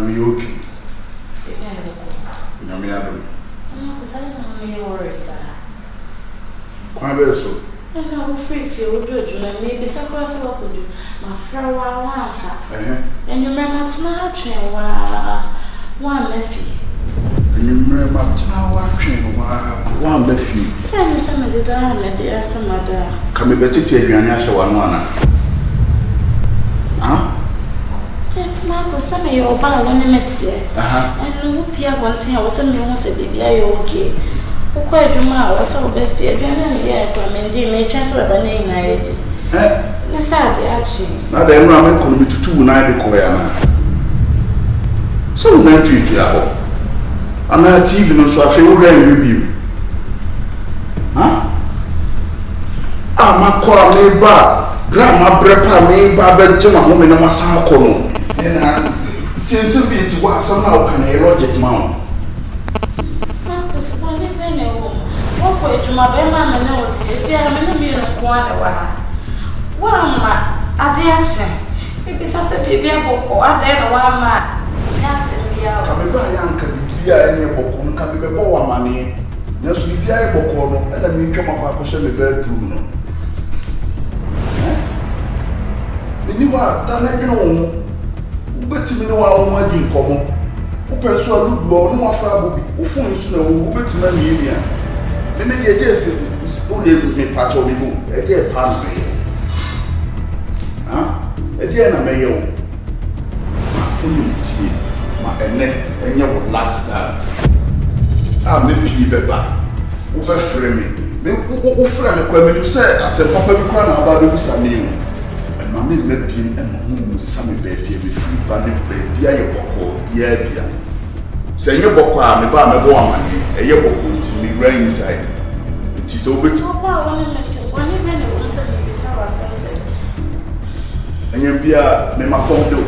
me okay. I'm Quite so. I'm not free feel good, and maybe some cross what would do. My friend, and you remember to one nephew. And you remember watching one nephew. Send me some of the diamond, dear from my dad. Come a better tell you an answer one. Huh? Marco, some of your bar when you met here. And no Pierre wanting I was some you say, baby, are you okay? Who quite do my was so bad fear, and yeah, from India, may transfer the name I did. No, sad, actually. Now the environment could be too night the Koyana. So, men treat you out. I'm not TV, so I feel very review. Huh? Ah, my call me back. Grandma Breakup me back, Jim, home in a massacre. And I just be to what somehow can a logic mount. Marcus, only penny home. What way to my Bema and notes if you have a million of 1 hour? Well, my addiction. Maybe such a baby book or I don't know why my yes, and be out. Come by Uncle be any book, can be more money. Yes, we be a book, and I mean, come up with a bedroom. The new one, done but me no one in common. Who pursue a look or no affair, who phones no, who bet me here. Then the idea is only a part of you, a dear part of me. Ah, a dear mayo. My neck and your last time. Ah, maybe Beba, who prefer me. Who friend a woman you say, as a papa crown about the Sammy. Mammy met him and some baby with free bandit baby, a boko, yeah. Say your boko, I'm a bar, woman, a year boko to me right inside. It is over to one even was a bizarre sunset. And you be a Memacondo.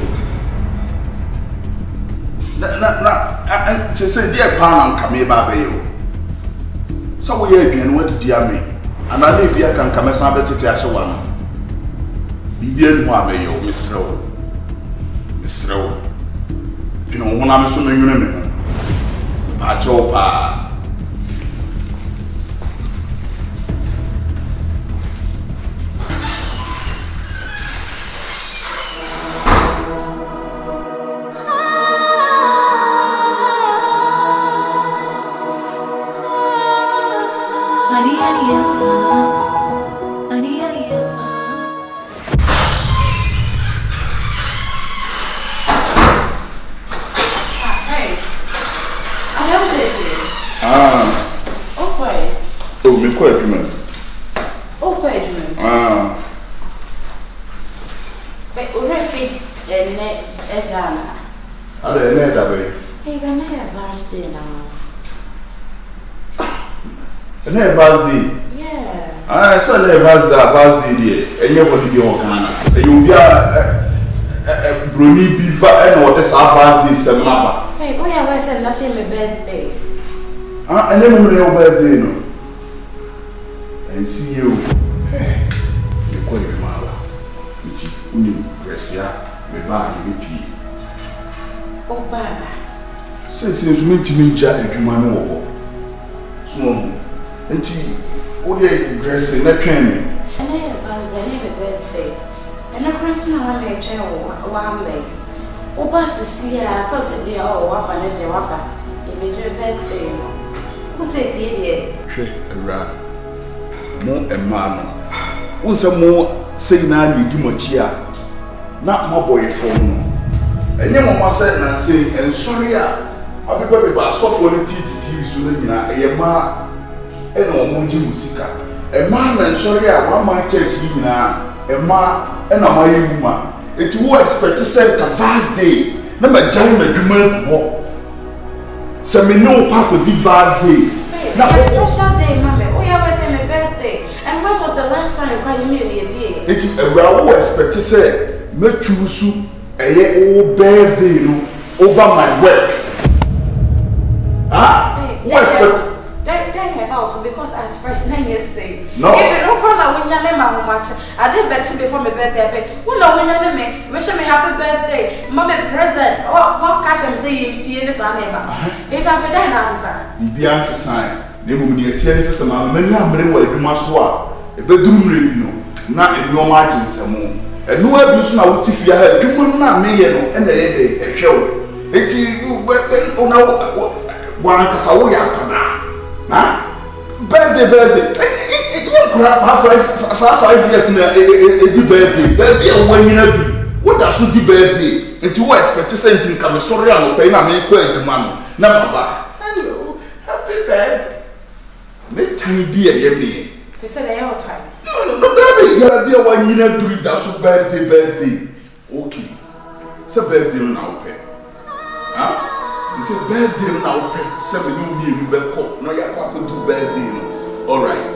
To say, dear Pan, come here, Babayo. So we are again, what did you mean? And I may be a can come as I better to one. Bibian Wabe, yo, Miss Row. Miss Row. You know, when I'm so many Pachopa. And you're going to be organic. And you'll be a brony beaver and what is our birthday, Samapa. Hey, we have a birthday. And then your birthday, no. And see you. Hey, you call your mother. It's you, Gracia, we buy you pee. Oh, bye. Since you meet me, Jack, and man over. So, and tea, what are you dressing? Let me. And I have the birthday. And I can't tell my nature one day. Oh, Bass is here. I thought they are all wapa and a wapa. It made your birthday. Who said, idiot? Right. More and man. Once a more say now you do much here. Not my boy phone. And your mama said, and say, and sorry, I'll be baby, but I saw for the TV soon. A ma and Omunji Musika. A man and sorry, one my church now, a man and a my woman. It was expect to send a vast day. Number John agreement walk. So me no park with the vast day. Now, a special day, Mammy. We always say my birthday. And when was the last time you cried me a day? It is a raw expect to say, me choose a year old birthday over my work. Ah, what expect? Also because at first 9 years say no. Even no problem when you name my watch. I did bet you before my birthday. Who know when you me? Wish me happy birthday. Mommy present. What catch him say you this anima. It's a for that answer. The answer sign. The moment you tell us some many ambre were maswa. A bedroom radio. Not in your margins some more. And no abuse now with if you have people not me and a show. It's you one Casawoya. Birthday. You cry 5 years now, a birthday. Baby, a 1 year. What does you birthday? And you expect something come sorry, I'm paying a make the man. Now, hello, happy birthday. Let time be a year. They said they all time. No, baby, you have your 1 year to it. That's birthday. Okay. It's a birthday now, pay. Huh? It's a birthday now, pay. 7 years, you better call. No, you're going to birthday. All right.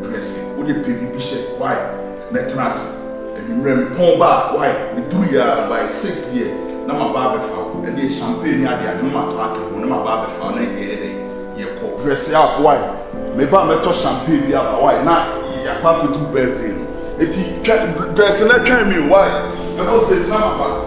Dressing. What the baby bishop? Why? Metras. And you remember Pomba. Why? The 2 years by 6 years. Now my barber foul. And the champagne had the animal talking. When my barber foul, you call. Dress up. Why? Maybe I'm a champagne. Why? Now. Papa to birthday. It dressing that can me why? Because it's not about.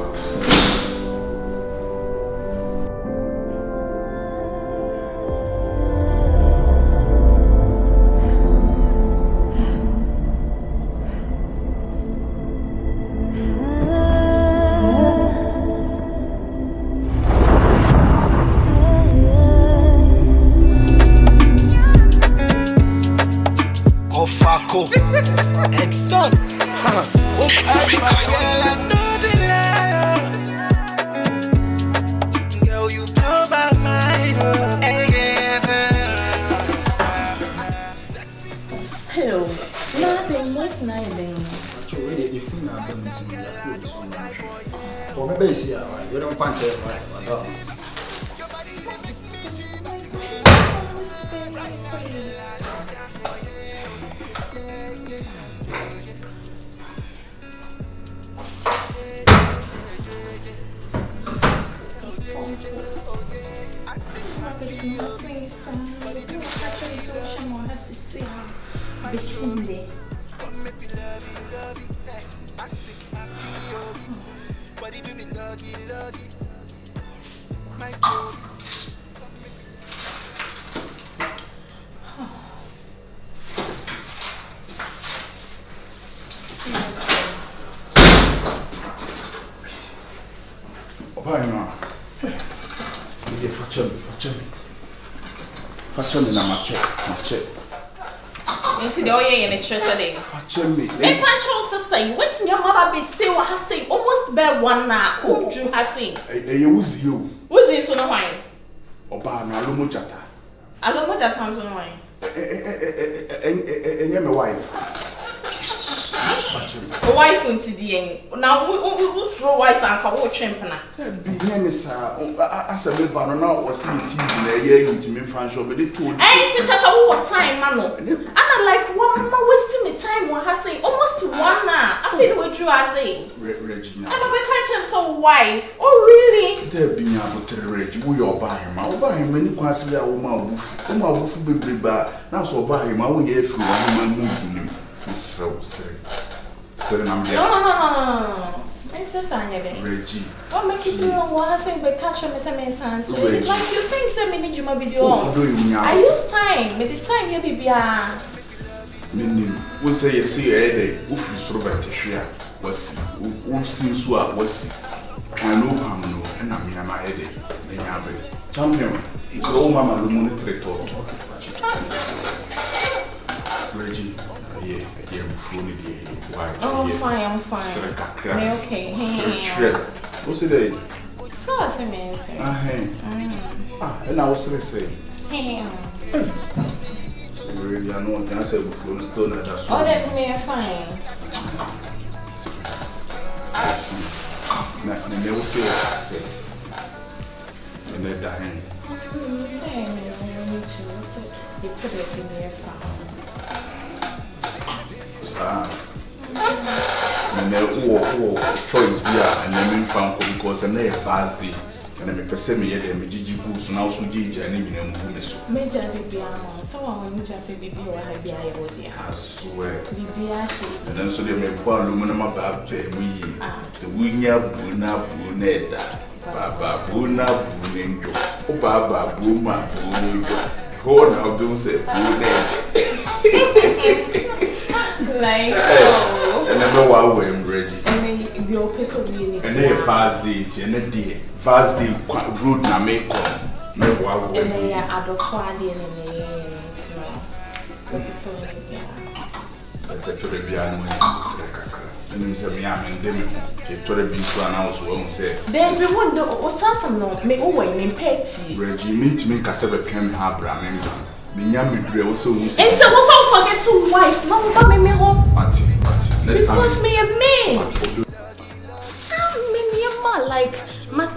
Extort. Girl, you blow my mind. Hello. Nothing. What's nothing? Actually, if you not going to me, so much. Or maybe it's here, right? You don't find it right. Fashion na mache. Into the oil in a church today. Fashion me. If I chose to say, what's your mother be still has say almost bear one now. Who you has seen? Who's you? Who's this on the wine? Oba na alomo jata. Alomo jata on the wine. And my wife. A wife into the end. Now we throw wife and call champana. Be name sir. As a baby now was in TV year into me French but they told. Hey, teach us what time, mano. And I like one mama wasting me time what I say almost 1 hour. I feel what you are saying. Reggie. I'm a catching some wife. Oh really? There be able to Reggie. We are buy him. I'll buy him many quasi a woman who be big bad. Now so buy him. I will hear from one moving him. So sorry. No. It's just anything. Reggie. What make you do what I say but catch me some sense. Like you think say me need you my video. I use time. Me the time you be Meaning, we say you see a day, if you sort of a was who seems to have was I know how no, and I mean, I'm a headache. Then you have it. Champion, it's all Mamma Lumonitary talk. Reggie, yeah, oh, I'm fine. Okay. What's it? So what's the matter? And I was saying, really, I know I say before the stone. Oh, that me fine. I see. I never say. And then the hand. Say, you put it in there fine. And then choice beer and then newfound because I'm not a birthday. and me pese me yede me gigi boots na also gigi ani me na mu so Major Bibia, someone who just said Bibia or Habia, I swear Bibia, and then so they me kwa aluminum about me so we nya buna buneda baba buna bunenjo o baba buma bunenjo ho na do say bunenjo like and never wa we Reggie and then the opposite of you and then fast day and then fast day road na make come me wa we and then adofadi and then the Torebian and say me am and them to Torebi announce what say then we want the some no me over in petty Reggie meet me kasebe pen ha bra me nya me dure wo so wu say and so what's forget to wife no ba me home party because me a man like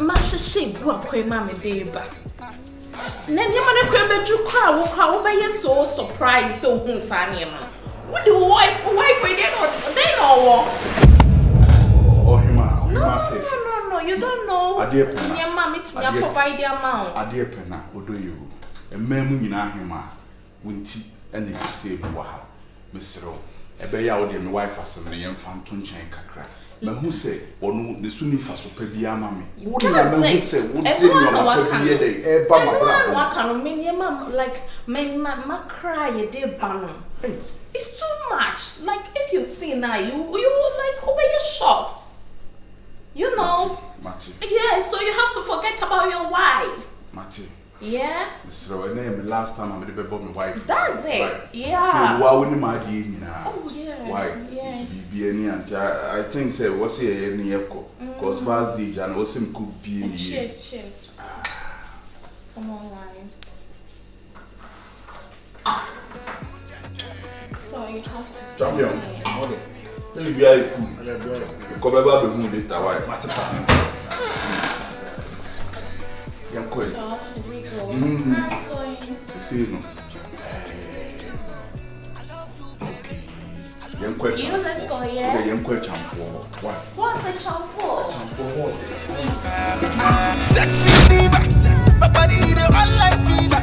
my shit go akwa ma me dey ba na nyama na kwa beju kwa wo be so surprised so hu sa nyama what do wife we they know oh hima faith no you don't know nyama me tinya provide the amount ade pena odo you emam nyina hima wonti ene sese bi wa ha mesro ebe ya wo de me wife asem ne yem fa nto nchen kakra ma hu se onu ne suni fa so pa bi ama me wo na ma hu se wo de no ma pa bi de e ba ma bra wa kan me nyama like my cry e dey ban it's too much like if you see now you like obey your shop you know Mati. Yeah, so you have to forget about your wife Mati. Yeah. So name last time I made about my wife. That's it. Right. Yeah. So why wouldn't my dear Oh yeah. Why? Yes. Be any I think say what's here any echo. Cause past the and was him could be in Cheers. Come on, line. So you have to champion. Okay. Let me be a cool. Come back to me later. Why? Young quick. So should we go? See you. Young quick. You let's go, Okay, yeah. young quick champ for what? What's a champ for? Sexy diva, my body the all like fever.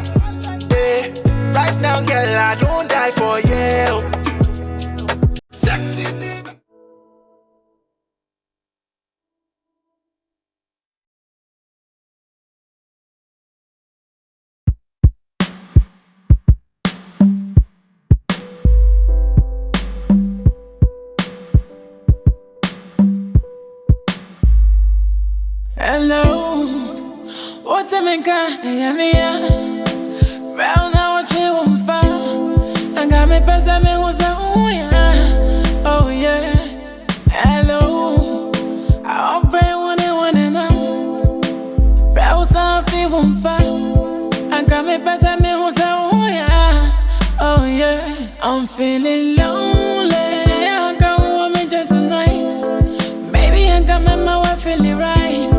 Yeah. Right now, girl, I don't die for you. Sexy diva. Hello, what's a minka? Round now, what you want for? I got me pass me who's a oh yeah. Hello, I'll pray one and I'm Rouse off you won't find. I got me pass me who's a oh yeah. I'm feeling lonely. I can't want me just tonight. Maybe I got my wife feeling right.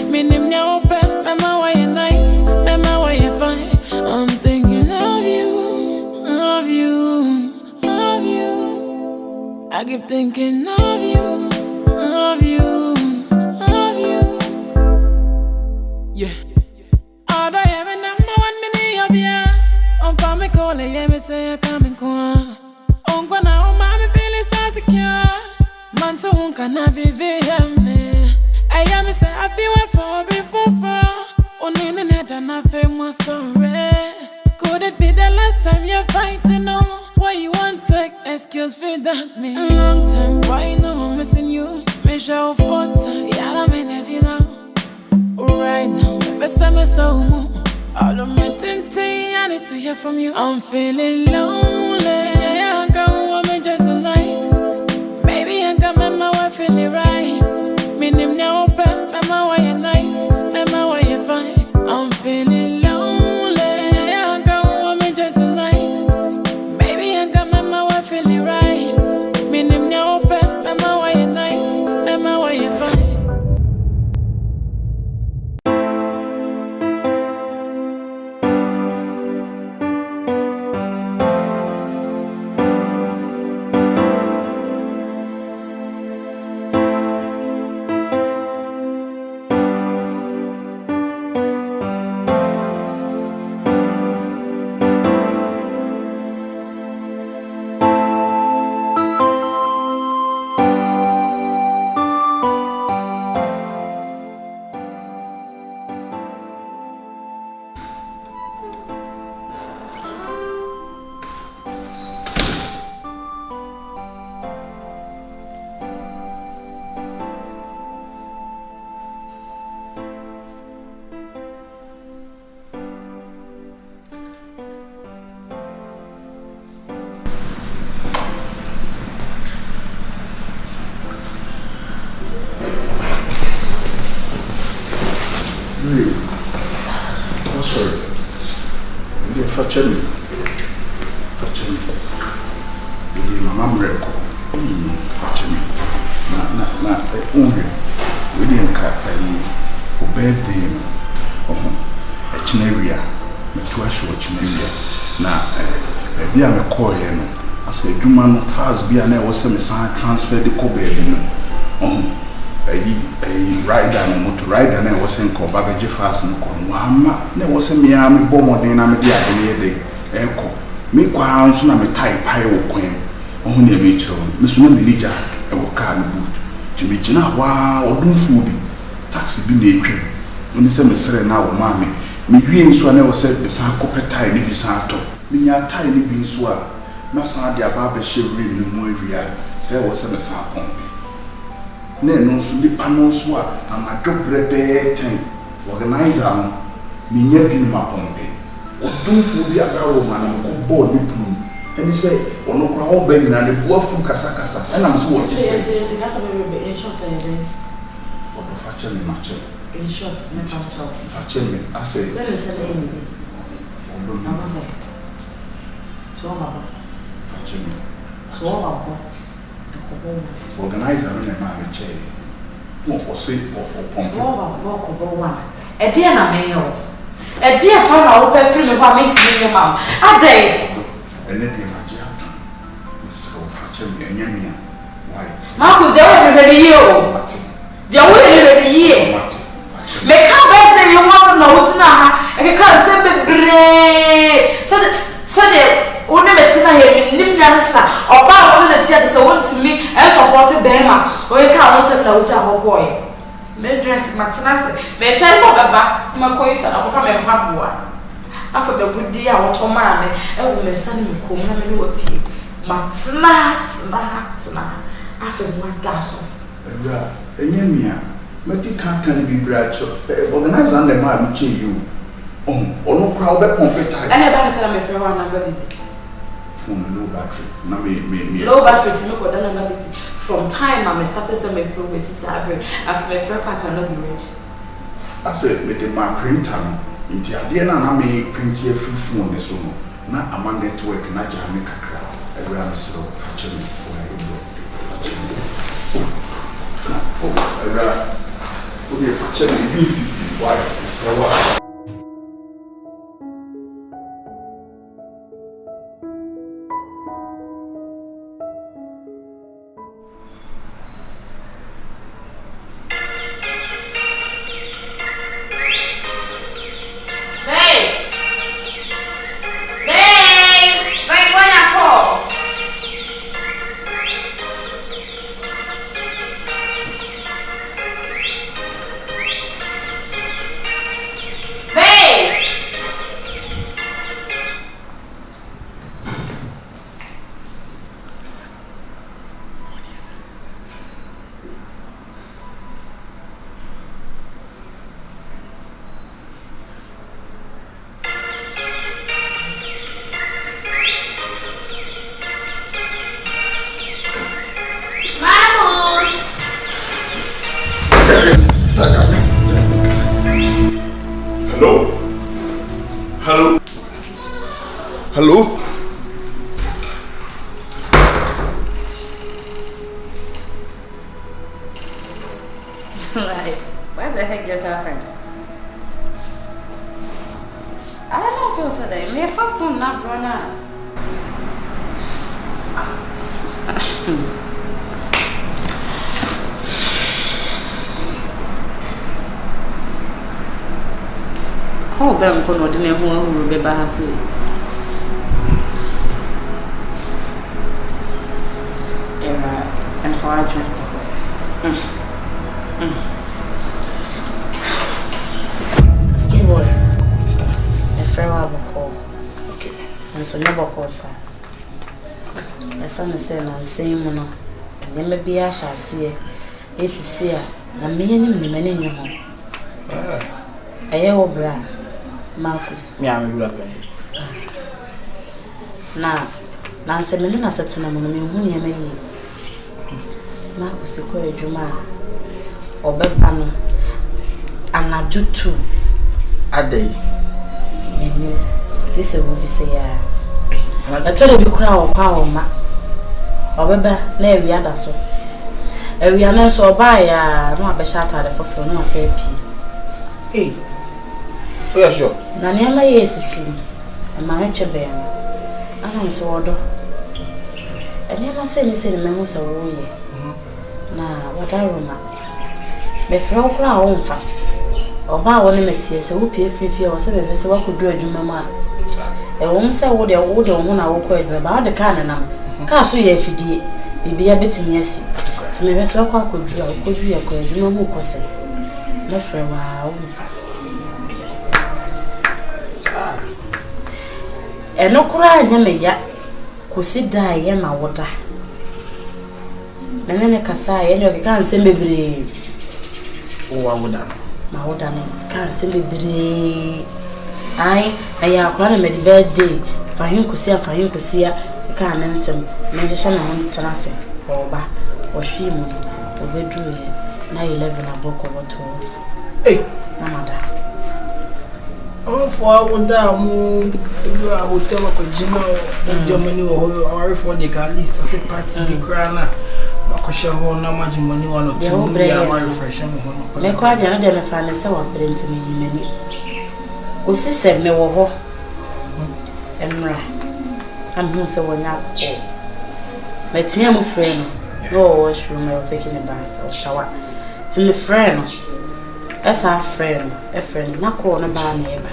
Minim now open, mama why you nice, mama why you fine. I'm thinking of you, of you, of you. I keep thinking of you, of you, of you. Yeah. All I have a number 1 minute of ya. On pa me call it, yeah me say I come and come. On kwa na o mami feeling so secure. Man to unka na vivi me. I am say I feel for before. Only in head and I feel more sorry. Could it be the last time you're fighting? No, why you want to excuse for that me? A long time, why you know I'm missing you? Me show photo, yeah, I'm energy now. Right now, best I'm so all of my tinting, I need to hear from you. I'm feeling lonely. I can't want me just tonight. Maybe I got my wife feeling right. Me name now open, mama why you nice, mama why you fine. I'm feeling lonely. I can't want me just tonight. Maybe I got my wife feeling right. Me name now open, mama why you nice, mama why you fine. me. Mama mreko. Watch me. Na unre. We didn't cut a birthday. A chineria. Me to a show chineria. Na be a call no. I say human fast be an was some transfer the cobe a rider no motor rider na was in call baggage fast no kon wama na was me am bomb den na me dia de eko me kwa nso na me tie pie wo kwen ohun na me chiro me so na me lija e wo car no boot to me gina wa odun fu bi taxi bi na etwa oni se me sere na wo ma me wie nso na wo se be san kopetai ni bi san to me nya tie ni bi nso a na san dia ba be shewri no mu awia se wo se me san pompe na no so di pano so a amadobre be ten organizer no me nya bi no ma pompe odun fu bi agawo ma na ko ball ni pum eni se ono kura ho ba nyina ne boafu kasa kasa na so wo ti se kasa be in short e be odo fa che me ma che in short me fa che me ase so le se le ni de odo na se so ma ba fa che me so ma ba ko bo organizer no na ma me che mo o se o pompe so ma ba ko bo wa e dia na me yo e dia pa na wo pe free me kwa me ti me mam adai ene bi ma je atu so fa che me enya me why Marcus they were ready you they were ready you me ka birthday you want na wuti na ha e ka se bebre so de one metina he nim nyansa oba wo na tia de se want me and support bema o e ka won se na wuti ahokoy me dress matina se me chance baba ma koyi sa na ko fa me mpaboa afọ da budi a woto ma me e wo me sa ni ko na me ni wa pie matina afọ mo da so ebra enya mia meti kan bi bracho organizer na ma mi che you ono kra obe computer ene ba se na me frɛ wa na ba busy phone low battery na me low battery ti me ko da na ba busy from time I started to me frɛ we sister abre after me frɛ ka cannot be rich I said me the my printer nti ade na me print here free phone ne so no na ama network na jam kakra ebra me so fa che me ebra obi fa che me busy why so what Hello? Like, what the heck just happened? I don't know if it was today. Me fuck phone not run out. Call them kono dine who be bahasi. And for our drink. Excuse me. A farewell call. Okay. And so never call, sir. My son is saying, I'm saying, and then maybe I shall see it. It's see it. The meaning the many in your home. A year old bra, Marcus. Yeah, I'm a good Now, Semelina said to me, who near me. Marcus, a juma or bedpan, and I do too. A day. this will be say I told you crown power ma obeba na ewi ada so ewi ana so buy no abeshata the for no say eh we are sure na niam yesisi ma metwebe ana so wodo niam say ni say me hu say wo ye na wadaroma me fro kra wo mfa oba wo ne metie se wo pie frifie wo se bebe se wakodu adwuma ma wo se wo de ho na wo kwa adwuma ba de ka na nam ka so ye afidie bibia betimi asi ti me se wakwa kodu ya kwa adwuma mu kose me fre wa wo mfa eno kura nya me ya kosi da ye ma woda nene kasa ye nyo ka nsem bebre o awoda ma woda no ka nsem bebre ai aya akora na medi birthday fahin kusia ka na nsem me hye na hon transe oba o hwi mu obedu ye na 11 aboko woto eh na mada oh for awoda mu do a hotel ko jino Germany or for the at least a party be crana bakosha ho na majimoni wano tu ya ma refreshen ho me kwa dia na de me fa ne se wa print me yinani ko sise me wo ho emra am hu se wonya ko me tie mu frɛ no washroom I was taking a bath or shower to me friend esa friend e friend na ko na ba na eba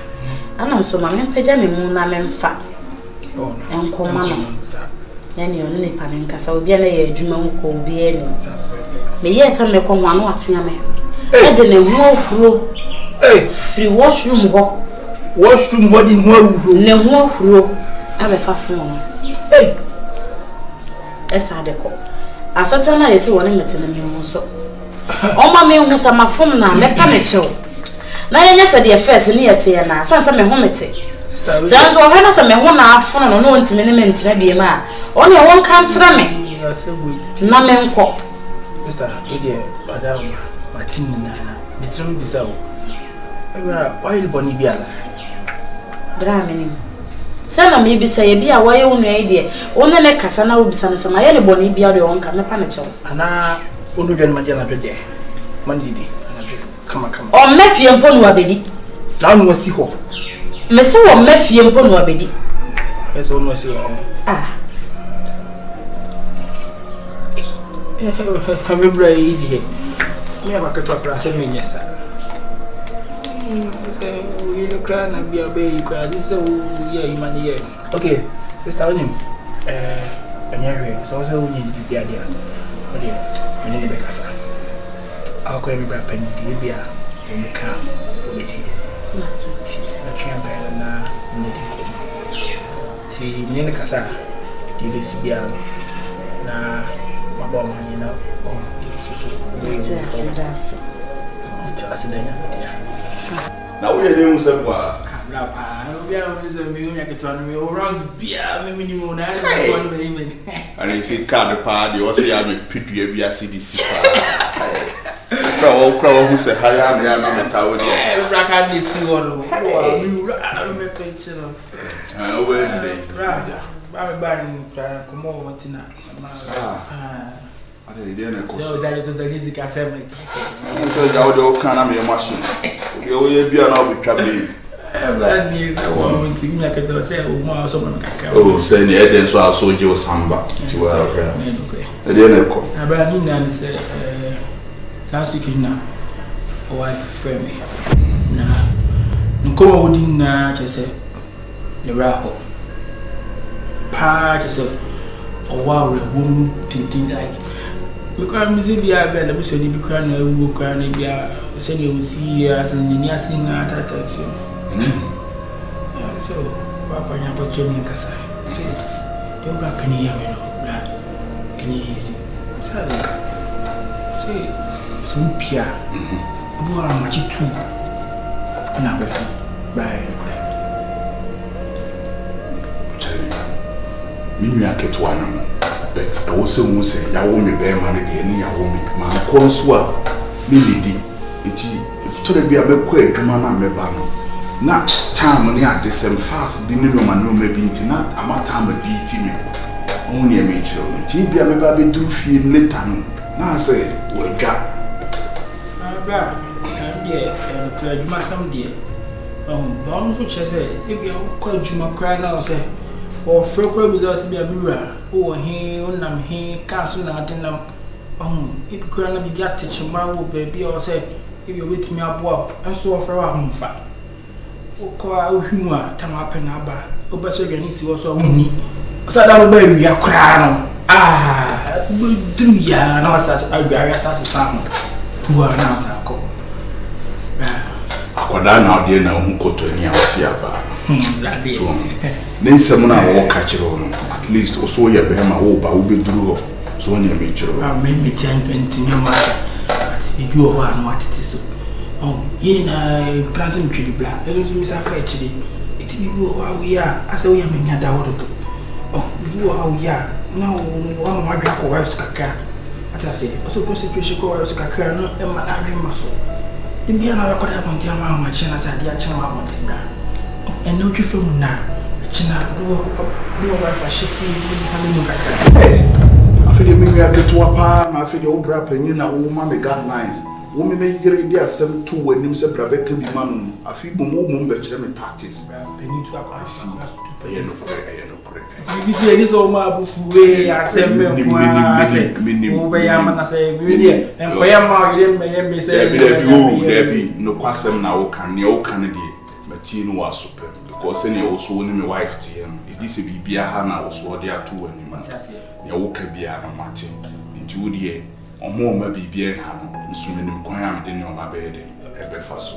ana so ma me pagya me mu na me mfa enkoma no yani on ne pa nkasa obi na ye adwuma mu ko obi eni me yesa me ko ho ano atea me e de ne hu ohuro free washroom ho di hu ohuro ne hu ohuro abe fa fun no esa de ko asata na yesi woni metene me hu so o ma me hu sama fun na me pa me chew na yenya se de first ni yete na sansa me hu mete sanso o hana se me hu na afun no no ntime ne mentina bie ma o ne won kan kira me na me nko sister ide madam Martin na mitrum bisawo ewa why you boni bia na dra me ni sana me bisa ye bia waye unu ide one ne kasa na obisa ne sama ye ne boni bia de won kan na pa ne chew ana onu dwan maje na dode mandidi kama o mafie mpo no abedi na onu wasi ho mesi wo mafie mpo no abedi eso onu wasi ho Famebra idi me abaketo akra se me nyesa se you look na bia be you kwa this so yeah you man here okay sister onim anyahwe so so unyi bia dia o dia ene ne bekasa akwa me bra panidi bia o me ka o beti mati na twa ba na ne di ko ti ne kasa di besi bia na mabom hani na oh so we that's na we dey mu se kwa kabla pa obi a we ze mi unya keto no me rouse bia me minimum na na ko no be even and see card pa dey o say ya me pidua bia CDC pa crowd who say haya me ya me tawo dey bra ka dey see one mi ura me pension we dey ba me ba ni komo watina ade dey na ko so that is the music assembly so ja o do kan na me machine o ye bia na o be twabe bra ni the one thing me akato say o mo so mo kaka oh say ni eden so aso je o samba ti wa okay ade na ko abra ni na say last week na o wife friend me na nko wo din na che say le raho pa che say o wa we wo mu tintin like because music bia be na buso ni bi kwa na ewu kwa na bia se ni o si as ni asin na tata so papa nya pa choni kasa se do bra kani ya me no bra kani easy sala se so pia bu ara ma chi tu na be fa bye minua ketwa na but I was so much ya wo me be ma de ni ya wo me ma ko so a me lidi eti to de bia me ko adwuma na me ba no na time on the same fast, didn't know my no maybe not a matter of beating me. Only a major. Tibia, my baby do feel later. Now I say, well, God. Yeah, you must some dear. Bones which I say, if you call you my cry now, say, or Froco without be a mirror, or he, on he, castle nothing now. If you can't be got to tomorrow, baby, or say, if you wait me up, walk, and so for a home fine. O call humor, Tamapa and Abba, Obasaganisi was so many. So that way we are crying. Ah, do ya know such a very such a sound. Poor announcer. Akwada na odi na hu koto ni awasiaba. So, then someone I walk catch at least also ya behema wo ba wo beduru ho. So on ya me chiro. Make me 10-20 no matter. But if you are what it is so. Ye na planting tree black. There is Mr. Fetchy. It you how we are. I say we are me nyada wodo. You are how we are. Now one my grandpa wives kaka. As I say, also concentration ko wives kaka no e ma na dream so. The beer na record up on the amount of china said, dear China, I want it now. And no, you from now. China, no wife, I should feel. Hey, I feel you get to a palm, I feel the old rap and you know, woman, got nice. Woman may get idea some two when him said, Brave can be man. I feel more mumbach them in practice. Penny to I see. I am correct. It is all my buffet. I said, I say, and where am I? Say, there be no question now. Can you Canada? Matino was super because any also only my wife TM. Is this a BBA Hana also there too? And you walk a beer and Martin into the air or more maybe beer Hana, swimming in Quam in your bed. Ever fast.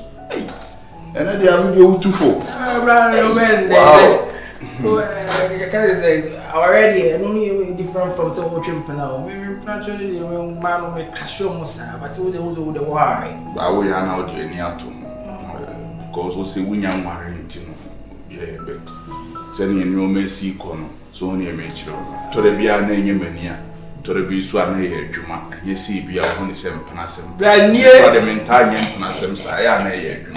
And I have you two for. Wow. Already, only different from some trip now. Maybe naturally, man make cash almost, but all the why. But we are now doing near to because we say we are married, yeah, but sending a new messy corner, so only a major. To the beer name mania, to the beast one here, Juma, and you see, be a 27 Panasem. Brand near the Mentanian Panasem, I am a year.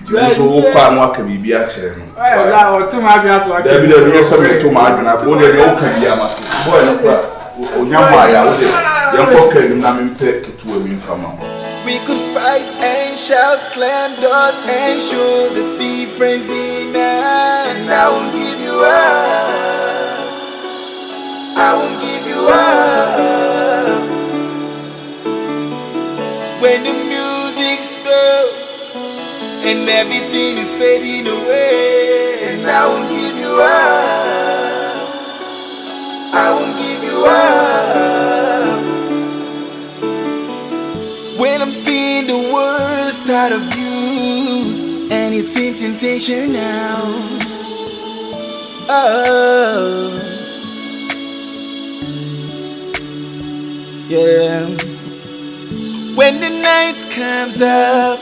So, what can be actually? Well, too much there be the real subject to my and I told you, Yama. Boy, young folk and take to a mean from. We could fight and shout, slam doors and show the difference in man. And I won't give you up. I won't give you up. When the music stops and everything is fading away, and I won't give you up. I won't give you up. When I'm seeing the worst out of you, and it's in temptation now. Oh, yeah. When the night comes up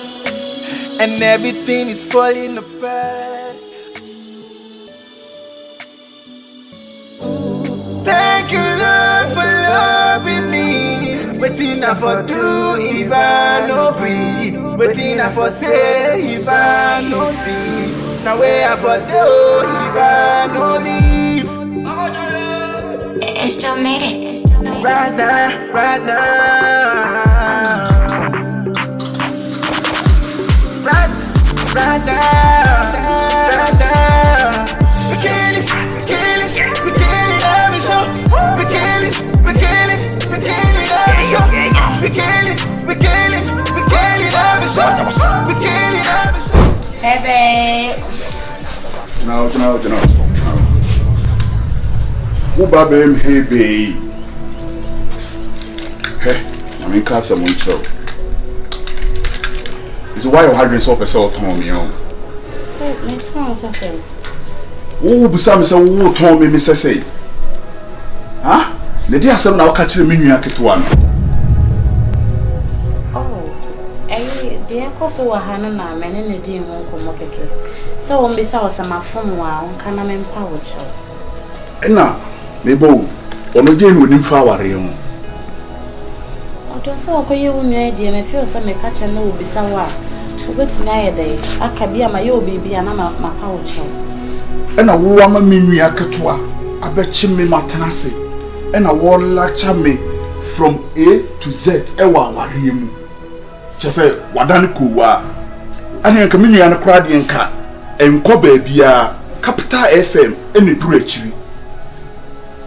and everything is falling apart. Ooh, thank you, Lord, for loving me. Waiting I for do if I no breathe. Waiting I for say if I no speak. Now where I for do if I no leave. I still made it. Right now, right now. Right now, we kill it, every show. We kill it, every show. We kill it, every show. We kill it, every show. Hey, babe. No. Who babe? Hey, babe. Hey, I'm in casa, Moncho. Is why you had yourself a cell phone, me on. Next one was I say. Who be some say who told me, Mr. Say? Huh? The day I said now catch the menu at one. Oh, dear Coso Hannah, man, and a dear won't come okay. So, on besides some phone wow, can I empower you? And now, maybe, or no game with him flower. Don't say, okay, you won't idea, and I feel some catch and no be sour. What's my day? I can be a my baby and I'm my pouch. And a woman mini akatua. I bet you me matanasi. And a wall lecture me from A to Z. Ewa warimu. Just say wadani kuwa. And then come in and crowd yanka. And kobe bia Capital FM any directory.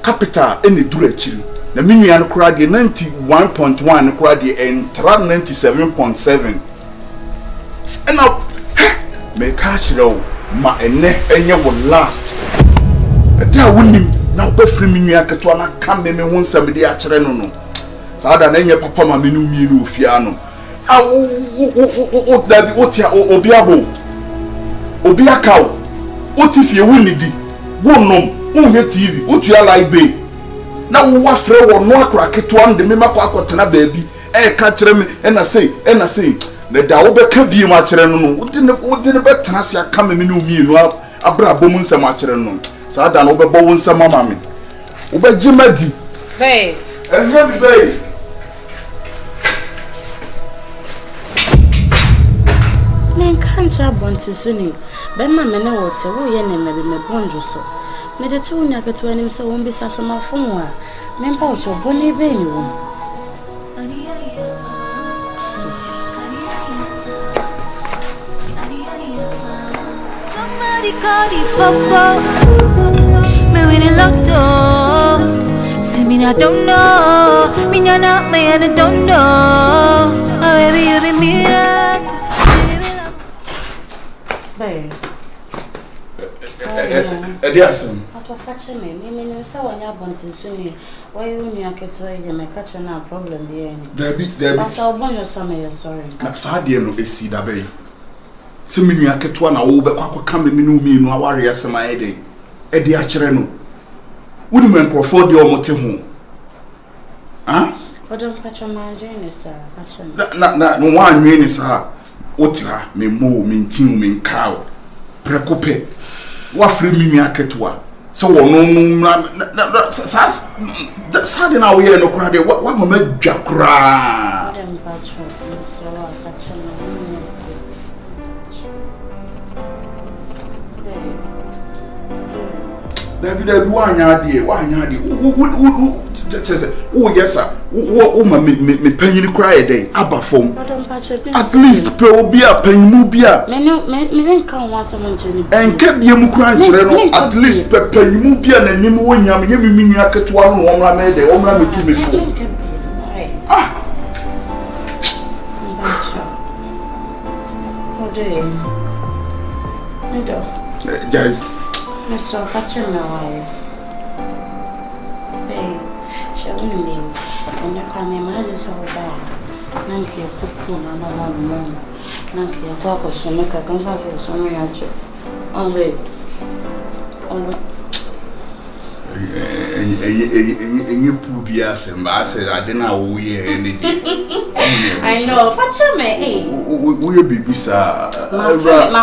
Capital any directory. The mini and crowd 91.1 crowd and 97.7. And now me catch low ma ene enye will last. There wouldn't now be free me akatwana come me won somebody a chere no. Sa da na enye papa ma me no mi no ofia no. Ah o da bi o tia obi abo. Obi akaw. O ti fie woni di. Wonnom, won he TV, o tua live bay. Na wo wa frɛ wo no akra ketwa ande me makɔ akɔtena baabi. Ka chere me na say na da wo be ka bi ma chere no no. Wo de ne betena se aka me no mi no abra bom nsɛm a chere no. Sa da no wo be bɔ wo nsɛm mama me. Wo be gimadi. Babe. Ehwe bi babe. Men can't have one to soon. Ben my men are water, who yen and maybe my bonjo so. Made the two nugget to him so won't be sassama from her. Men pouch of bonny baby. Somebody call the popo. Me with a locked door. Say me I don't know. Me not me and I don't know. Oh baby you be miracle. Babe. Ediasen. What for fetching me? Me say when you want to soon. Why you need to get away? Me catch na problem here. Debbie. But I'll burn your summer. You're sorry. Na saade no esi da be. Se me nua keto na wo be kwakwa me no mi no aware asema ede. Edi a kire no. Wudi men croford de omote ho. Ah? What don't patch your mind doing sir? Na no wan nwe ni sa. Otira me mo me ntin me nkaw. Breakup. Wa frɛ me nua keto so wo no na sa de na wo ye no kra de wa mama dwa kra. Dem patch so patch na. David wanya ade chese wo yesa wo ma me panyin kra ye den aba fom at least pe obi a panyimu bia me nka ho asem ncheni enka bia mu kra nkyere no at least pe panyimu bia na nim wo nyam ye me nua ketewa no wo mra me de wo mra me tu me fo ah ode me do guys Mr. Patchen, no way. Hey, shall we mean? And you can imagine so bad. Nanky, a cook, and I want more. Nanky, a cock or so make a conference so many answer. Only. And you put bias and I said, I didn't know we anything. I know, Patchen, eh? We be beside my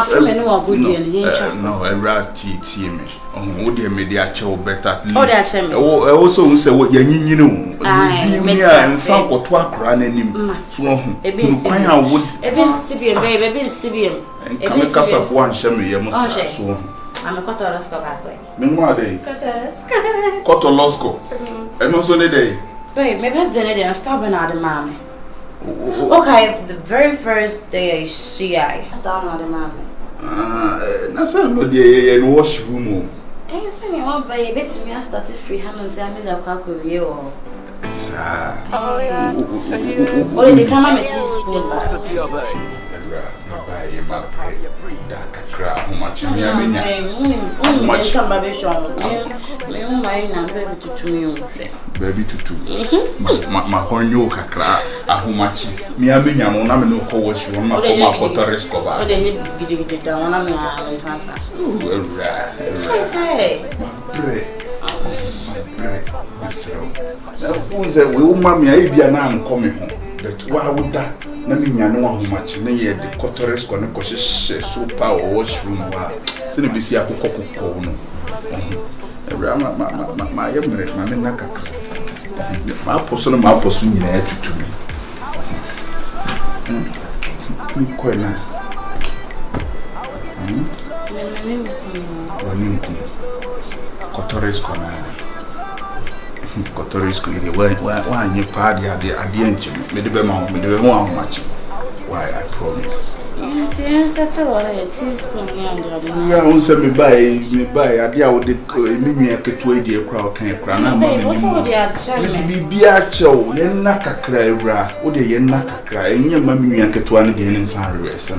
friend, no, good no, I rat tea me. Oh, dear, media show better at least. Oh, that's him. Oh, I also say what you know. Be and found what work running him. So, it be would. It been Sibian, baby, it been Sibian. And come a cuss up one shame, you must so. I'm a Cotorosco back way. Meanwhile, they Cotorosco. And also the day. Babe, maybe I didn't stop another mommy. Okay, the very first day I see I start another mommy. That's no day and washroom. I said, you want baby, it's me. I started free hand and say, I need a pack with you. Oh yeah. Oh, they come and meet spoon. Baby tutu. Ma honyo kakra ahumachi. Mi amenya mo na me no ko washi won ma ko ma Torres ko ba. O de ni gidi da won na me a fanfa. Pray. Na unze we uma mi ai bia na anko me ho. But why would that? Na me nya no ahumachi na ye de Torres ko ne ko hye so pa o washroom wa. Se ne bisi akokoko no. Awurama ma ye mre ma me na kakra. Ma poso no ma poso nyina atutu me. quite nice. Cotorisco. Cotorisco, why you party at the ancient, maybe more much. Why, I promise. Yes, that's all right. Teaspoon, yeah, also me buy, I dear with the mimi at the 20 crowd can't cry. What's all the action? Be a show, yen naka cry, bra, or the yen naka cry, and your mammy at the 20 again in San Rest.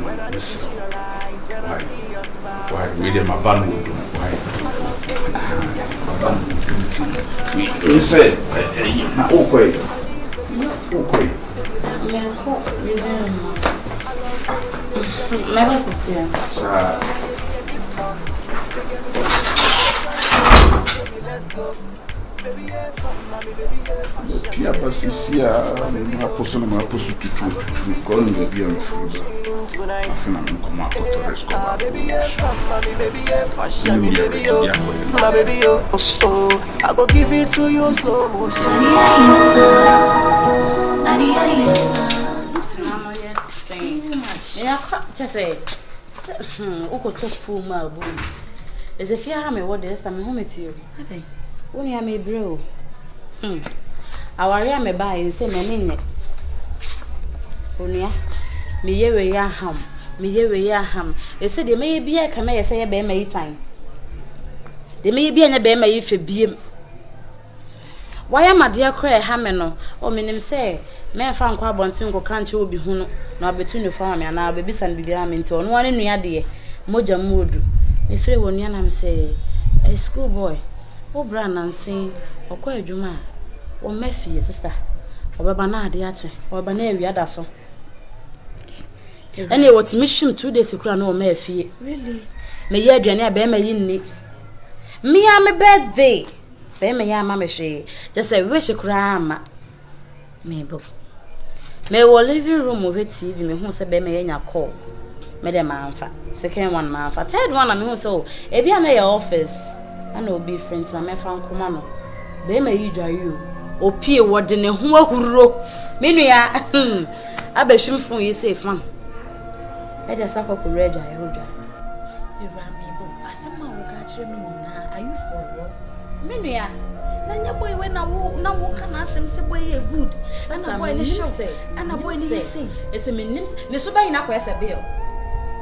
Why, with my bundle, why? You said, okay. Never see him. Pia pasisia na posona ma posu tutu kon me bia me fuba afina me koma Cotorisco ba my baby oh I go give it to you slow motion Just say, Uko took Puma boom. As if you have me what this time home with you. Only I may brew. Awura Ama buy and say, Mammy, Onia, me ye ya ham, me ye ya ham. They said there may be a camera say a bear may time. There may be a bear may if you be. Why am I dear cry hameno? Or meaning say, me fan kwa bontin go can't you be huno, no between the farm and our babies and be into on one in the idea. Moja mood. Me free one yanam say, a schoolboy, or brand and sing, or quite juma, or Mephi, sister, or Babana diache, or Banevi adaso. And you what mission 2 days you crown no Mephi. Really? Me ye Jania bear me in me am a birthday. Bear me ya mamma she, just a wish a cram. Mabel. Me wo living room over TV me hu se be me nya call. Me dem amfa. Second one ma amfa. Third one na me hu so e bia na your office. And obi friends na me fa nkoma no. Be me yi dwa you. Opie wo de ne hu ahuro. Me nua. Abeshimfo yi safe man. E dey sakoko Reggie I hold ya. Mabel, asema wo ka kire me nyina. Are you for real? Me nua. Nanya boy when na wo can asem say boy e good. Na boy ne show. Na boy ne say. Ese me nims ne so ba ina kwese bill.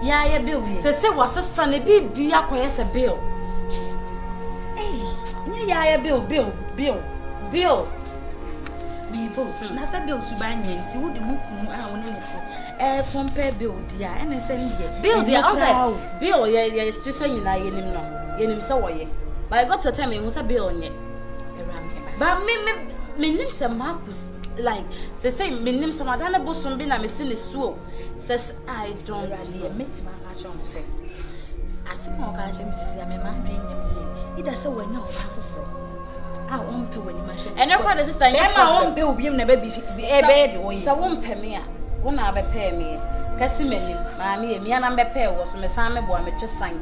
Ya ya bill bi. Se wasesa ne bibia kwese bill. Nye ya bill. Mabel, na say bill suba nye nti wo de mukum a wo ne neti. Compare bill dia ene send dia. Bill dia outside. Bill ye institution nyina ye nim no. Ye nim se wo ye. But I got to tell me who say bill nye. But me nim se Marcus like say me nim some adana bosom bi na me sin so says I don't meet my catch on say asimo ka chem sisi me ma dwen nyam ye ida se wanya o ba foforo a won pe wani ma she ene kwa the sister nyam ma won pe obi na ba bi e be de wo ye sa won pe me a wo na be pe me kasi mani ma me me na be pe wo so me san me bo a me twesan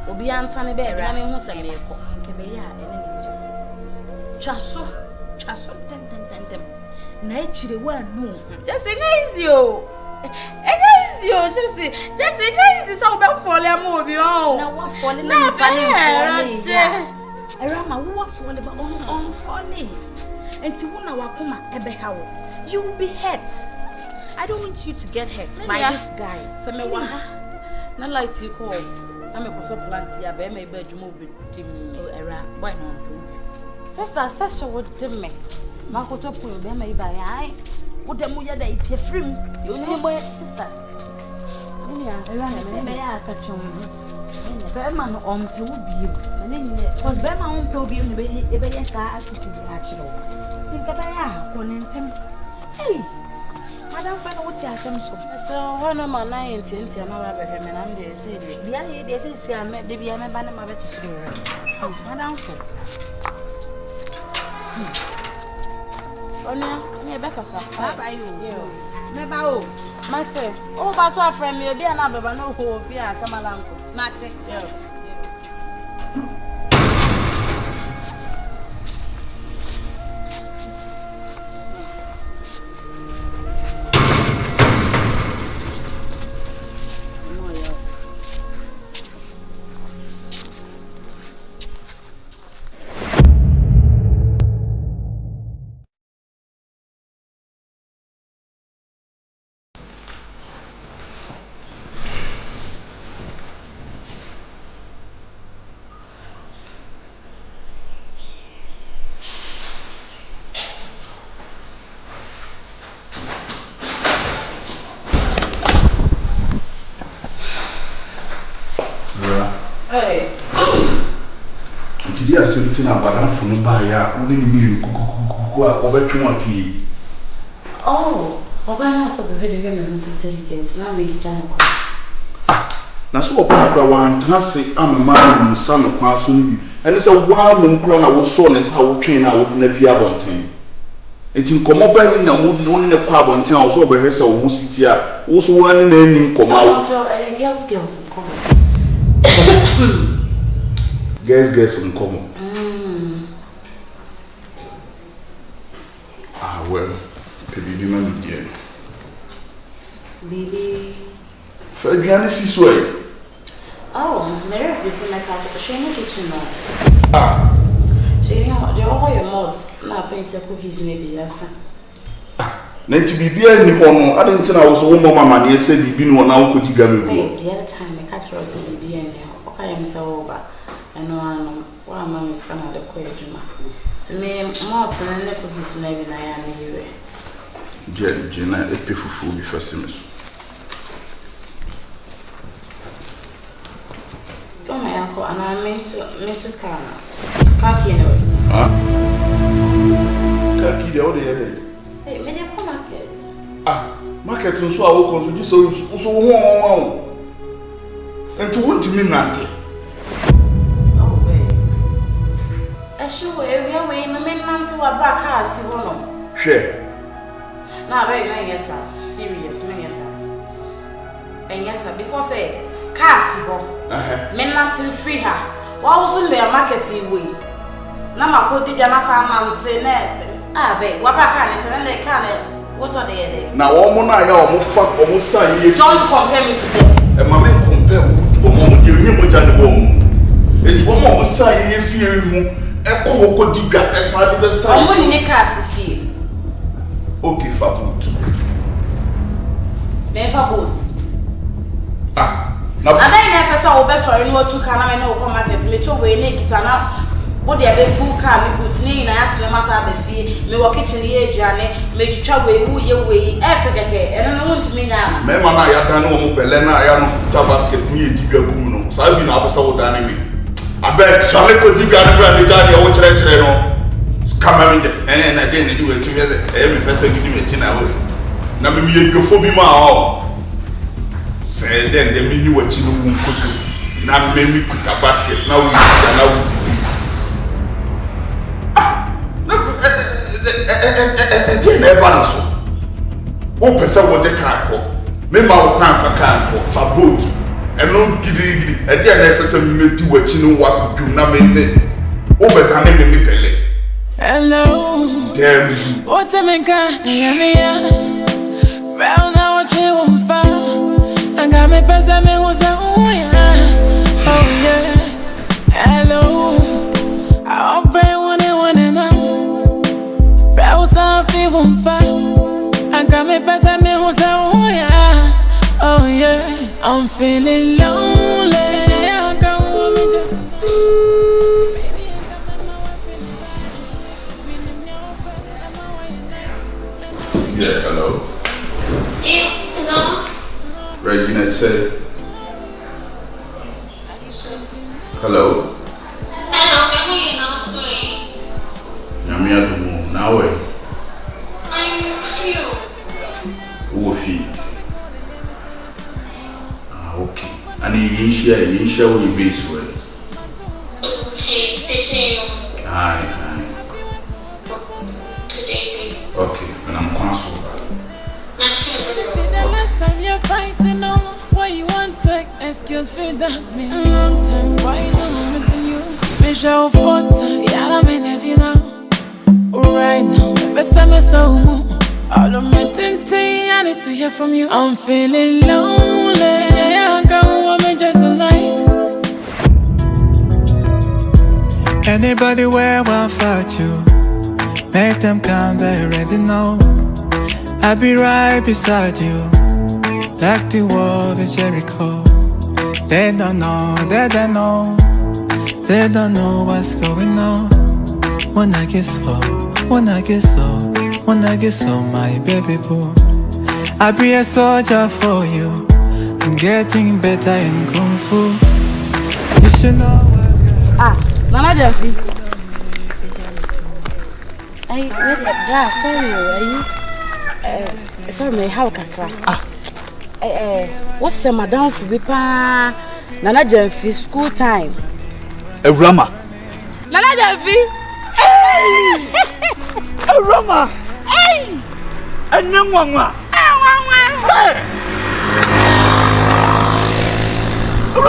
obi ansa ne be na me hu se me ko ke be ya ene chaso ten na echire wa no just nice yo just nice so be fall am obi on na wa fall na Awurama wo fall ba on fall enti wo na wa koma ebe hawo you will be hurt. I don't want you to get hurt by this guy. So me wa na light you call na me koso plant ya be me ba adwuma obi tim era boy no do sister session would dim me. Makoto pu be ma iba ai. Wo dem ye da ipie frim. You ni boy sister. Ni ya, Awurama me ya akachom. Be ma no ompe wo biem. Na ni cause be ma ompe wo biem ne be ye sa attitude a chiro. Tinka ba ya ko nentem. Hey. Madam fa no what ya asem so. So one of my 90 na ba be me na me dey say dey. Dia say say am de bia me ba na ma be chiro. Madam fa. Onia, me be kasa. Baba you. Me ba o. Mate. O ba so afrem me obi na baba no ho fi asamalanko. Mate. Yeah. be a certain about from the barrier, only me who are over 20. Oh, Obama also the video game and certificates. Now make it channel. Now, so one has say, I'm a man and son of my son, and it's a wild and crown I was so as how train I would never be able to. It's in Comobile in a wood in the pub until I was over here, so who sit here, also one in any come out. Girls in common. Girls in common. Ah, well, baby, you know, dear. Baby. Fabian is this way. Oh, Mary, if you see my cat, she in the kitchen now. Ah. She didn't all your mods. Now, things are cookies, maybe, yes. Then to be beer in the corner, I didn't tell I was a woman, and you said you've been one now could you go? The other time, I catch Ross in the beer in there. Okay, I'm so over. I know one man is coming out of Koyajuma. To me, Martin and the cookies, maybe I am anyway. Jenna, a piffle fool before Simmons. Oh, my uncle, and I meant to Kaki anyway. Huh? Kaki, the other day. Hey, maybe I come market. Ah, market and so I will consider so warm. And to want to mean nothing. Oh, wait. I sure we are waiting no man to a back house, you know. Share. Now, very yes, sir. Serious, yes, sir. And yes, sir, because a castle. Men nothing free her. Why was there a marketing way? Now, my code did another say, ah, babe, what I can is and they can. What are they? Now, all Mona, almost fuck, almost say, don't compare me to them. And my men compare with one giving him much on the womb. It's one more say, if you echo could dig at the side of the sun. I'm going to cast feel. Okay, for boot. Then for boots. Ah. And then never saw best for anyone to come and no come at me to weigh naked and up. What they have full car, me boots, me, and I asked them as I be fee, me walk kitchen here, Johnny, made you travel who you weigh, Africa, and I don't want me now. Mamma, I have no Belena, I am basket, me, Digger Guno, so I've been up so done me. I bet Salico Digger and the Johnny, which I know. Come and again, do it together, every person give me a tin out. Now, maybe you phobia all. Say then the menu what you won't cook. Now maybe put a basket. Now we now. They never so. Open some what they can't call. Maybe I'll come for boat. And no giddy. And then if some made to what you know what you now made. Over time, me pele. Hello. Damn. What's a manka? Round now what you won't find. I got me pesa me was oh yeah, hello. I pray one and I'm froze off it won't find. I got me pesa me was oh yeah. I'm feeling lonely. I can't want me just baby. Yeah, hello. Reggie said, hello. Hello, can you know story? I'm here to move now. I'm feel. Who feel? Ah, okay. And you share with your base way. Okay, the same. Hi. Today. Okay, and I'm console. The last time you're fighting on what you want to excuse for that me. Long time, why I'm missing you? Michelle Forta, yeah, I'm in you now. Right now, best I'm so all of my tinting, I need to hear from you. I'm feeling lonely. I can't want me just tonight. Anybody where one fight you, make them come, they already know. I'll be right beside you, like the wall of Jericho. They don't know, they don't know, they don't know what's going on. When I get so, my baby boo. I'll be a soldier for you. I'm getting better in Kung Fu. You should know. Nana Gyamfi. Wait, sorry, me how kakra. What's the madam for Bipa? Nana Gyamfi school time. Awurama. Nana Gyamfi. Hey! Awurama. Hey! Anyangwangwa.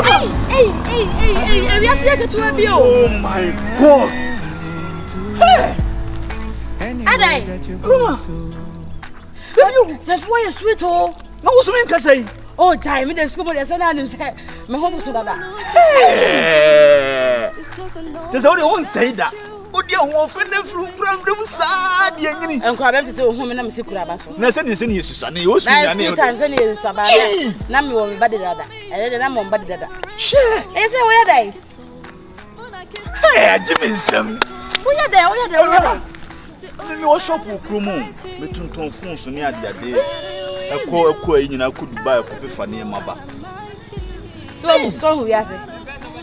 Hey! Hey, we are seeing to a oh my God. Hey! Adai. Just why you sweet oh. No, what's mean to say? Oh, time in the school, there's an answer. My husband said that. Hey! There's only one say that. Oh, dear, one friend from sad, young and crab to say home and I'm sick. Nothing is in his son. He was times any is about Nami won't body dada. And then I'm on body dada. Sure. Is it where they? Hey, Jimmy, some. We are there, we are there. No shop will come between two phones near the day. A call in I could buy a coffee for near Maba. So we are saying.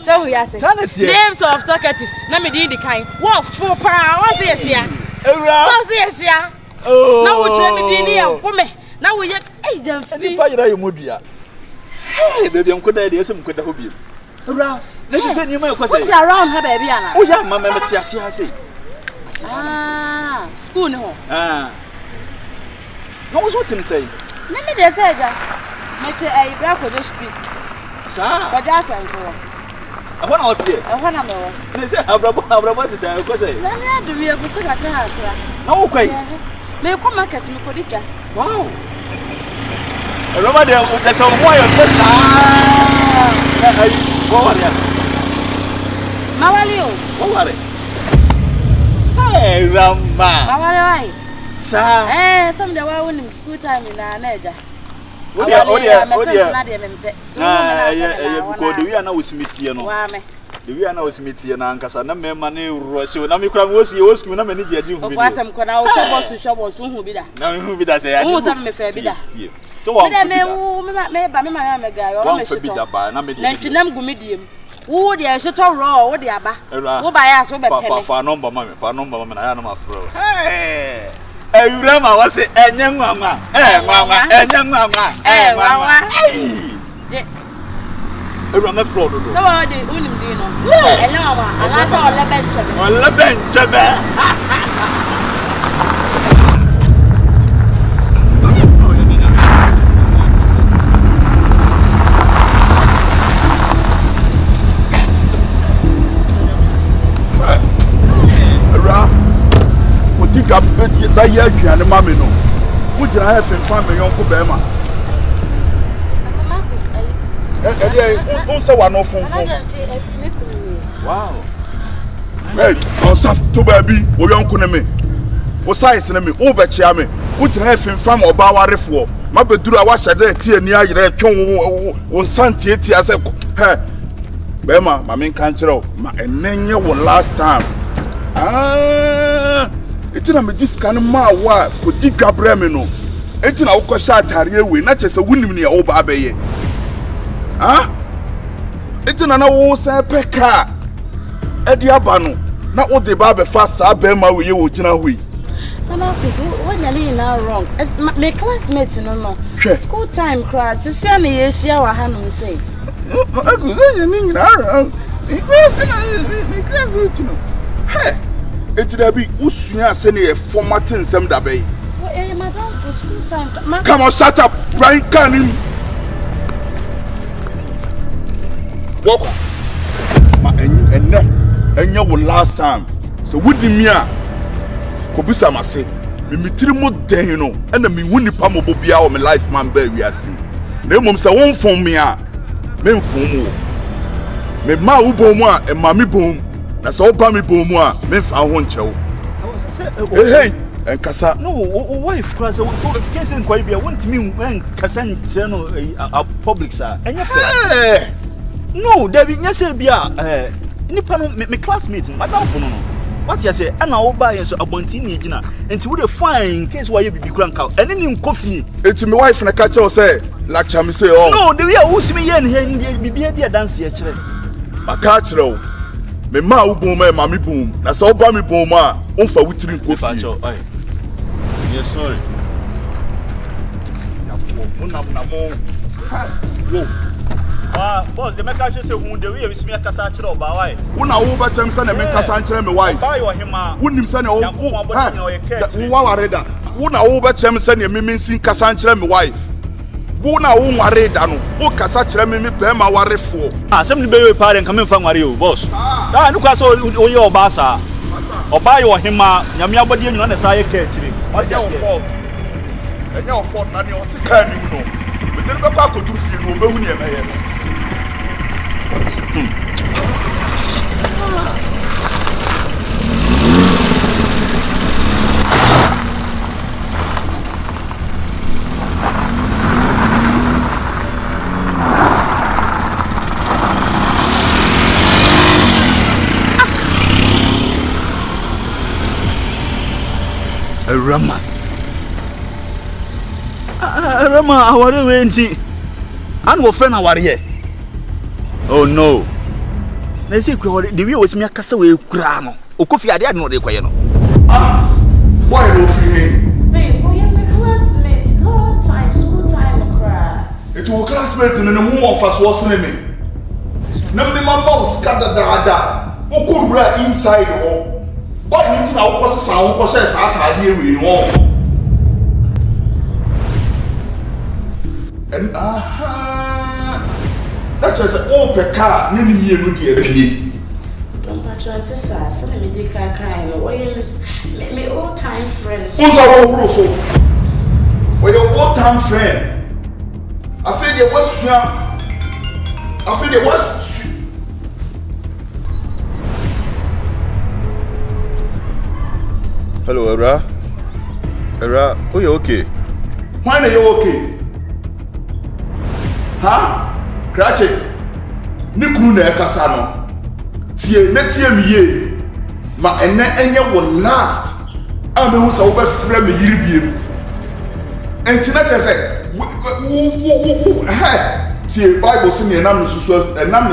Names of talkative. Nami did the kind. What for power? Yes, yeah. Oh, now we tell me, woman. Now we have agent. Hey, baby, I'm good idea. Some good hope you. Hurrah! Let's send you my question. What's around her, baby? Oh, yeah, Mamma, I say. School no. What was what to say? Let me just say that. Make a Breakup street. Sir, but that's so. I want to see. I want to know. They say, Awurama is a question. Let me do me a good second. No, okay. May you come market me for it? Wow. Awurama, there's some wire first. What are you? Mawalio. What are you? Hey, Rama. Mawalio. Sir. Some of the one school time in our major. Oh, yeah. Because we are now with me, you know. We are now with me, and Ancas, and no money, Rosso, and I'm was you school, and many judges who was some can out to shop or soon who be there. Now, who be that? Say, I was a fair bidder. So, I may by my guy, or I'm a bidder by an American medium. Who the shut all raw, what the abba? Who by us over for number, mammy, for number, woman, I am a fro. Hey! Awurama was it mama. Mama, mama. Mama. Awurama fraud. So what do you know? Yeah. Mama, and I saw that year, and the mammy no. Would you have been family Uncle Bema? Also, one of them. Wow. Well, on stuff to baby, or young Kuname. What size in me, over Chiame, would you have been from Obawa for? My bedroom was a day near your on Santi as a hey. Bema, my main country, my name was last time. It's not this kind of ma could dig a bremino. It's not a shot we not just a woman near old baby. Ah? It's an old pekka. Eddie Abano, not what the barber fast Abema with you, Jinawi. No, when you're now wrong. My classmates, no. School time crowds, the same year, she our hand say. I could hey. It's the big Usuya sending a formatting some day. Madam, for school time. Come on, shut up, Brian Canning. Walk on. And you will last time. So, would be me, Kobisa must say, me trimo den, you know, and I mean, when the palm of Bobia or my life man, baby, I see. No mums, I won't phone me out. Men phone me ma ubomwa and mammy boom. That's all Pammy Bomoa, Memphis, I won't tell. Hey, and Cassa, no, wife, because I can't quite be. I want me when Cassan channel a public, sir. And no, David, yes, be a Nippon, my classmates, Madame Bono. What you say, and I'll buy us a bontini dinner, and to the fine case why you be drunk out, and then coffee. It's my wife and a catcher say, like Chammy say, oh, no, the way I was me and here, be a dance here. My catcher. Me ma wo boom e ma me boom. Na so ba me boom a, on fa witiri nkofi. Yes, sorry. Whoa. Boss, the meka just say who the way we see me kasa kire oba why. Una wo ba chem say na me kasa kire me why. Oba yo hima. Wonim say na wo ware da. Una wo ba chem say na me nsin kasa kire me why. Una wo ware da no. Wo kasa kire me pe ma ware fo. Asem ni be yo pa den kan me fa ware o boss. Da no kwa so o ye oba sa. Oba yo hima, nyame abode nyuna na sa ye ka kire. Oje wo fault. Enye wo fault na ne o ti ka ni no. Me dey go kwa koduru fi no obehu ne emeye no. Rama, aware we nti. An wo friend aware here. Oh no. Na say kura the way was me akasa we kura no. Okofi ade ade no de koye no. Boy no free him. Babe, boy am my classmate. Long time, school time cry. It will classmate no no who of us was me. Na me mama scatter da. Okura inside ho. Boy you think I will cause sound ko say sa atade we no. And that's just an open car, nearly near Rudy. Don't patch on this ass, and me dick I kind of way me old time friends. Who's our Rosso? Well, your old time friend. I said there was I said there was. Hello, Awura. Awura, oh, you okay? Why are you okay? Huh? Cratchit. Nikunu na ekasa no. Tie me ye. Ma enye will last. Ame hu sa wo be frɛ me yiri biem. Enti na che say tie Bible say me enam ne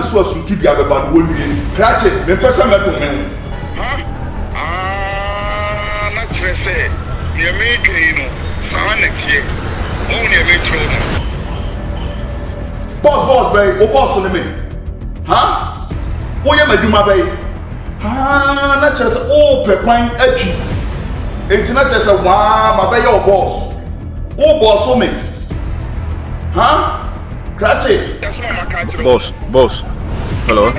so asuntu bia beba no wie. Cratchit, me pesa me to me. Na che say me me kei no. Sa na tie. Mo ne me tro no. Boss, babe, o boss on me. Huh? What you do, my babe? Not just pepine edgy. It's not just a my baby, your boss. Oh, boss on me. Huh? Cratchit. Boss. Hello.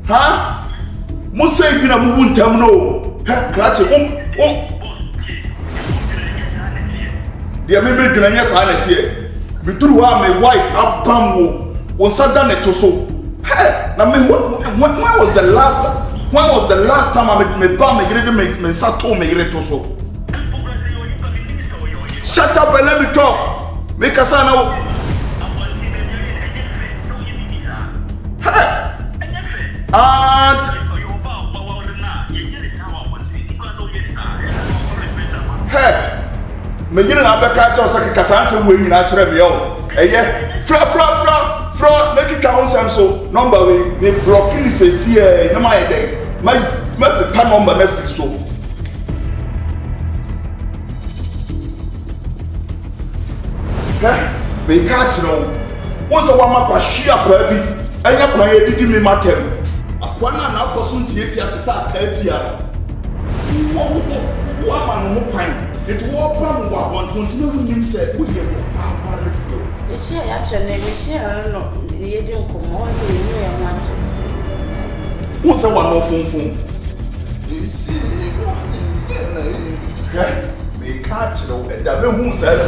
Huh? Must say, you know, we won't tell no. Cratchit. The member can yes sanity. We threw my wife up bambo on Saturday to so. Hey, now when was the last time I made bam me sato me to so? Shut up and let me talk. Make us now. Hey. Me gina na beka cho say kasanse we nyina kire me yo eye fra make it count some so number we blocking say see na my dey my the pan number na free so me ka kire won so wa makwa hia kwa bi enya kwa ye didi me matem akwa na akoso ntieti atisa akatia wo ama no pan. It was one want to know said, we are reflow. The share actually, the share, no, the agent come on, say, you are watching. What's a one more phone? You see, they catch you, and the moon said,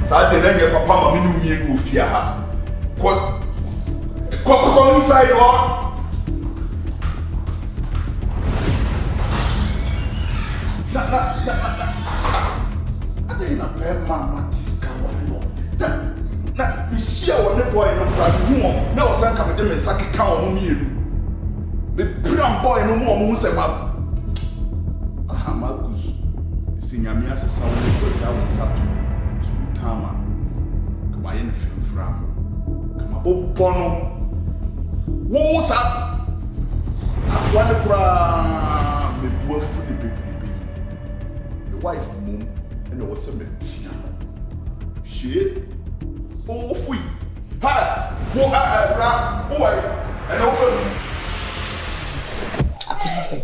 so I didn't get papa, mammy, you fear her. Come inside or. Mama Tiscawario. Now, you see our boy no problem. No, some come to me, Saki count on you. The brown boy no more moon say, Ahamagus. Senior Mias is sounding for down Saturday. Tama. Come on, in the film from. Come on, Bono. Wo sa. Akwa kura me bua fu ni baby. The wife mum and was some tia. She oh fui. Ha! Wo ra boy and over. Akusise.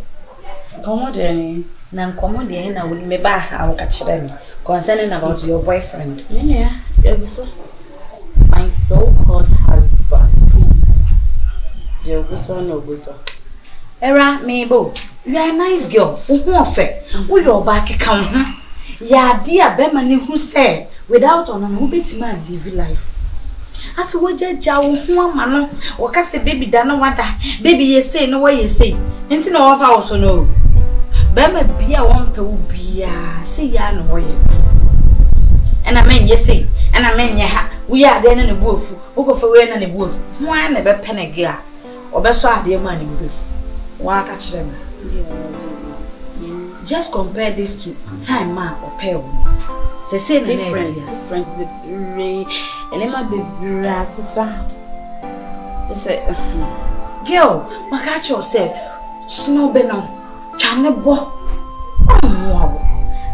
Komode na nkomode na wo me ba ha wo ka kire me concerning about your boyfriend. Yeah, Ebuso. My so-called husband. Jebuso no Buso. Era Mabel, you are a nice girl. Who offer? Who your back come? Ya dear Bemani who said without on who bit man live life. As we just jaw one man, or cast a baby dano water. Baby, you say no way you say. Ain't no offer also no. Bema be a one be a say ya no way. And I mean, you say, and I mean, ya, we are then in the wolf, who go for rain and the wolf. Why never pen a gear or best dear money with. Why catch them? Just compare this to time mark or pale. Say difference be and it might be brassa. Just say, girl, my catch yourself, snow benon, chanebo,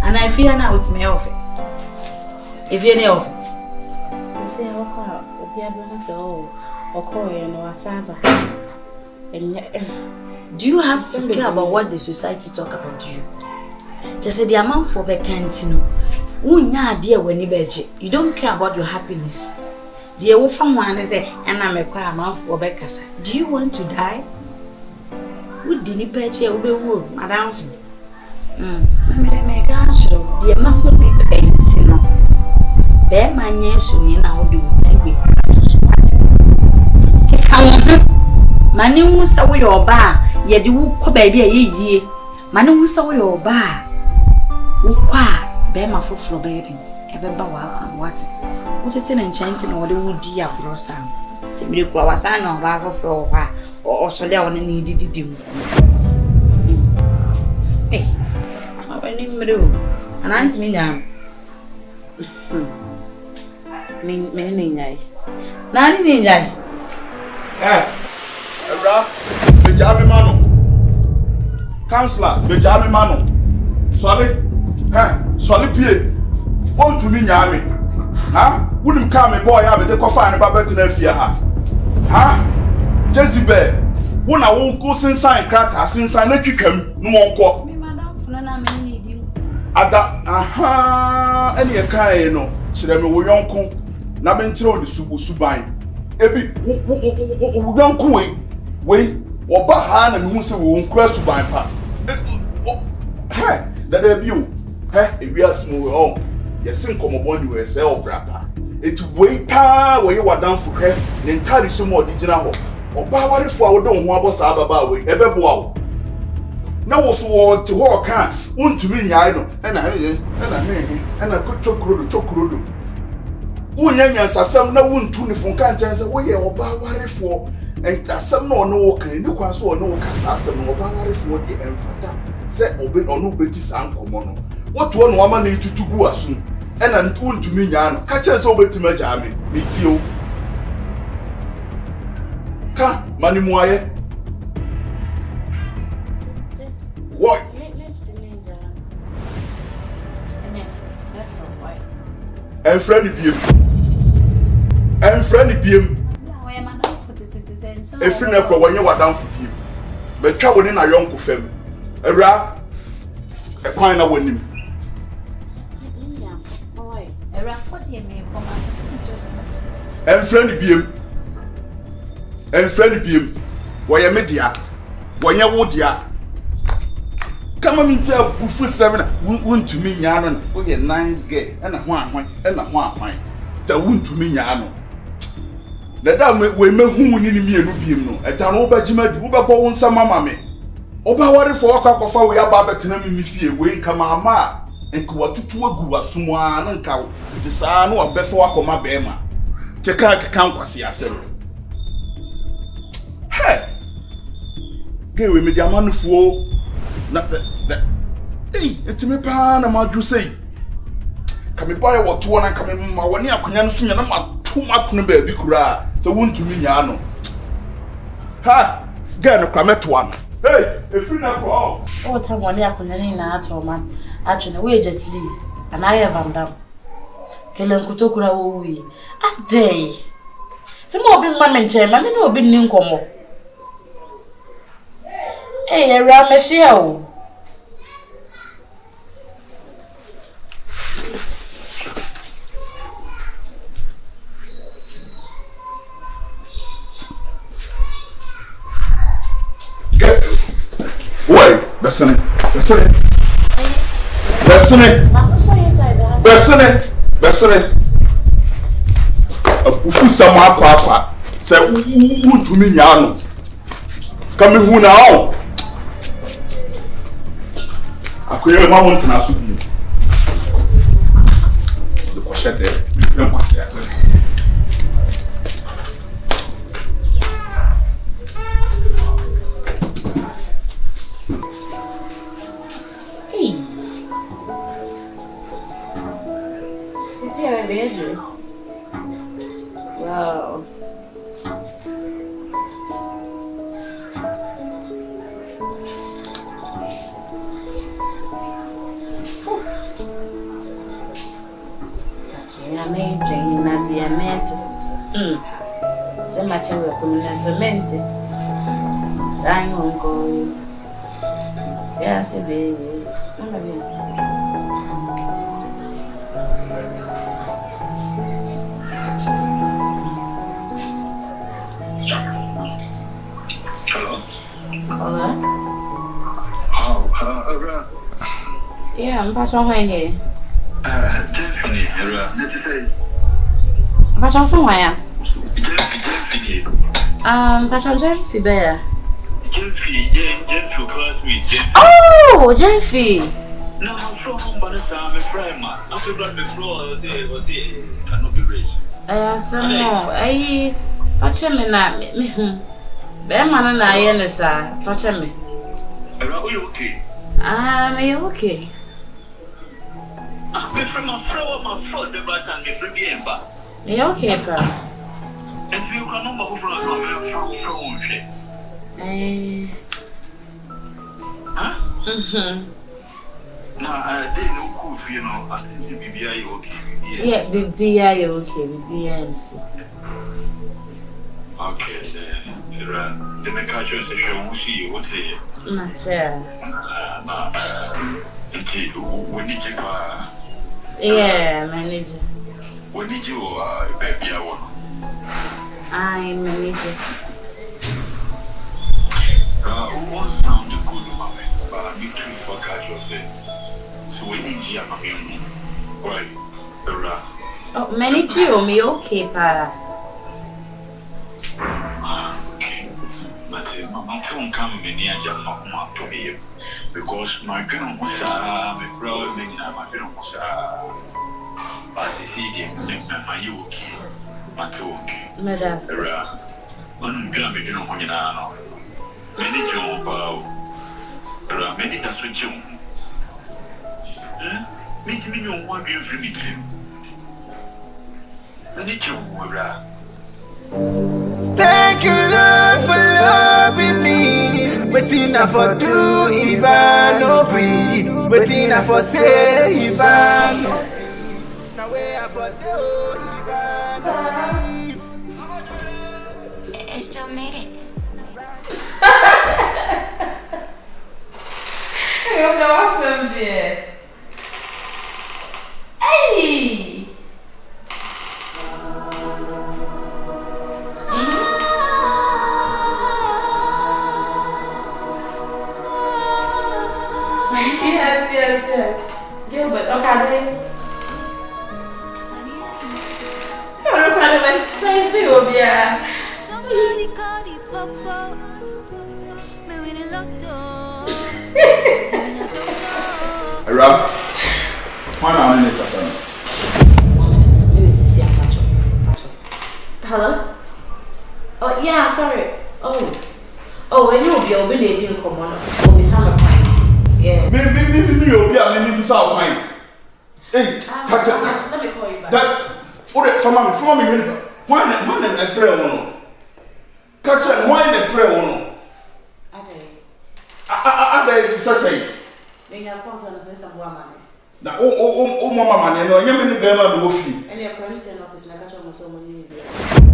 and I fear now it's my offer. If you're near offer, I say, oh, be able to or call you no asaba. And do you have to care about what the society talk about you? Just say the amount for vacantino. You don't care about your happiness. Dear Wolfam one is there, and I'm a quiet mouth for Beccasa. Do you want to die? Would Dinny Petty obey wood, Madame? Make answer, dear Muffin be painting. Bear my yes, you now do TV. Mani was away your bar, yet you will baby a ye. Mani was away your bar. Whoa. Bear my foot for bathing, ever bow out and what? What is an enchanting or the wood dear blossom? Simply croissant or barber for or so there on a needy do. Eh, my name do, and aunt me now. Meaning, not in that. The Jabby Mano. Counselor, the Jabby Mano. Sorry. Solid pie. Want to me nyame. Wouldn't come a boy have the coffin about to fear her. Jezebel. When I won't go since I crack since I let you come, no one call. Me, madam, for none I need you. Any a kind, no. Should I be uncle? Naben throw the subine. Ebi, young way, or Bahan and Musa won't cross to buy pa. Hey, that debut. If we are small, yes, some come upon you as a grappa. It's way pa where you are down for her, the entire some more digital. Or power for our don't want us about way, ever wow. Now was war to walk can, want to me, I know, and I could chocolate. Unyans are some no one to the Funkan away or power for, and some no can, no cast or no cast or power for the emphatic. Set open or no betis uncommon. What one woman need to go as soon? And I'm told to me, Yan, catch us over to my jammy, meet you. Ka, Manimuaye. What? And Freddy Beam. And Freddy Beam. A friend when you were down for him. But trouble in a young femme. A rat, a coin of winning. And Freddy Beam. And Freddy Beam. Why a media? When you would ya? Come on and tell Buffy 7 won't to me, Yanon. Oh, you're nice gay, and a one, and a one. That won't to me, Yano. The dame we me who need me and Nubium, and an over Jimmy, who bone some mamma. Oba worry for a cock of our Yabba me fear, we come ma, and go to a gua, someone and cow, the son or before I come my bema. Take a count was yourself. Hey, give me the man for. Not that. Hey, it's me pan, I'm you say. Come buy what one I come in my 1 year, Kunyan, and I'm too much baby cry. So won't you mean Yano? Ha! Get no cramet one. Hey, a free na crawl. Oh, time one year couldn't at all, man. Actually, we just leave. And I have them down. Kelen Kutokura we. A day. Some more big man and chairman, I know big new como. Hey, Awura Ama. Wait, listen. Ufu sama akwa. Say utumi nyano. Kami hu na o. Akoye ma won tena so bi. The question there, me pass ya say. Reggie. Wow. Amazing, Nadia met. So much of a community. Dying on go. Yes, baby. Yeah, I'm passing on here. Gyamfi, Awura, let's say. Passing somewhere. Passing Gyamfi there. Gyamfi, classmate. Oh, Gyamfi. No, I'm from home, but I'm a friend, man. I'm so glad the floor there cannot be raised. Some more. I touch me now. Man, and I am sir. Touch me. Are you okay? Are you okay? I'm from my floor, the right and the premium. You okay, pa? And you can know from Huh? Now, I didn't know cool for you know. I think BBI okay. Yeah, BBI okay. BBI. Okay, then the culture session will see you. What's it? Matter. We need you. Yeah, manager. We need you, baby. I manager. What sound good, mommy? But I'm looking for culture. So we need you, mommy. Right, oh, manager, or me okay, pa? Okay. But my phone come in here, just to me. Because my grandma was my brother, my grandma was as the city, my yoke, my talk. Madam, one grandma, you know, when you know, many job, many that's what you make me know what you're free me. Many job, thank you, Lord, for loving me. Waiting for do if I no breathe. Waiting for say if I no speak. Now where for do if I no leave. I still made it. I'm awesome, dear. Hey! Yes. Gilbert, okay. You're not quite like say so, yeah. Somebody called it Popo. Me with a locked door. Awura, why not in this afternoon? 1 minute. Let me see Pacho. Hello? Oh, yeah, sorry. Oh, when you'll be lady come on. We'll be summer time. Yeah. Me, you'll be so fine. Hey, let me call you back. That, for me, why not a friend? catch and wine the friend. I say, when you have some woman. Now, oh, mamma, and I am in the bell of you. And your committee office like a almost so many.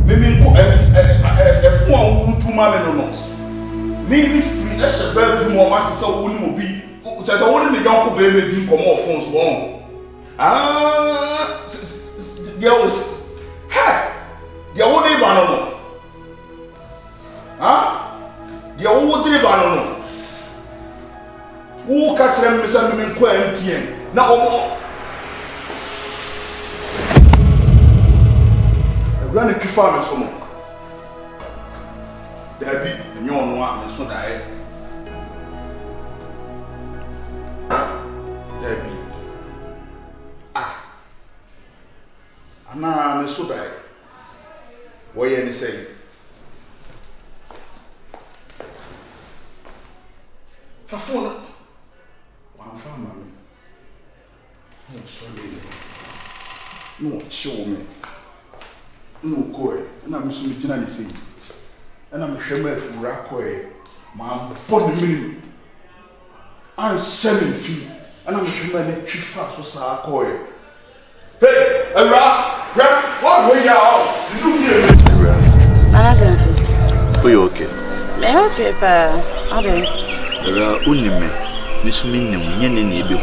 Maybe a form to mamma. Maybe free as a bedroom or matter so wouldn't be. Just I wanted the young baby to come off phones wrong. There was. Hey! The old day banana. The old day banana. Who catch them, Mr. Mimquentian? Now, I ran a kifar for more. There be the new one, Miss Soda. There be. Anna, Miss Soda. What you say? Fafona. One family. No, sorry. No, show me. No, koi. And I'm so much saying. And I'm a shame for Rakoi. My body minimum. I'm selling fee. And I'm a shame that she fast was our koi. Hey, what way out? Did you hear me? Are you okay? I'm okay, but I don't. Unime, Miss Minnie, Yen and Yabi.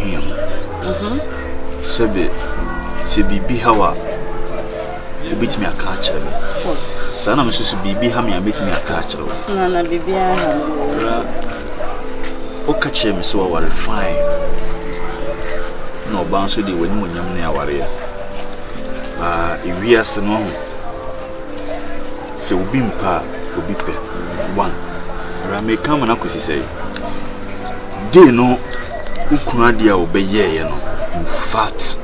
Sebi Hawa, you beat me a catcher. Son of Mrs. Bibi Hammy, beat me a catcher. Nana Bibi, oh, catch him so I fine. No bounce with you when you are near warrior. If we are no. Se ubimpa obipe one rame kama na kusi say dey no ukunu dia obeye no in fact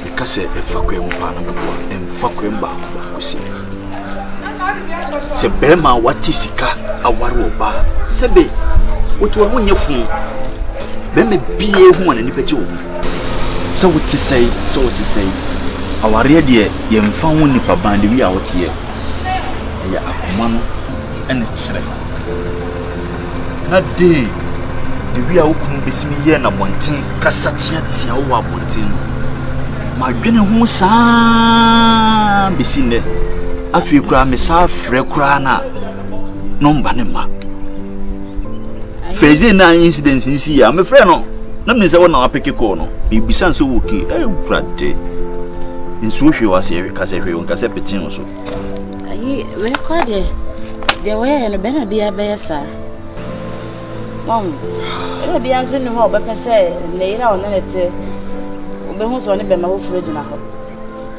because efakwem pa na bo emfakwem ba kusi se bema wati sika aware oba sebe wotu wo nyefun bema bie hu na nipa je wo so what to say aware de yemfa ho nipa bande wi a wote ye ya akoma no ene kire na de wi a wokun besimi ye na bonten kasa tia wo abonten ma dwene ho saa besinde afi kura me saa frɛ kura na number ne ma fezi na incident nsi ya me frɛ no na me say wona apeke ko no bibisa nso woki brade nso hwe wase kase hwe won kase petin so ayi we kwade de we no be na bia be sa mom e bia nso ni ho obepese na ira ona nete obehu so ne be ma wo furo gina ho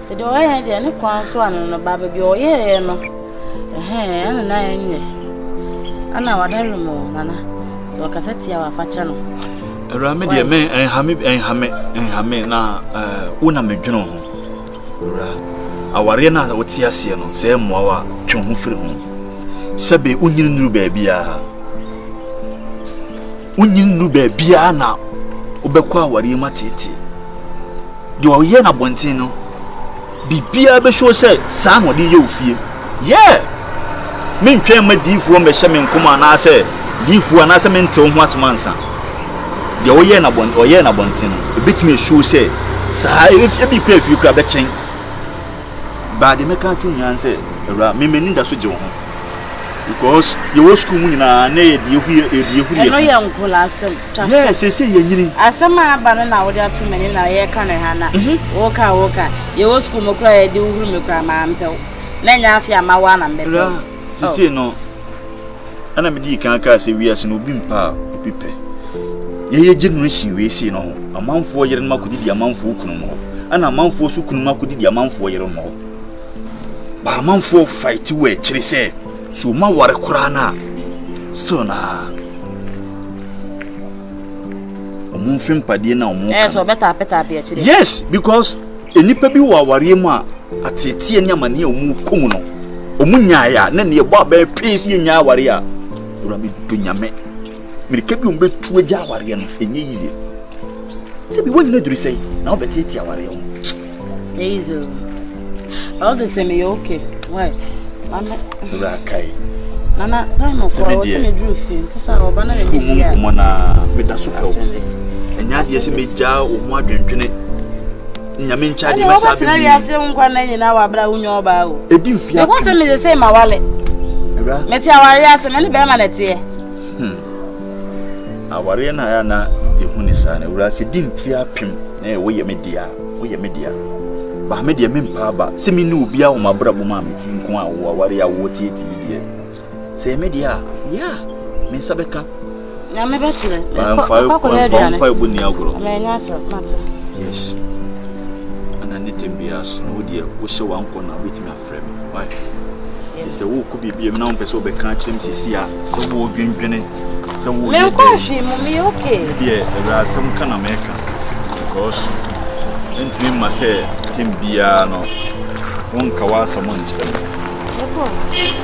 se de we de ne kwan so anu no ba bi o ye no ana na enye ana wadaru mo nana so kase tia wa facha no Rame de men enhame na una medweno ho ra aware na woti ase no se moawa twen ho firi ho sebe unyini nuru ba bia na obekwa aware ma tete de o ye na bontin no bibia be show se sa no de ye ofie men twen ma difu o me hye men koma na se difu na se men te ho asomansa de oye na bontin ebitime show say sa if be kra fi kra be chen ba de meka tun yan say ra me meni da so je ho because you was school na na e de hu no ye nkola asem yes say ye nyiri asema aba na wo de atu meni na ye ka ne ha na woka ye was school mo kra ye de hu me kra ma mpel na nya afia ma wa na mbebe say no ana me di kan ka say wi ase no bi mpa opipe ye ginu hyi we si no amanfo yere no makodi amanfo kunu no ana amanfo su kunu makodi amanfo yere no ba amanfo fight we kire se so ma ware kura na so na omun fimpade na omun so beta be kire yes because enipa bi wa ware mu a atete ni amane omun komu no omun nyaaya na ne ye bo ba peace ye nyaa ware a ora mi dunyame mirike bi umbe tuwe ja aware no enye easy se bi woni na duru sei na obeti ti aware yo easy all the same you okay why Rakai. Nana, time of war, what's me drew film? Because I was banana in the Mona Medasuka. And yet, yes, me jar or more than Janet. Yamin Chadi, my son, I say, one man in our brown your bow. It didn't feel want me the same, my wallet. Metia warriors and many bearman here. Awura Ama, Ehunisa, Urasi didn't fear him. We media. But media member, see me no be our my brother mammy, Tinqua, or warrior, what it is. Say media, yeah, Miss Sabeka. I'm a bachelor. I'm 5 when you grow. Yes. And I need to be as no dear, we saw one corner with my friend. Why? It is a who could be a non person be can't him see some more green grinning. Some will be okay. Dear, there are some kind of maker. Because, and to me, must say, Tim Biano won't cover someone. I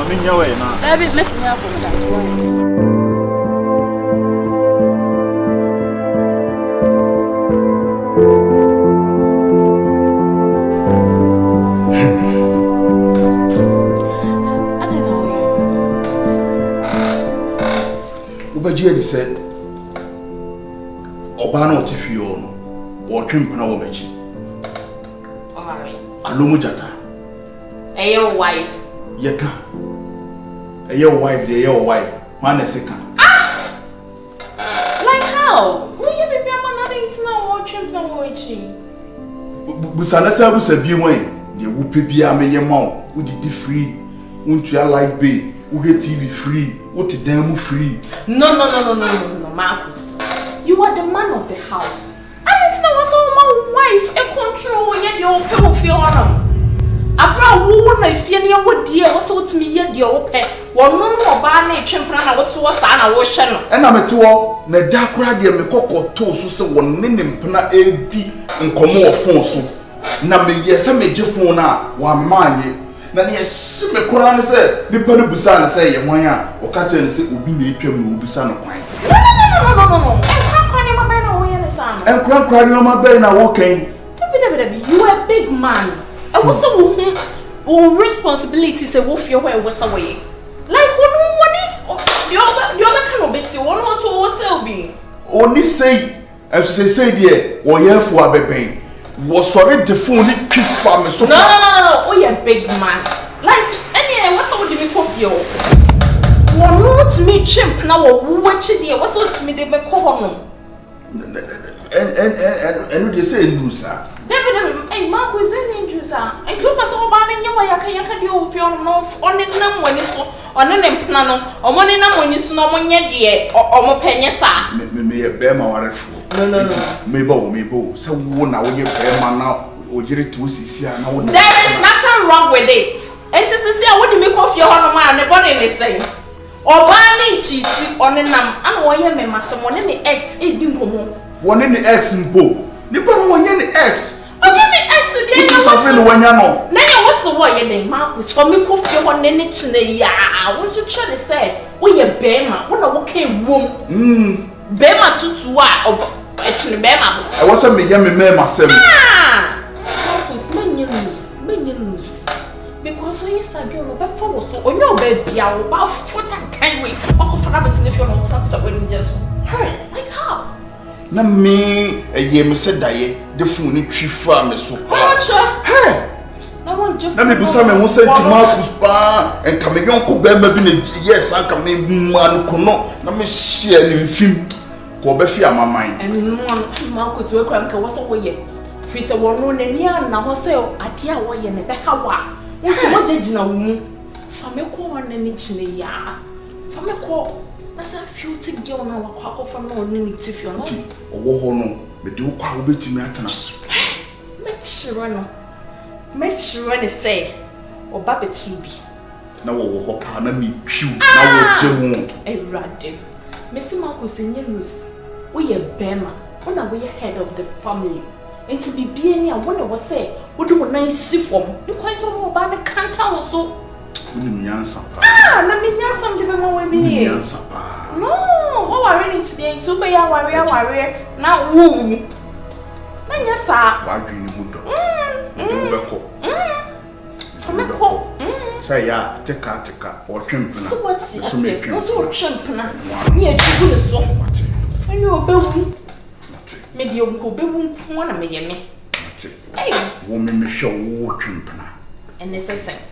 mean, your way now. I've been met me up with that. Ubajie said, Obano Tifio, or Trimpana Obechi. Alumujata. Your wife. Yeka. Your wife. Man is second. Like how? Will you be a man now watching no watching? Busanasa was a B1. You will be a million more. Would it free? Won't you like be? Who get TV free? What a damn free? No, Marcus. You are the man of the house. I didn't know what's all my wife. A control when you're people feel on them. Abra wo na fie ne wo die wo so timi ye die wo pe wo no no ba na etwempra na wo to wo sa na wo hye no e na mete wo na da kura de me kokoto so se wo ne mpna edi nkomo wo fon so na me yese me je fon na wa manye na ne yese me kura ne se ni pa ne busa ne se ye hwan a wo ka che ne se obi na etwam na obusa no kwan no kwan ne ma ba na wo ye ne sa no kwan ne ma ba na wo kan you are a big man. I was so responsibility say wolf your way was away. Like one is the other kind of bit you want to still be. Only say as say there or here for a baby was sorry the phone kiss for me so no oh you a big man like any what's all the me coffee one not me chimp now watch it there what's what me they me call no and they say no sir David, hey, Mark was in Jusa. I took us all by the way I can do feel no on it now when it's on an implano or money now when you know when you're or more penny, sir. May a bear my water fool. No. Maybe so one now when you bear man now or you to see. There is nothing wrong with it. And to see what you make off your honor man and the body is saying. Or banning cheating on a num and why you may master one in the X in Dinkomo. One in the X in Bo. You put one in the X. What do you mean X? What's the word your name, Marcus? For me, coffee one in it. Yeah, what you trying to say? We a Bema, what a walking room. Bema to what? Or actually, Bema. I wasn't me, myself. Marcus, when you lose. Because we is a girl, but for so on your baby, I will about 4 times week. Or for rabbits if you're not sunset when just. Like how? Na me me said die the phone tree farm so na me busa me ho say tomatoes pa and come yon ko be ma bi na yes an come man ko no na me share ni film ko be fi amaman and no man ko so kwa nka wo so wo ye fi se wo no na ni an na ho say ade a wo ye ne be hawa wo so wo jejina wo mu fa me ko won na ni chine ya fa me ko as a few to get on our quack for no need if you're not. Oh, no, but do quite bit to me. Make sure to say, or Baby to be. Now, what can I meet you? Now, a random. Mr. Marcus in your loose. We a Bema, when are we head of the family? And to be being I wonder what say, what do a nice see from? You quite so about the can't also. Let me answer something more with me. No, what are ready today to be a warrior now. Woo. Yes, sir. Why do you say ya teka or chimpana. So what's it? No so chimpana. Me a chicken so. And you obey medium go be one of me. Hey, woman, me show war chimpana. And necessary.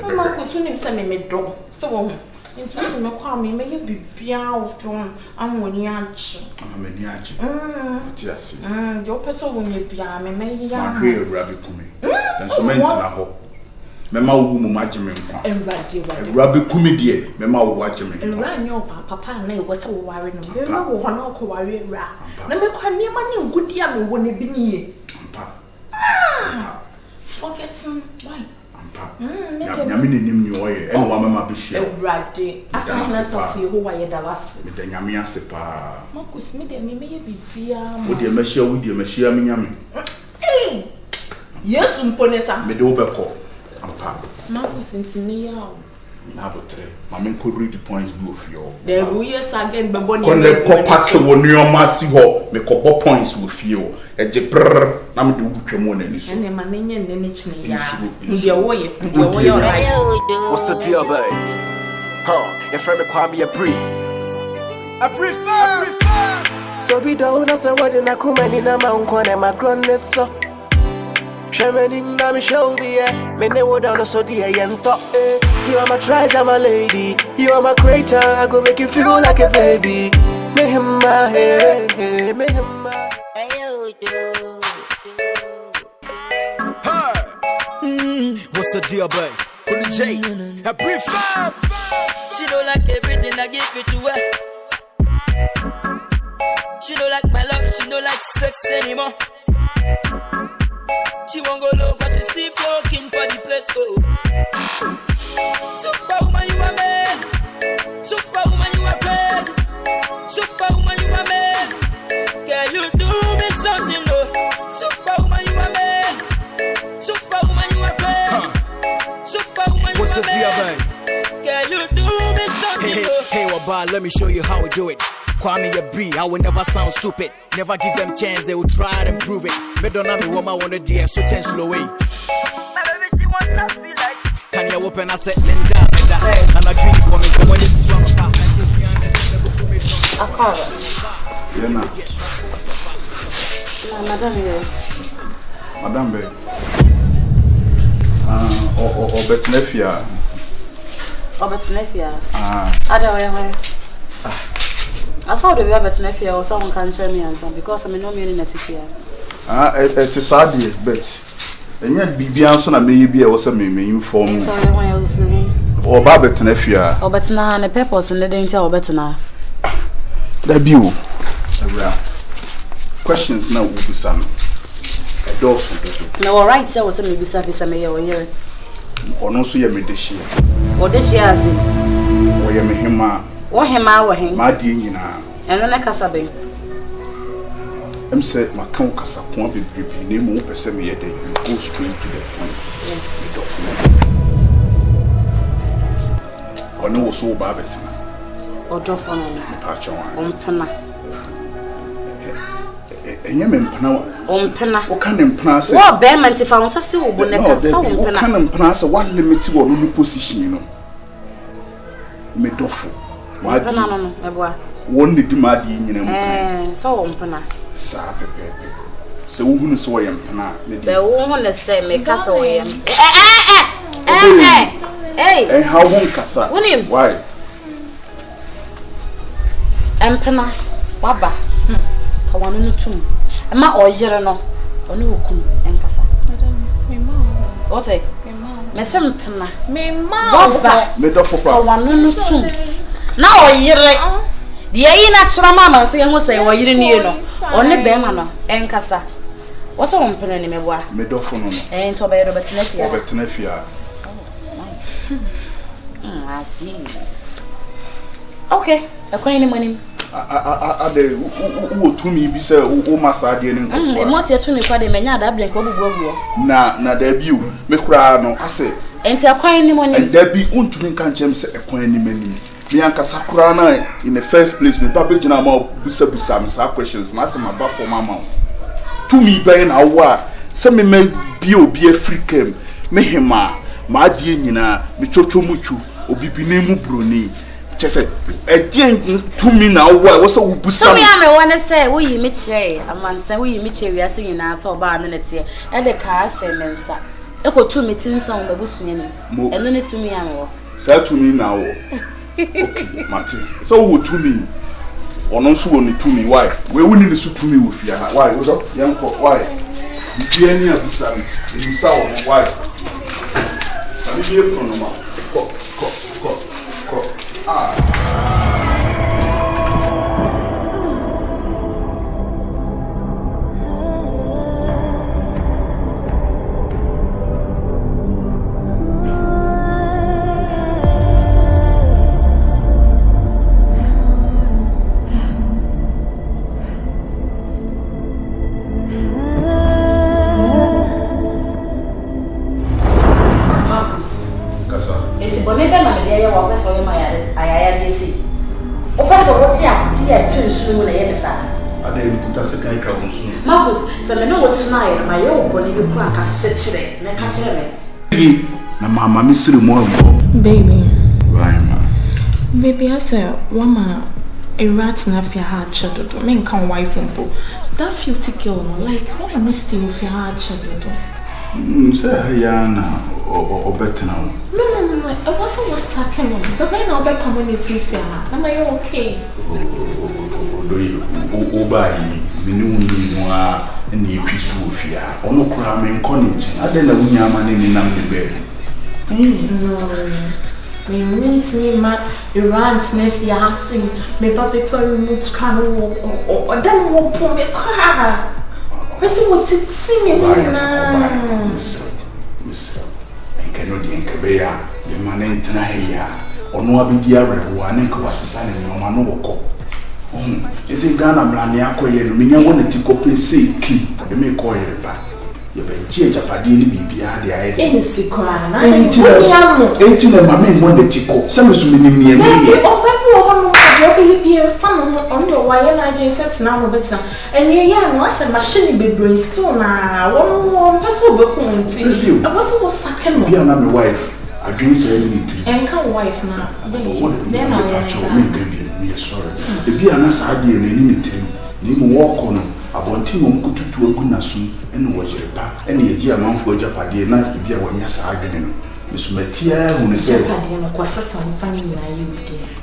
Mamma could soon send me dog. So, into me, call me, may you be piano from Ammoniac. I'm a niachi. Yes, your person when you piano, may you hear rabbit coming. And so many I hope. Mema wu mu magime nkwa. Rabi kumidie, mema wu wagime. Enra nyo papa na e wo se wo ware no. Mema wo ho na ko ware ra. Na me kwa niam ne ngudi a me wo ne bi nie. Ampa. Forgetting why? Ampa. Nyame ne nim ni oye. E no mama bi hia. Ewrade. Asa na so fi ho wa ye da wase. Me da nyame ase pa. Marcus me de me ye bibia ma. Wo de mehia wo de mehia me nyame. Yesu mponesa. Me de wo beko. Ampa. Marcus intini ya. Na botre. Mama ko read the points blue for you. There will yes again be boni. Kon le ko pack wo nneoma si ho, me ko bo points wo fie. E je brr na me de wo twemo na ni so. Ene ma nenye nene chine ya. Ndi wo ye right. What's the deal, babe? Your friend me call me a brief. I prefer. So we don't know so what in a kumani na mankwane magronness so. Tremaine na me show me me ne wo down so the yento. You are my treasure, my lady. You are my creator. I go make you feel like a baby. Me him my hey, me him my. What's the deal, babe? Put the J. A brief. She don't like everything I give it to her. She don't like my love. She don't like sex anymore. She won't go low, but she see fucking for the place. Oh. Superwoman, you are man. Superwoman, you are crazy. Superwoman, you are man. Can you do me something, no? Superwoman, you are man. Superwoman, you are crazy. Superwoman, you are man. Can you do me something, no? Hey, Waba, let me show you how we do it. Kwame your B, I will never sound stupid. Never give them chance, they will try and prove it. Me don't know me woman want to do so change slow way. My baby, she wants to be like. Can you open a set Linda? And I drink for me, come on, this is what I'm talking. Yena. Madame here. Madame be. Obetnefia. Obetnefia. Ada where? I saw the Obetnefia or someone can show me answer because I'm no meaning at here. It is sad, but and yet be answer na me be was me inform. Or Babetnefia. Obetna and the peppers and the danger Obetna. That view. Questions now will be some. A dose. No, all right, so was a maybe service a mayor here. Or no, so you made this year. Or this year, or you may him. Or him, our him, my dear, you know. And then I casabe. I'm said, my count Casa won't be name over semi a day. You go straight to the point. Or no, so Babet. Or drop on Pena. And you mean on Pena. What can impress? What bearment if I was a silver? What can impress what limited or no position, you know? Medofo. My banana, my boy. One did mad in so on Pena. Safe, so who saw him Pena? The woman is there, make us away. Hey, how won't Cassa? Why? Empena, Baba, Kawan tomb. A ma or Jerano, or no cum, and Cassa. What a Miss Empena, me Baba, made up for one tomb. Now a year, the A natural mamma saying was say, or you didn't know, only Bemano, and Cassa. What's on Penny, me boy? Made up for no, and to obey Robert Nefia. I see. Okay, a coin money. Who to me be say, oh, Master, and what you're to me for the mania that blank over Bobo. Na debut, me cry no, I say, and a coin money, and there be unto can't say a coin money. Bianca Sakurana in the first place, me babbage and I'm all Busa questions, and ask him about for mamma. To me, by an hour, some may be a free came, me him. ma die nyina me chochomuchu obibine mu broni chese edie tumi na wo wo se wo busa tumi ame wona say wo yi me kire amansa wo yi me kire wiase nyina so ba na nete e de ka hye mensa e ko tumi tinsa wo babusunya ni eno ne tumi ame wo sa tumi na wo okay mate so wo tumi ono nso wo ni tumi why we woni ni so tumi wo fia why wo so yanko why bia ni abusa ni sa wo why abi bia prono ma ko Marcus, so me know what's tonight. My own bonny be crack a setchere. Na catchere me. Na mama misiri mo baby. Right, ma. Baby, I say, Wama, a rat na fi hard shadow. Men can wife umpo. That filthy girl, like, how am I still fi hard shadow? Say Yana or better now. No. I wasn't talking on. But right now, I'm coming if you feel. Am I okay? Do you buy me no any piece of fear? Or no crime in college? I don't know when you're man in the bed. No. Me means me, ma, you rant, nephew, asking me, Papa, you move cry or then won't pull me cry. Person wanted to see me now. Miss, I cannot drink a beer, the man ain't here, or no abidia, one and was signing your man or is it Ghana Blaniaco? You mean I wanted to copy say key, the make call you back. You better change up a daily behind the idea. Ain't she crying? Ain't you a mammy wanted to go? Some is meaning me. Be a fun on your wire, I just now better. And yeah, was a machine be braced to now. One person will come and see you. I was second. Be another wife. I didn't say anything. And come wife now. Then I am sorry. The be an answer idea in anything. You walk on about him go to a good nasun and watch your back. And the year month for Japan, not to be a 1 year argument. Miss Matia, who is a funny.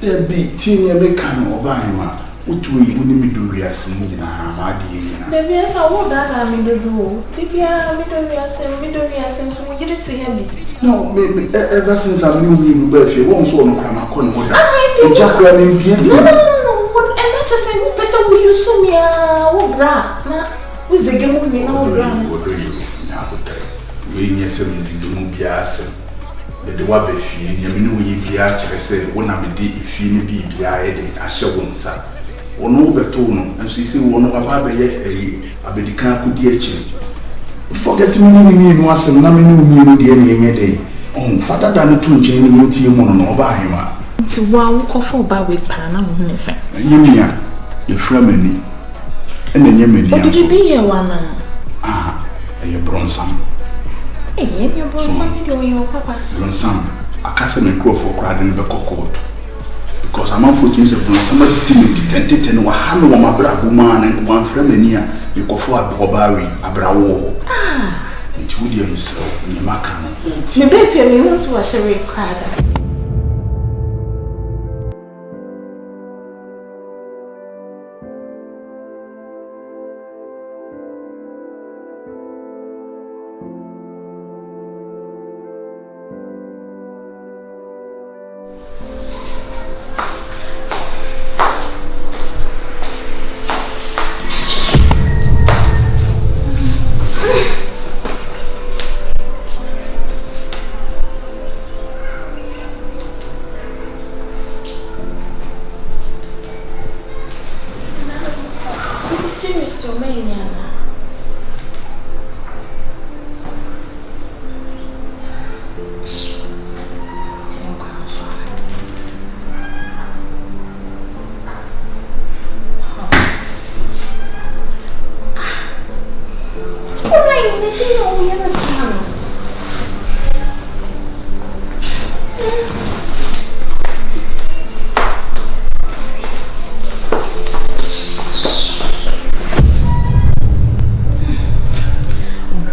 There be teen American or Bama, which we wouldn't do as in my dear. The beers are all that I'm in the room. The beer, middle and so we get it to heavy. No, maybe ever since I knew you, but if you won't so no come, I couldn't. Jack running beer. No, and that's just saying, Mr. Will you sue me? Oh, bra, who's the game of me? Oh, bra. What do you now? We need some easy to move your ass. The wabe fee, you know, ye be actually said, when I'm a day, if you be behind, I shall won't say. Or no better, and she said, one of our baby, a medical could get you. Forget me, was a nominee new day. Oh, father than a 2 chain in tea mono or by him. It's a wow coffee by with Pana, Miss. Yemia, your Fremini, and then Yemini. Did you be here one? Ah, your bronson. Hey, your bronson, your papa. Bronson, a cousin and crow for cried in the court. Because I'm unfortunate when somebody tempted and one hand on my brother woman and one friend near you go for a bobbery, a brawo. Ah, it would you so in your macan. Maybe if you want to wash a red crowd.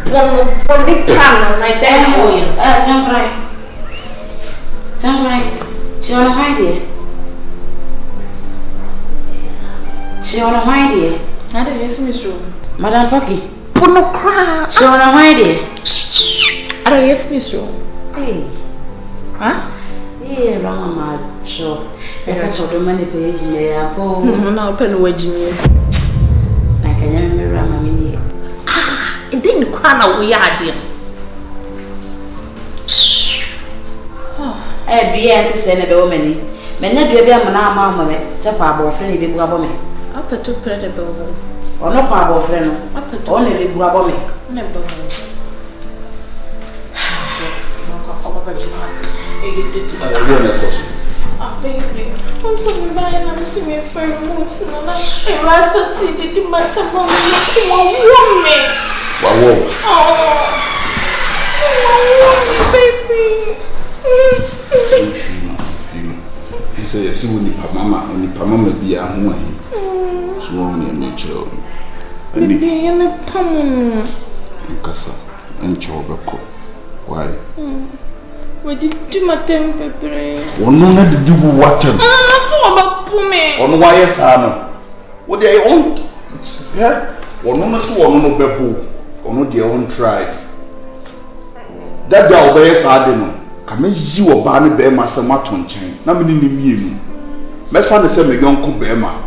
One big plan like that. Temporary. She on a idea. She on a idea. I don't miss me so. Madam Pocky. Put no cry. She on a idea. I don't miss me so. Hey. Huh? Yeah, wrong my show. Because of the money page me I go. No, pen wedge me. I can remember my mini. It didn't cry now we are dear. Eh, dear, to send a woman. Many do be a man, mamma, except our boyfriend, be Buabome. Up to predable. Or no car boyfriend, only the Buabome. Never. Baby, I'm so bad. I'm seeing me for months and I started to see the matter. Woman. Wow. Oh, baby. You say, you see, when the mama be a woman, so only a nature. Baby, I'm a pum. Cassa and Chobacco. Why? What did you my temper? Or no, not the do what? I'm about Pume. On why, yes, Anna. What they own? Yeah, or no, no, Beppo, or no, their own tribe. That thou bears Adeno. Come you a barney bear my samaton chain. Now, meaning my father said, me young Kubema.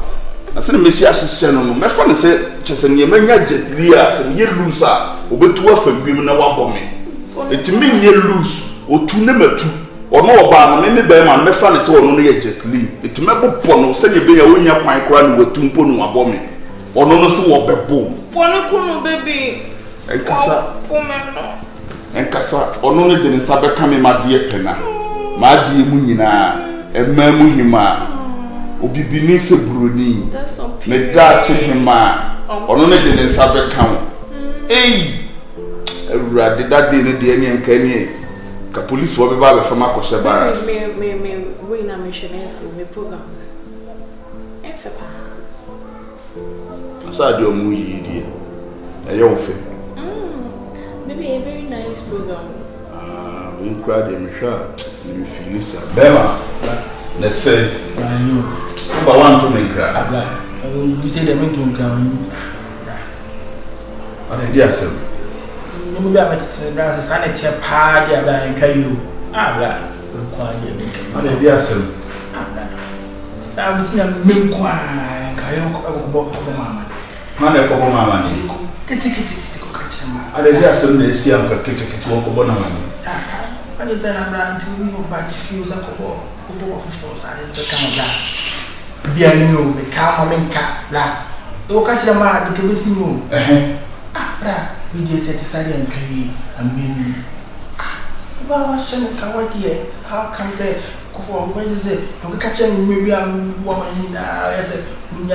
I said, Messias Shannon, my father said, Chesania jet Lias and ye loser, over 12 and women our bombing. It mean ye lose. Or two number two, or no about many bearman, my friend is only a jet lee. It may be pono, send you be a winner pine crown with tumpono a bombing. Or no, so or bebo. Pono, baby. And Cassa, or no, didn't sabe coming, my dear Penna. My dear Munina, a Mamuhima, Obi Benisse Bruni, may that check him, or no, didn't sabe come. Eh, did that dinner, dear and Kenny. The police will be back from my course. Me, na missionary for me program. Aside your movie, dear. A young thing. Maybe a very nice program. We cried in Michelle. You feel this. Bema, let's say, number one to make cry. We say the men to come. Yes, sir. Maybe I'm at the sanity party and tell you. Yes, sir. I was in a minqua, Mamma. Mother, Mamma. I did just see Uncle Kitty walk over. I just said I'm running to you, but feels like a war for force. I didn't come back. Be a new, the cow, and cat, black. Don't catch a man to listen you. We just set aside and carry a menu. Well, how can I say, what is it? Don't catch him, maybe I'm woman. I said, you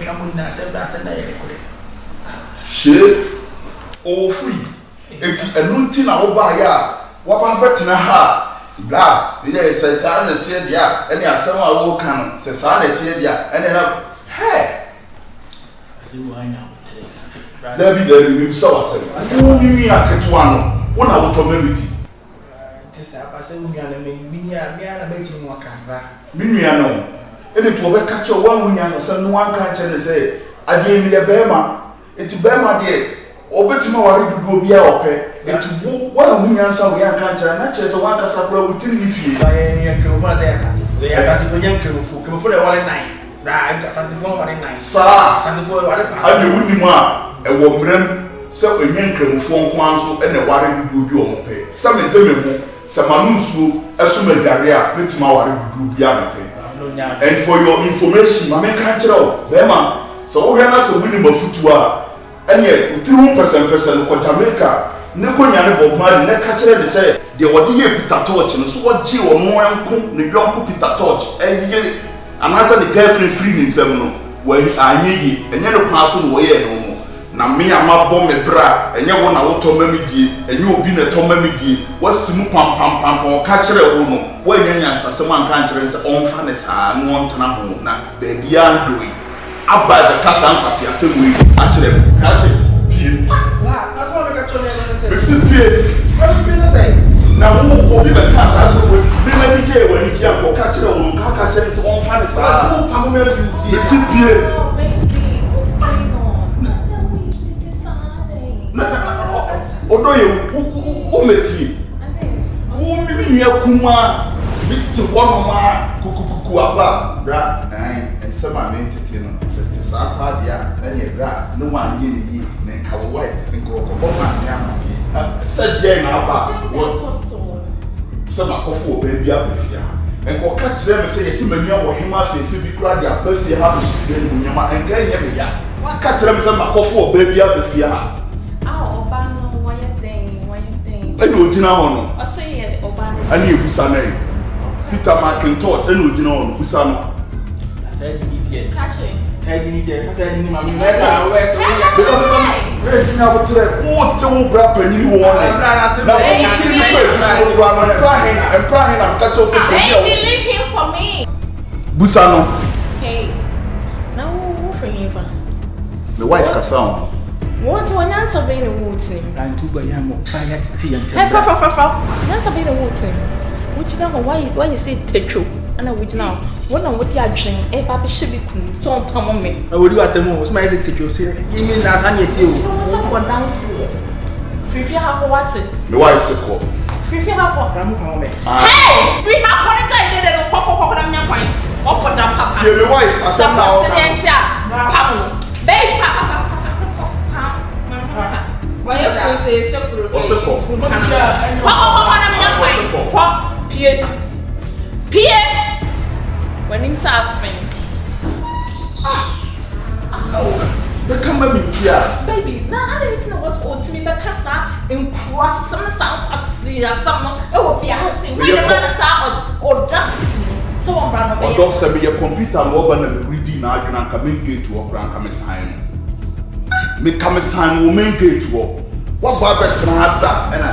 come on, I said, that's a shit. All free. It's a new thing. I'll buy ya. What about in a ha? Blah, there is a child that said, yeah, and there some I will come. Says, I said, yeah, and then hey. I see why now. There be so I said, me a cat one I will community. I said, we are making more camera. Miniano. And it will catch your one when you have some one catch and say, I gave me a Bema. It's Bema, dear. Obetima worry to go be our pay. And to one who answer we are country, and not just a one that's a blow with 3 feet. I am for young people for the one night. Right, something for 1 night. Sir, and for what I do with you, a woman, so a young people phone council and a worry to do your pay. Some of them, some Manusu, assume a barrier, let my worry to do your pay. And for your information, my can't tell, Bema, so we have us a winning of footwear. And yet, 2% for Jamaica, Niconia Bob Marley, never catch it. They say, they were the Peter Torch, and so what G or more uncle, the young Peter Torch, and answer the girlfriend free in 7 where I need and yellow castle way no more. Now, me and my bomb a bra, and you want a auto memedy, and you will be a Tom Memedy. What's Simu Pam Pam Pam or catch a woman? When you answer someone country is on funny, and one can have now, baby, I'm doing. Up by the Cassan, as you say, we actually, that's why we got to Now, who will be the cast as a way? When you go catch it, will catch it, it's all funny. Recipient. Although you met you, who me a kuma, Victor Wama, Kukuaba, and some are entertainment, Sisters Arcadia, and a rat, no one giving you, and cover white, and go over. Said Jane about what some are for baby up with you. And go catch them and say, yes, you may know him after if you be cried your birthday house and get him. Catch them some are for baby up with you. Oh, Obano, why you think? I know Gino. I say it, Obano. I knew Busane. Peter McIntosh, and Gino, Busano. I said, you get catching. Reggie, now what today? Oh, tell Brap and you want it. Now, I'm crying, I'm catching some. Leave him for me. Busano. Hey, now who for him? The wife Casson. What's one answer being a woods? I'm too by Yamo. I had tea and answer being a woods. Which now, why you say Techo? And I would now. What on what you are drinking? Eh, Papa should be so come on me. I would do at the most. My take you here. You mean that I need you? Someone down through. Free have what's it? The wife's a call. Free have what? Hey! Free have what I did at a pop of a point. What put that papa? See, the wife, I said now. Babe, papa. Why you say so? What's the call? Pierre. When he's suffering. Oh, the camera here. Baby, now I didn't know what's old to me, but Cassa in cross some sound or see a summer. It will be a house in the sound or dust. So I'm running away. Don't send me your computer and open and reading now. You can come in gate to work and come sign. Me come sign will make gate to work. What Barbara have that? And I,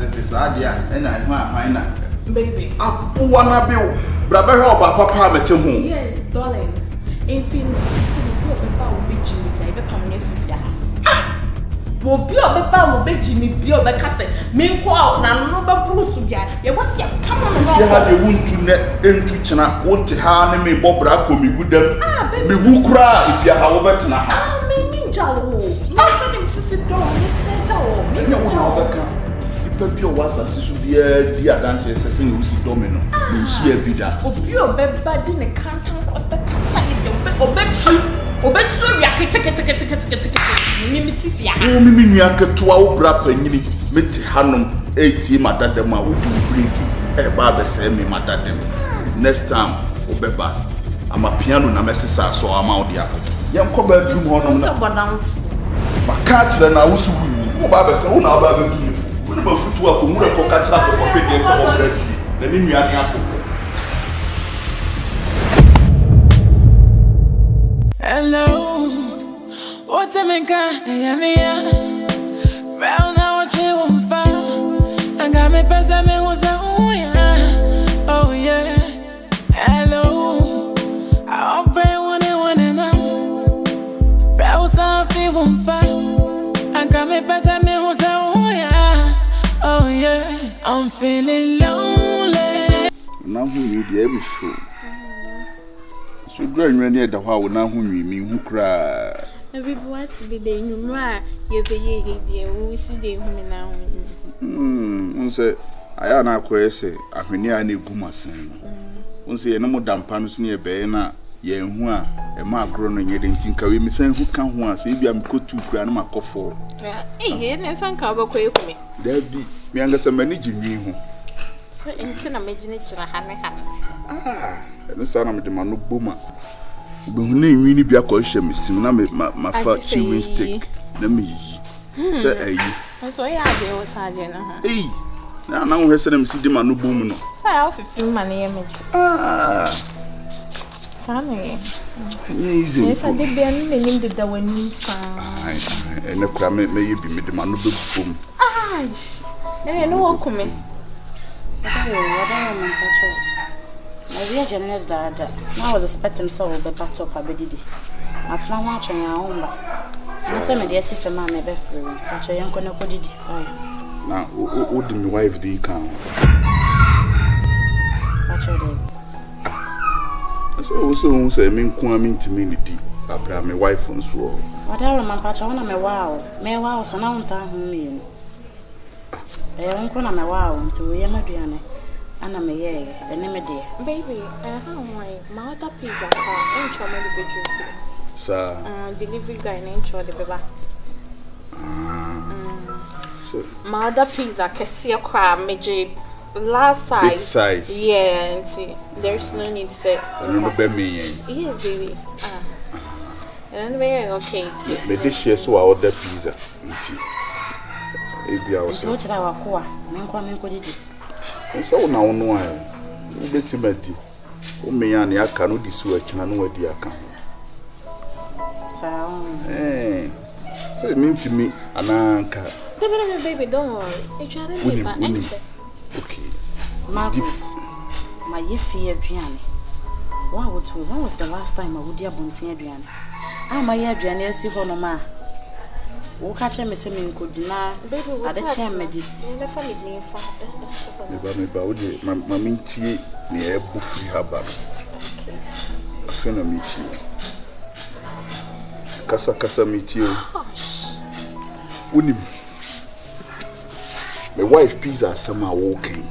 this idea, and I find that. Baby, I wanna be. Brother, how about Papa met him? Yes, darling. In Finland, will be Jimmy, like a permanent fifth. Will be Jimmy, be over Castle. Meanwhile, now no Bruce, yeah, what's your come on? You had a wound to net into China, want to harm me, Bob Racco, me with them. Me who cry if you have over to now. Me, Jallo. Nothing insisted, don't Pepio was a sister, dear dancer, assessing Lucy Domino. She a bidder. Oh, pure bed in a canton was the or bet you are ticket. Oh, Mimiaka to our brap and you met Hanum 80 Madame would bring a barber send me Madame. Next time, Obeba. I'm a piano Namessa, so I'm out there. Young Cobber drew on someone. My catch then I was who Baba told our Baba to you. When I'm a foot to a Kumura catch up for previous of the then in your apple. Hello, what's a manka? I am here. Round now, what you won't find. I got me person, me was a oh yeah. Hello, I'll pray one and I'm. Round some feel won't find. I got me person, me was a oh yeah. I'm feeling lonely. Now who need the every fool? So grand when near the how now who who cry. Every what to be the numra, you pay we see the woman now. Say, I am now crazy. I mean, I need Gumasan. Say, no more dampanus near Bayana, ye who are a mark grown and yet didn't think I will miss who can once if I'm good to grandma coffee. Eh, and some cover quick me. There be younger some managing you. So, it's an imagination. And the son of the man of Boomer. But when really be a question, Miss Simona, my fat chewing stick. Let me say, that's why I was Sergeant. Hey, now we have them see the man of Boomer. I'll 15 money image. Sammy. Easy. Yes, I did be in the when you and the crime may be made the man of the boom. And no one coming. What I am patrol. My dear Janet, Dad, I was expecting so the battle of Abedidi. That's not watching our own. I said, my dear, if a man may be free, but your young connect did. Now, what did my wife do? Come. So say me come to me about my wife and so. Whatever my patch on my wow, so now I'm me. I won't call my wow to Yamadiana, and I'm a year, and I'm a dear. Baby, my other pizza ain't your money bedroom. Sir, delivery guy ain't your the baby. My other pizza can see a crab, major. Last size. Big size. Yeah, auntie. There's no need to say. Remember me? Yes, baby. And we're okay. The dish here so I order pizza. Maybe I was. So what I walk? So now no I. Bet me di. O me ya na aka no disuach na no adi aka. So it mean to me ananka. Baby, don't worry. It's just okay. Marcus, my year Adrian. When was the last time I would hear Bontin Adrian? I'm my Adrian, yes, you know, ma. Who catch him as a man could deny at the chair, Maggie. My minty near Buffy Harbor. A friend of meet you. Casa meet you. My wife pizza somehow walking.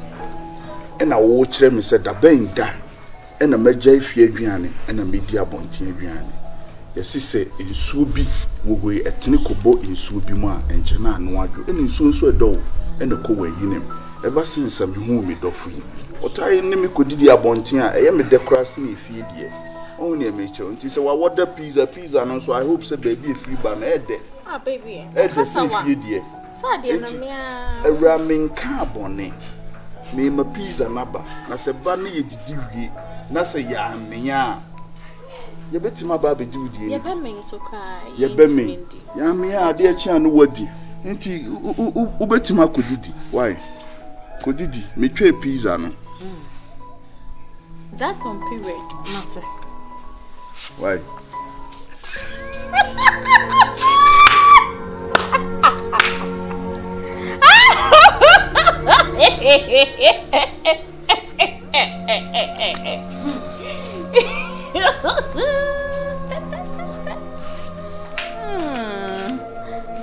And I watch them and said, "Da bang da." And a major Fiagiani and a media Bontiagiani. Yes, say in Subi, we a technical boat in Subima and Jana Nwadu, and in soon so a dough and a co in him. Ever since I'm home with Doffrey. What I name could do Bontia, I am a decrossing feed ye. Only a mature. And she said, "Well, what the pizza, and so I hope so, baby, free ban head there." Ah, baby, head the same feed ye. A ramming carbon. Me ma pizza naba na se ba na ye didi wie na se ya menya ye betima ba be didi ye be men so cry ye be men ya me ya de achi anu wadi nti u betima ko didi why ko didi me twa pizza no that's on period matter why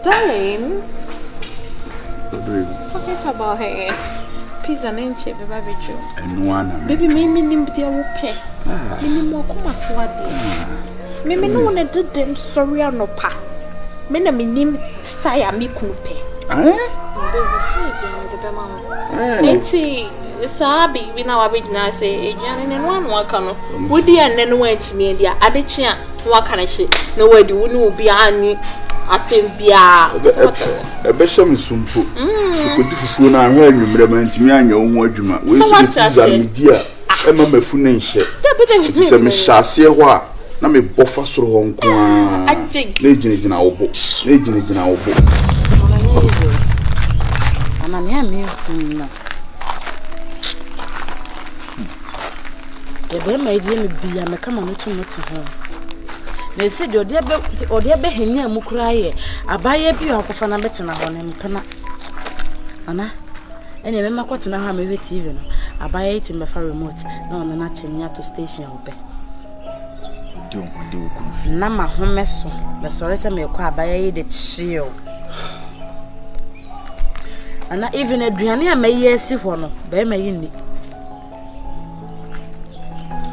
Darling, forget about her. Pizza and chip, baby. And one, baby, me dear whoopee. Me more come as what me no one did them sorry or no pa. Me na me name fire me kunupe. Baby, stay again with the mama. Nancy, Sabi, we now abidina say, Jan and one wakano. Would you and then went to me, dear Adichan, what can I say? No way, you wouldn't be on me. I think, a bishop is soon put. You could do for now, and you remember me and your own word. We say, dear, I'm a phone share. It's a machine. Na me buffer so hon kwa legend na obo legend na obo ana me ame na ebe ma ide me bia me kama no tumoti ho me se de ode be heni amukura ye abaye bi akofa na betena ho ne mpena ana ene me makotena ha me we TV no abaye ti me fa remote na ona na chenya to station obe na ma homeso me sore se me kwa abaye de chill ana even aduane amaye asi ho no be ma yini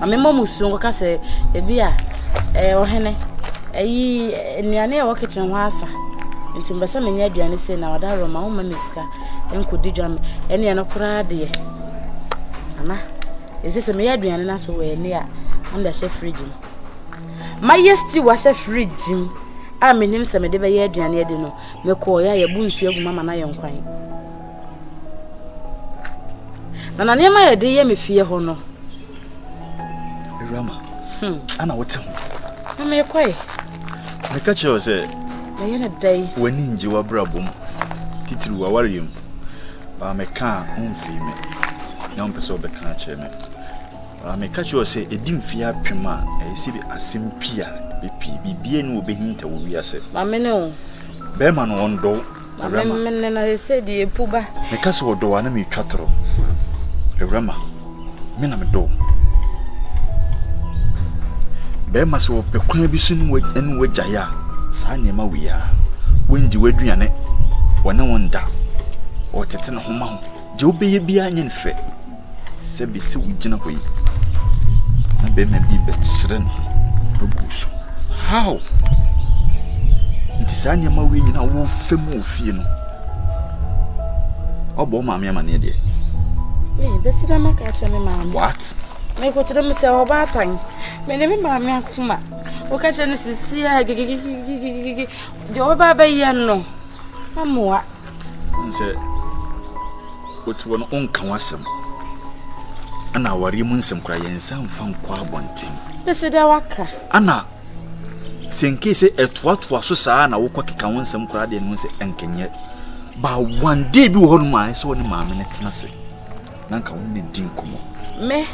amemo musu ngo ka se ebi a ohene ayi anuane e wo kitchen ho asa nti mbasa me nya aduane se na wada roma wo ma miska enkodi dwam ene no kura de ana ese se me aduane na so we ni a anda chef fridge my yesti was a fridge a me nim se me de be ye aduane de no me ko ya ye bunsu egu mama na ye nkwan na ne ma ye de ye me fie ho no Awurama ana wote ho me kwai me ka che o se me ye na dai wani nji wa brabom titiri wa wariyum ba me ka umfi me na umpeso be ka che me me ka che o se edim fie apema e si bi asempia bepi bibie no obehinta wo wiase ma me ne o be ma no ondo I said, "You puba." Because what do I me catro? Awurama, me na me do. Be ma so pe kwan bi sunu enu wagya saa nema we ya. Wendi waduane. Wona wonda. O tete na homa ho. Je obeye bia anye nfe. Se bi se ugina hoyi. Na be ma bi be sren. Oguso. How? Nti saa nema we nyina wo femu ofie no. Obo ma me amane de. Besi da maka cheme mama. What? Me ko chire me se oba tan. Me ne me mama akuma. O ka chire sisi a gigigigigigi. Je oba ba ye no. Amoa. Nse otu wono onka wasem. Ana awari mu nsem kra yensa mfa nkwa abonten. Besi da waka. Ana senke se etoatoa so saa na wokwa keka wonsem kra de no se enkenye. Ba one day bi wo ho no ma se woni maame ne tena se. Nanka wonni din komo. Me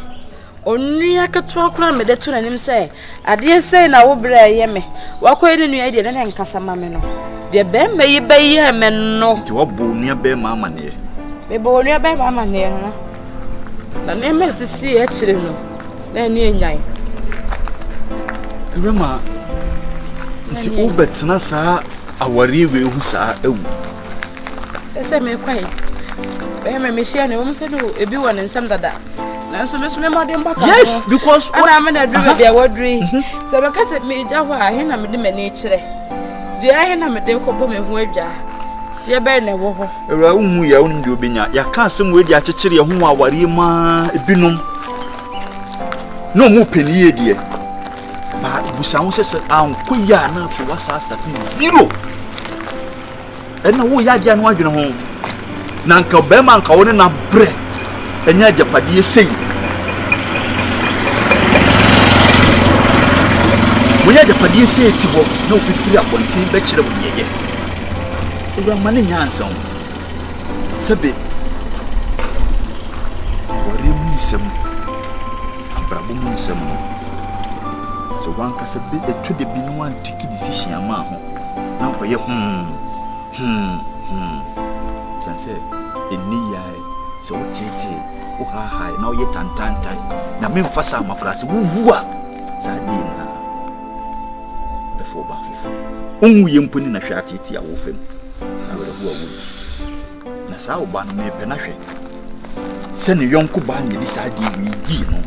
onua ketua kura me de to nanim se ade sei na wo bra ye me. Wakoy ne nua de na nkasa ma me no. De be me ye me no. Ti wo bo nua be ma amane. Me bo nua be ma amane no. Na me me sisi e kire no. Na ni enyan. Awurama nti o betena saa awari we hu saa ewu. Ese me kwai. Me share ne wo se do ebi won nsem dada. Na so me modern baka. Yes, because ana me na do be dia wodri. Se me kase me ja ho a he na me de mani kire. Dia he na me de ko bo me hu adwa. Dia be na wo ho. Ewura hu ya won de obenya. Ya ka asem we de akekere ye hu awari ma ebinom. No mu peni ye de. Ba busa ho se anko ya na fi wasa start 0. Ena wo ya dia no adwene ho. Nanka be man ka woni na bre enya japade sei wonya japade sei ti ho na ofifiri abontin be kire wo yeye Awurama ne nyansa ho sebe wori musem abrabo musem so wanka sebe etu de bi no wan take decision ama ho na ko ye say eni ya so tete o ha na o ye tantantan na me mfasa makrase wuwu a sa di na before ba fufu onwu ye mponi na hwa tete a wo fem na we hu awu na sa o ba no me pe na hwe se ne yonko ba na ye di sa di wi di no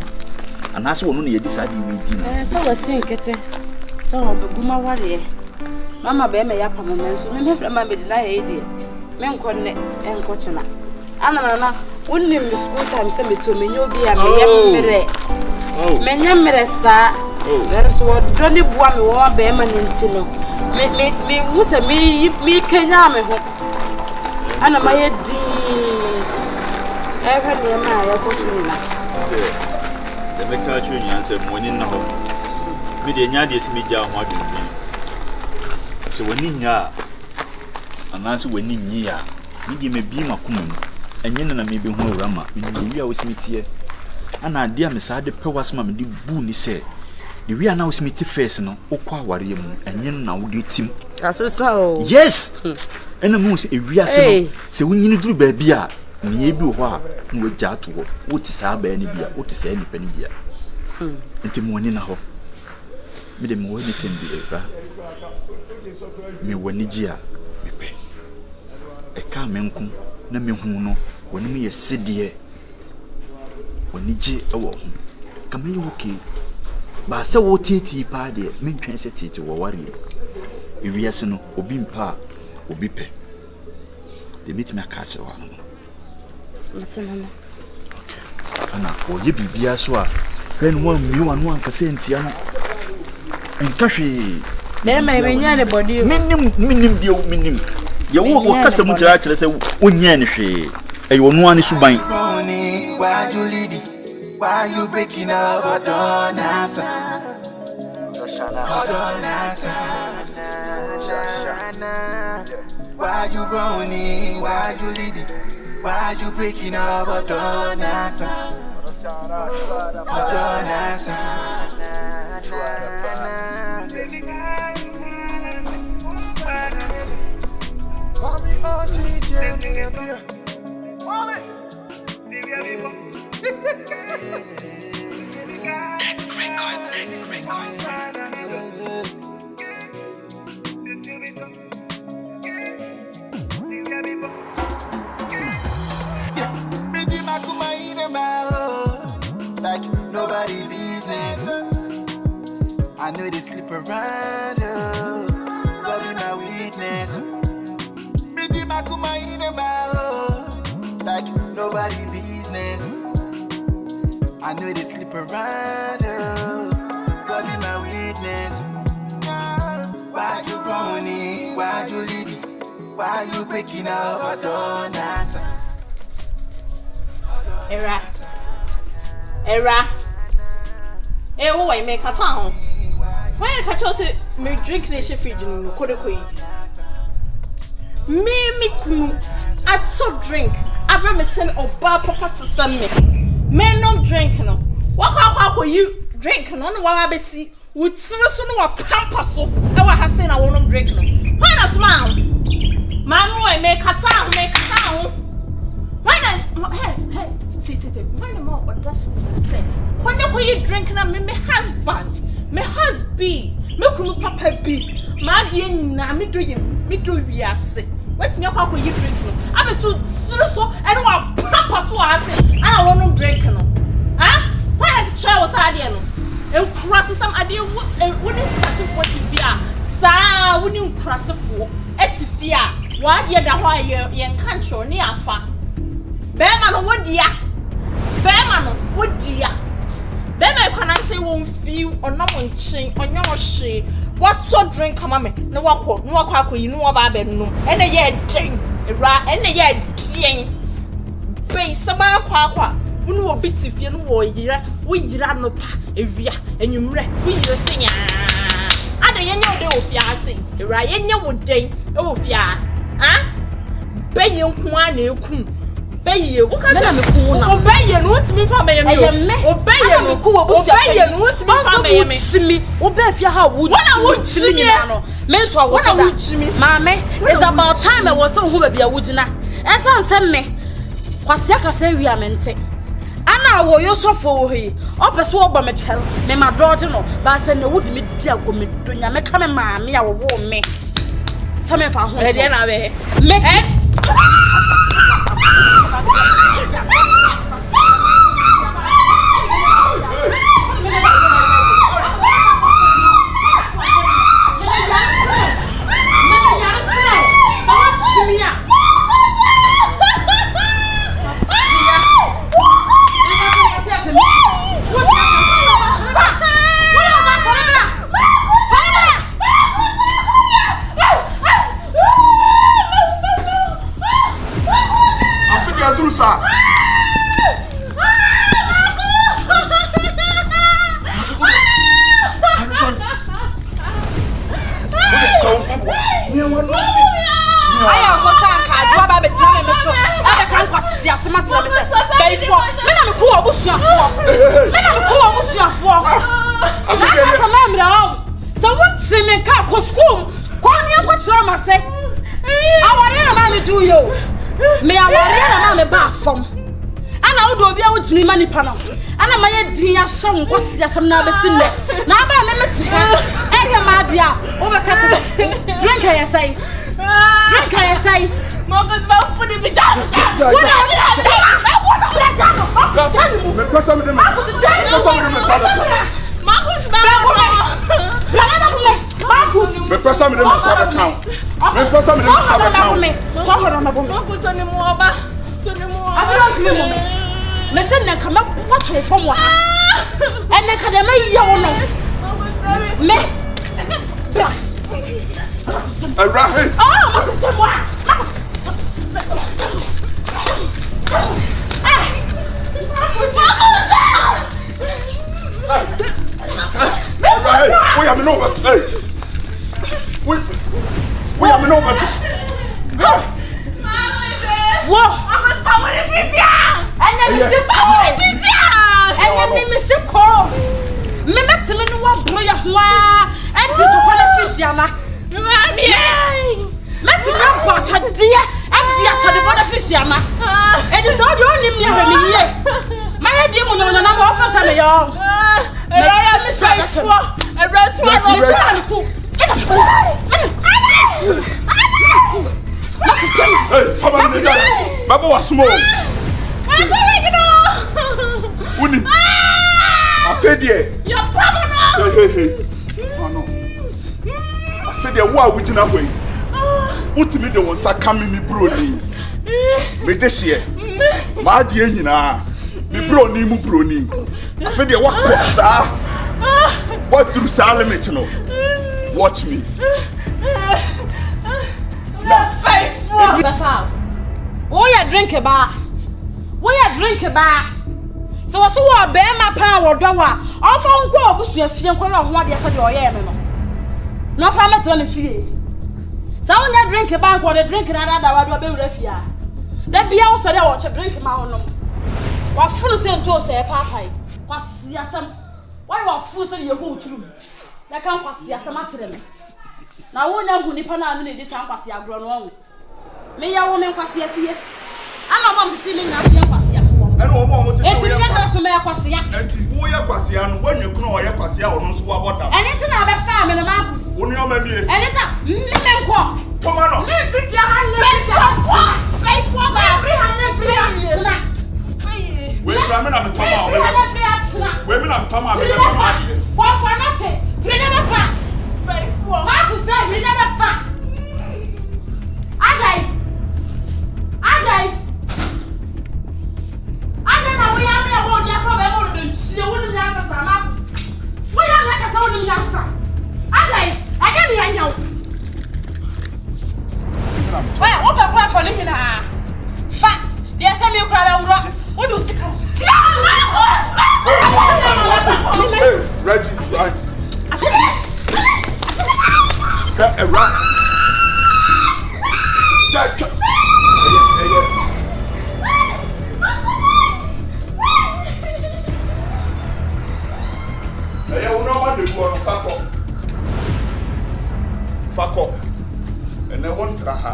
ana se wono na ye di sa di wi di no so wasi nkete so obeguma ware mama be me ya pamo menso me mama be di na ye di men konne en kochina ana na wonni mi school time se meto menyo bi a meyemre menyemre sa there so doni bua me wo ba ma nti no me musa mi kenya me ho ana maye di ever ne ma ya kosina de me ka chu nyan se moni na ho me de nya de se me ja ho adun so woni nya anansi wani nyi ya nidi me bi makoma mu enye na me bi hu Awurama me wi a wosimitie ana ade a me sa de pewasma me di bu ni se de wi a na wosimiti first no okwa aware mu enye na wo de tim asesa o yes ena mu se ewi ase no se wonyini duru ba bi a me bi ho a no wagya ato wo woti sa ba ni bia woti sa ni pa ni bia enti mu woni na ho me de mo woni tembi eba me woni ji a eka menku na mehu no woni me yesedie woni gi ewo ho kama yi woke ba se wo titi pa de mentwen se titi wo ware ewiase no obi mpa obi pe de meet me catch wa no matana okay ana o ye bibia so a hwen wo mi wa no anka se ntia no enka hwe na me menya ne body minim de minim ye wo kasa mu kira kire se onye ne hwe e wo no ani suban why you leaving why you breaking up don't answer why you running why you leaving why you breaking up don't answer don't answer call me Like nobody business. I know they sleep around. God be my witness. Like nobody business. I know they sleep around. God be my witness. Why you running? Why you leaving? Why you breaking up? I don't answer. Era. Who I make a sound? Why I catch us me drink the fridge in Kodokoi? Me I so drink. I bring me send or bar papa to send me. Men no drink no. What how you drink no what I be see with serious no pampas so. I was saying I won't drink no. Why not smile? Mama I make a sound. Why not? Hey. See, why the more audacity? When you drink na me husband, me husband, me kunu papa be, my dear na me do biase. What's me how you drink no? I be so I don't want papa so I say I don't want to drink no. Huh? Why I try was idea no? And cross some idea wouldn't cross for tifia. Sa wouldn't cross for etifia. What ye da why ye control ni afa. Bema no what dia? Bema no what dia? Bema can I say won't feel or no one chain on your shade. What so drink come me? No walk, you know about no. And a year drink, and a year drink. Base about quack. We know a bit if you know we no pa, and you we sing. I don't know the sing. The Ryan would day, oh, yeah. Ah? Bay you kun. Obey you. What can I obey you? What's me for me? Obey you. Obey you. What's me for me? Obey if you have wood. What I would see me. Men so what I would see me. Mammy, it's about time I was so who be a woodina. As I send me. Quasiaka say we are meant. Anna will you so for he. Up a swab by my child. Me my daughter no. But I said no would me dear go me do ya make come mammy I will warn me. Some of our home. Me. Money panel. And I'm my dear son was some never seen it. Now I limit to her. My dear, overcut. Drink I say. Drink I say. Mother's mouth put it down. What listen, then come up, watch her from one. And then can I make you know? Me. Oh, we have an over. We have an over. Whoa! And then Mr. Power is here! And then Mr. Paul! Mimma telling what boy of ma and to fish yama. Let's not watch a dear and dia to the beneficia ma. E di so di onim ne hwe me ye. Ma ye di mu no na ma offer me yo. Me say for. E retu no ku. Hey, family nigga. Baba was small. Uni. Afedie. Your problem now. Hey. Oh no. Afedie wo a wugina hwe. Utimi de won saka me bro ni. Me this year. Ma die nyina. Me bro ni mu bro ni. Afedie wa ko sa. What through Salimit no. Watch me. Befa. Oh ya drink ba. So what's what bear my power dowa. Ofa nko obusua fie nko na ho ade asa de oye me no. No permit on fie. So when you drink ba nko de drink na da wa do be wura fie a. Da bia wo so de wo drink ma ho no. Wa funu se nto se papai. Kwasi asam. Why wa funu se ye ho turu. Na kan kwasi asam a kire me. Na wo nya hu nipa na anu ne di san kwasi agro no wo. Me ya wo me kwasi afie. Ana mo mti me nya afie kwasi afo. Ana wo mo ti. Enti me ka so me kwasi ya. Enti wo ya kwasi anu wanyu kuno wo ya kwasi ya ono so wa boda. Eni ti na be fa me no ma bus. Oni o ma nie. Eni ta me nko. Toma no. Me free han le. Faithful ba. Free han le free asna. We try me na me toma o. We me na me toma me be fa. Kwa fa na te. Free never fa. Faithful. Ma ku say free never fa. Adai na we ya me ho dia fa be mo do nchie wo ni nyansa sama. Wo ya me ka sa wo ni nyansa. Adai ni anya wo. Wa wo be kwa fa ni na. Fa, dia sa me kura be wuro. Wo do sika. Hey, Reggie, right. That a rat. Hey, you know what they do on fuck up. And then one traha.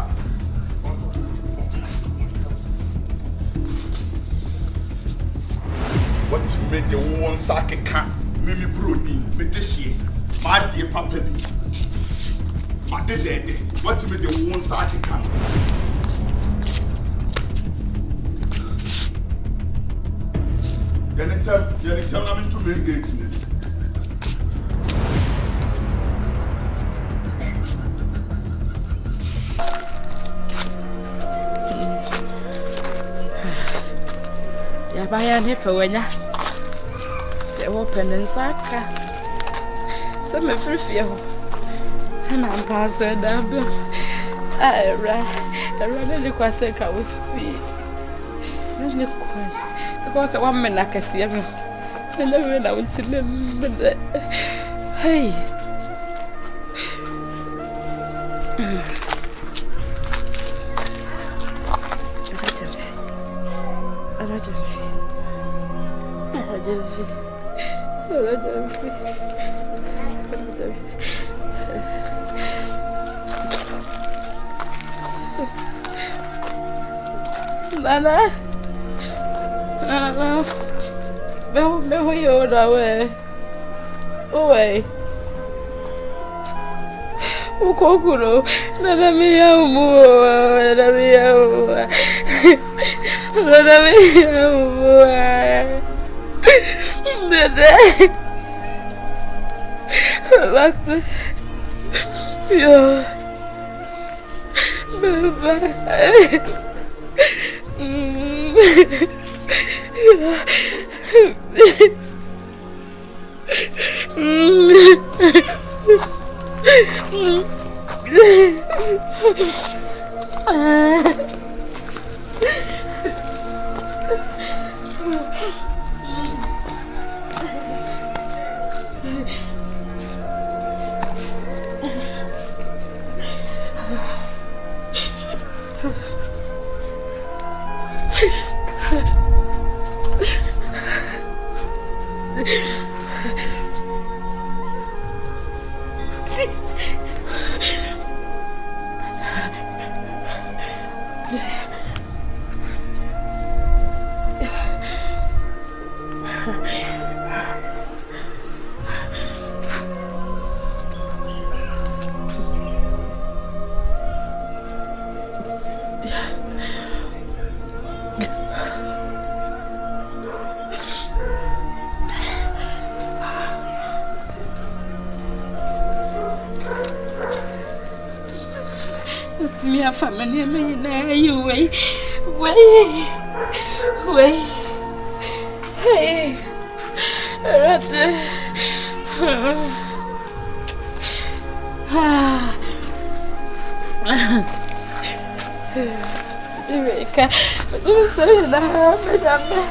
What made the one sake can Mimi Bruni with this year? My dear Papa B. My dear daddy. What made the one sake can? Anytime I'm into main gates. Bayan hepawanya. They open and saka. Some a free feel. And I'm passing down. I ran a liquor seka with feet. Let me quiet. Because 1 minute I can see him. I never know to live. Hey. Nana, me you away. Away. Ukokuro, nana mi amu, nana mi amu. Latte. Yo. Bye. It's me, a family, you wait. Hey, Eureka, I'm sorry, madame.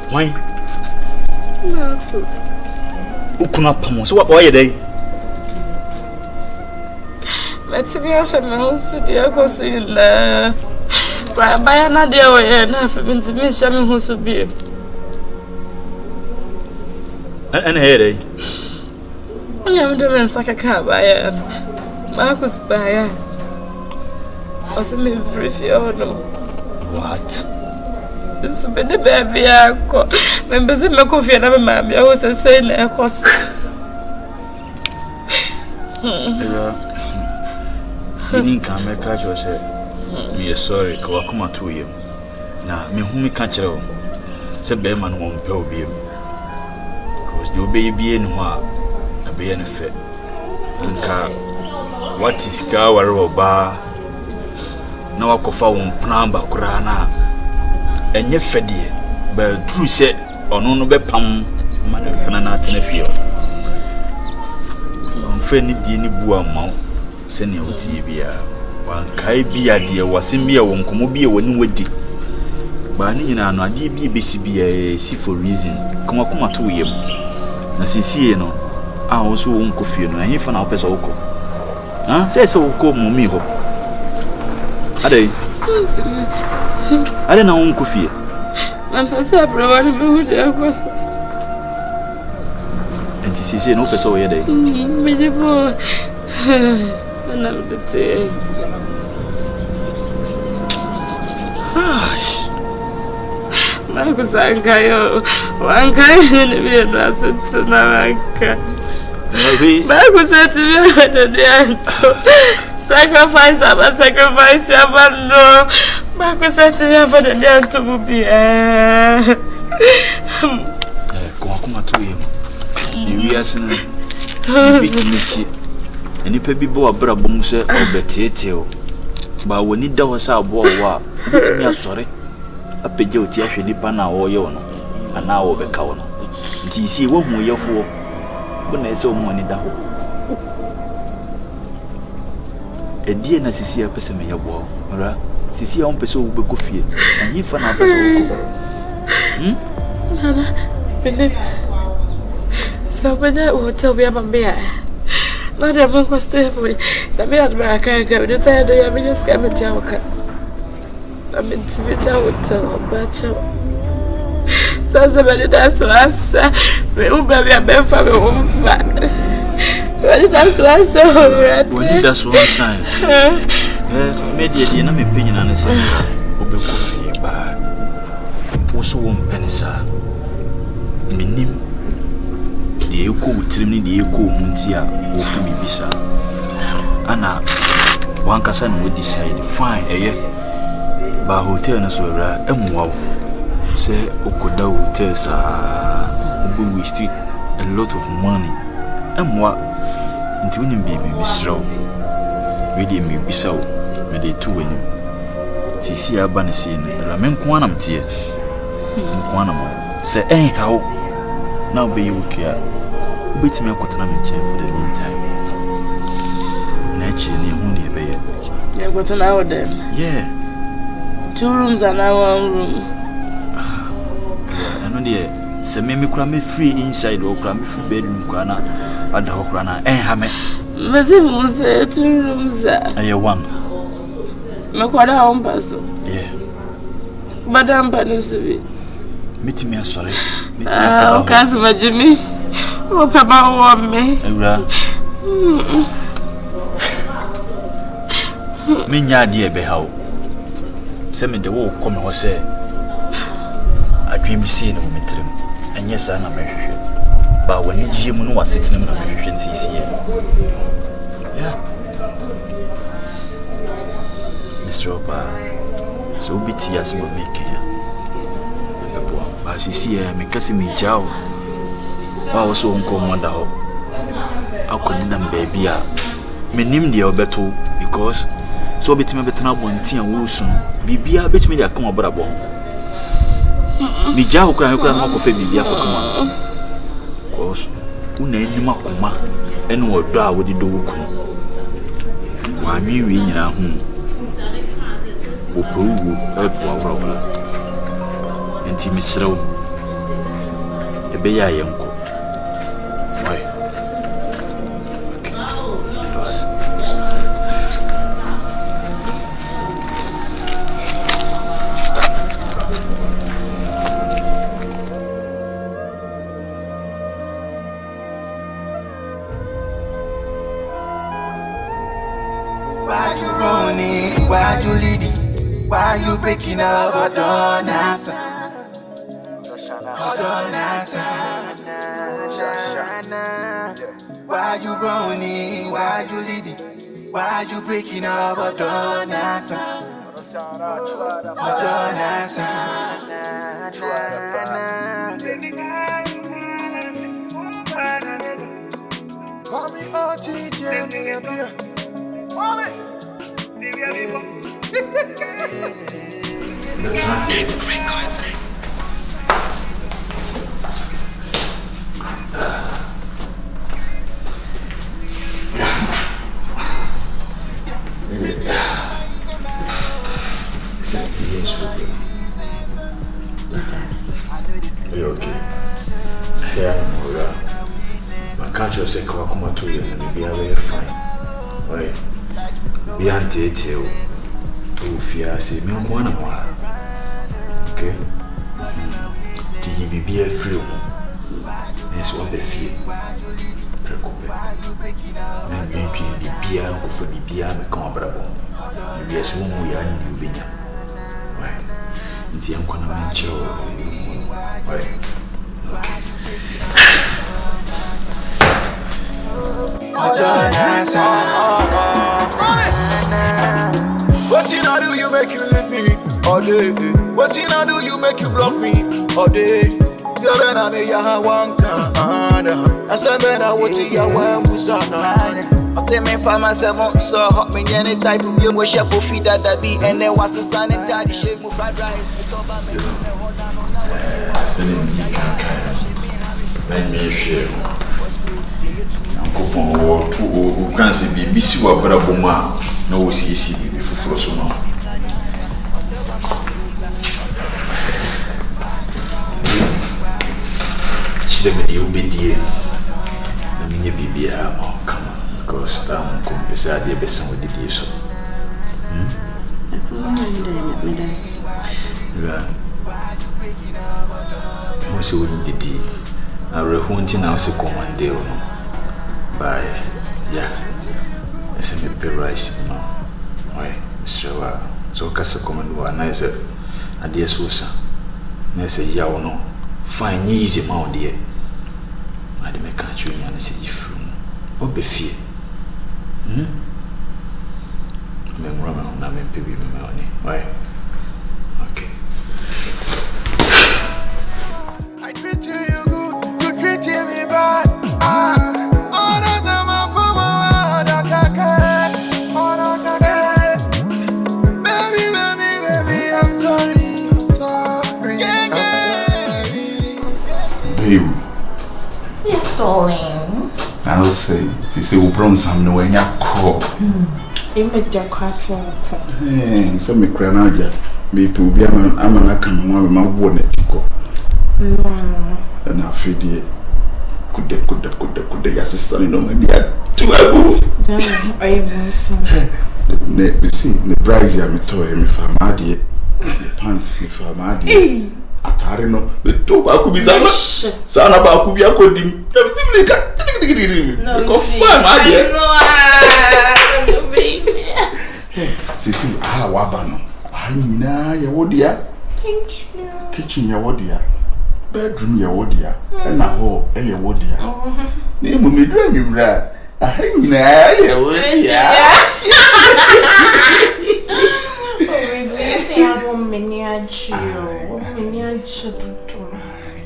Why? Ukuna pamo. So what are they? Let's be a famous dear cousin. By another way, and have been to Miss Jamie who should be. And here, I am doing like a car by Marcus by was a free no. What? This is the baby. I got members in my coffee and I'm mammy. I was saying, of course. You didn't come back. I said, me sorry, Kawakuma to you. Now, me whom we catch it. Said Bearman won't pay him. Because the baby in what a benefit. And what is Gawar bar? No, I could find Plamba Kurana. And ye fed ye, but true set or no be pam, man, and a field. Unfriendly Dini Bua Mount, sending out Tibia. One Kai be a dear was in me a won't come be a one with it. But Nina, no, dear BCB, a see for reason. Come up to him. Na sincere no, I also won't coffee, and he found out Pesoko. Ah, say so, call me ho. Are they? I don't know coffee. I'm perceived was and she said no person here day. Me boy. And I'm the tea. Hush. Marcus Ankayo, one kind of be a blessed to Naranka. Marcus said to me, sacrifice, I'm sacrifice, I'm no. Marcus said to me, for the young to be Come to him. You are saying, you and you pay people a brabum, sir, or better. But when it does our boy, me a sorry. A pejote actually pana or yono, and now over cow. See what more you're for when I saw money down. A dear Nassia person may have war, or Sissi on Peso will go fear, and he found out Peso. Believe so, when I will tell me about me. Not a monk was stay away. The man I can't go to the other. I mean, just come a joke. I mean, to be down with but so somebody that's last. We will be a man for my own fat. But that's last. When that's one sign. Maybe I didn't have opinion on the same. Obe coffee, but also one penisa. Minim the echo trimini the echo muntia open bisa. Anna one person would decide fine, but hotel no so wow. Say Okoda hotel sa we waste a lot of money Emwa nti wonim bi me misrew we dey me bisa wo me dey tu wani sisi aba ne sie ne ra me nko anam tie nko anam se how now be you care betimi akotana me nche for the meantime na chi ne hu ne be ye ya kotana wo dem yeah 2 rooms and 1 room eno de se me kura me free inside or kura me free bedroom kwa na ada ho kura na ha me mezi mu se 2 rooms aye 1 me kwada ho mpaso yeah madam panusubi mitimi asore o kaso majimi o papa wo me Awura me nya de ebe hawo se me de wo come ho se adwen bi sie ne mo metrem enye sa na mehwehwe ba wani gye mu no wasetene mu na mehwehwe nsisi yeah Mr. Opa so biti as mo make ya ba sisi me kasi me jao wa wo so nko mo da ho akoni na baby a menim de obeto because so betime betena bontia wo sun bibia betime de akoma brabo mi jao kwa na ko fe bibia ko koma cause una enim akoma ene odo a wo de do wo ku wa mi wi nyina hu opowu epo awura enti misrew ebe ya yenko why okay it was why you running, why you leaving, why you breaking up, I don't answer. Why you running? Why you leaving? Why you breaking up? I don't answer. Call me OTJ, me up here. Are you okay? Yeah, I'm alright. I can't just say come at 2 years and be very fine. Right? Be anti you. Oh, fear say me one more. Okay? To be a free. Yes, what the fear. Breakup. Men be bia ko for bia me come brabo. Yes, one we are new binya. Right? Nti am kona mencho. Right? Okay. What you not do, you make you leave me all day. What you not do, you make you block me all day. You're better me, ya one can. I said, better what you are when we saw. I tell me for myself, so hot me any type of you wish up feed that be and then was a sun and daddy shape of fried rice. Let me share. Uncle War 2 who can't say BBC or Braboma, no CC before Frosoma. She let me be dear. I mean, you be a come on, because I'm beside the best with the dear so. I couldn't do this. I was with the D. I rehunting now, so come one day. By yeah, I send me pay rice, no. Why, Mr. So Casa command one nice a dear Susa. Nessa yaw no, fine easy mount dear. I didn't catch you and see you from. What be fear? I'm a Roman, I'm in PB money. Why? Okay. I treat you good, you treat me bad. darling. I'll say, she said, we'll bring some no when you call. You make your castle. Some me cranaja. Me to be a man, I'm not coming on my bonnet. And I feel dear. Could the assistant no man yet to a boo? I am some. The see, the bride, I'm a toy, me for my dear. The pants, me for my dear. Atarino, the two Bakubizama, son of Bakubia could him. No, confirm, my dear. See, Wabano. I'm now your wodia. Thank you. Kitchen your wodia. Bedroom your wodia. And a hole, and your wodia. Name me dreaming that. I hang now your wodia.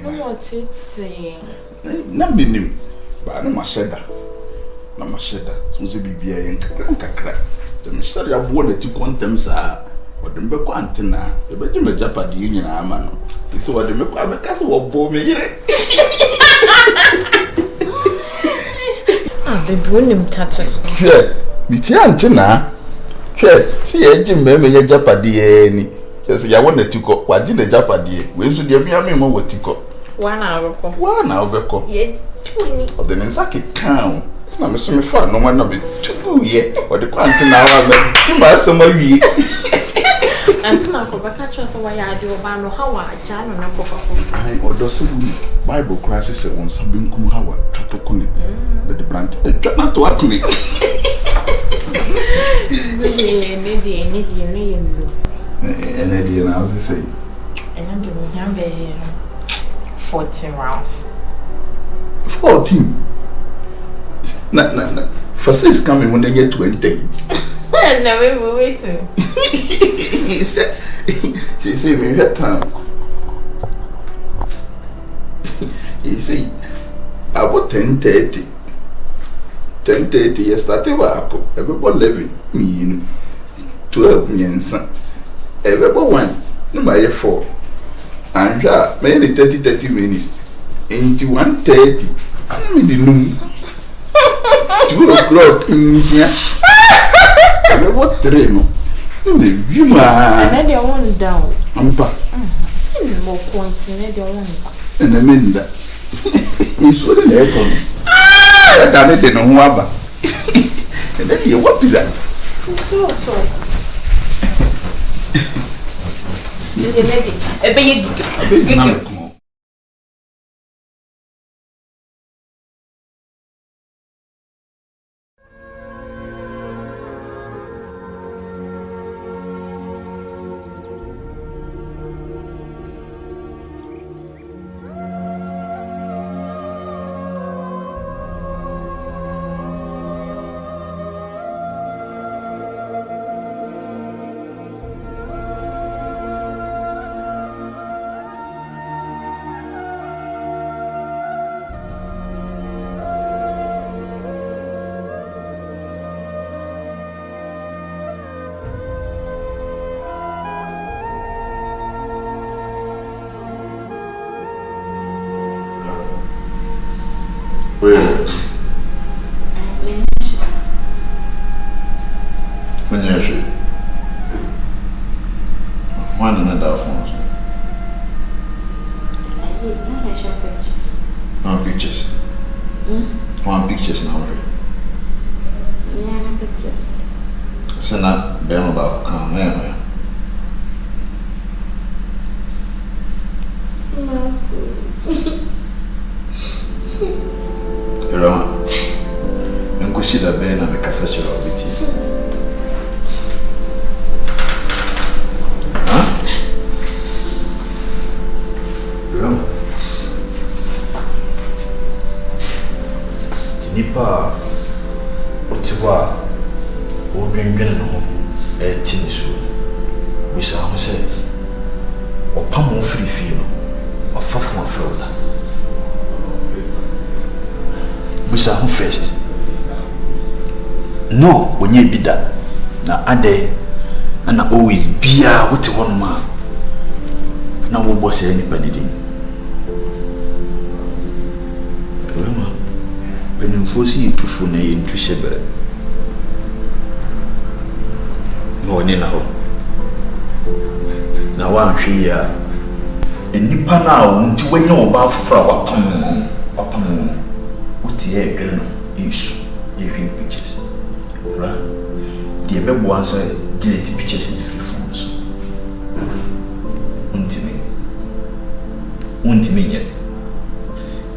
What's it saying? Nothing, but I'm a shedder. I'm a shedder. So, be a crack. The mystery of what that you contemns are. What the Bequantina, the Benjamin Japan Union Amano. This is what the Castle of Bombe. The Brunim touches. Here, Mitiantina. Here, see a Jim Member Japadi. Yes, I wanted to go. What did the Japadi? Where should you be? I mean, what to go? 1 hour. 1 hour. Yet, 20. Or the Nensaki count. I'm so far, no one of it too yet, or the quantity now. I'm some of you. And now, for catch us away, I do about how I jam and I or does Bible crisis on something come how Catoconi, but the brand not to what me. And I was saying, and I'm giving him 14 rounds. 14. No. For 6 coming when they get 20. No, we were waiting. She said, me that time. He said, about 10:30. 10:30 yesterday, everybody 11 me 12 years. Everybody 1, number 4. And maybe 30 minutes. Into 1:30. I'm in the noon. 2 o'clock in here. What dream? You are. And they won't down. I'm back. More points in the one. And I mean that. It's what an aircon. I done it in a wabba. And then you what is that? So. Is a lady. A big. When you should. One another phones. No pictures. One pictures now. Yeah, pictures. So not them about come here. Awurama, nkosi da bɛn na mekasa kyerɛ wo beti. Awurama, ti nipa a wote hɔ a wodwendwene ne ho ɛti ne so bisa ho sɛ ɔpam wo firi fie no ɔfafo afrɛ wo la. Bisa who first? No, when you be that. Na ade, and always be what you want, ma. Now, what was anybody doing? fosi tufu na ye ntu shebere no ni na ho na wa hwe ya enipa na wonti wanya oba afofra wapam uti e dwene no isu e hwe pictures ra die bebo ansa delete pictures in free phones untimi nye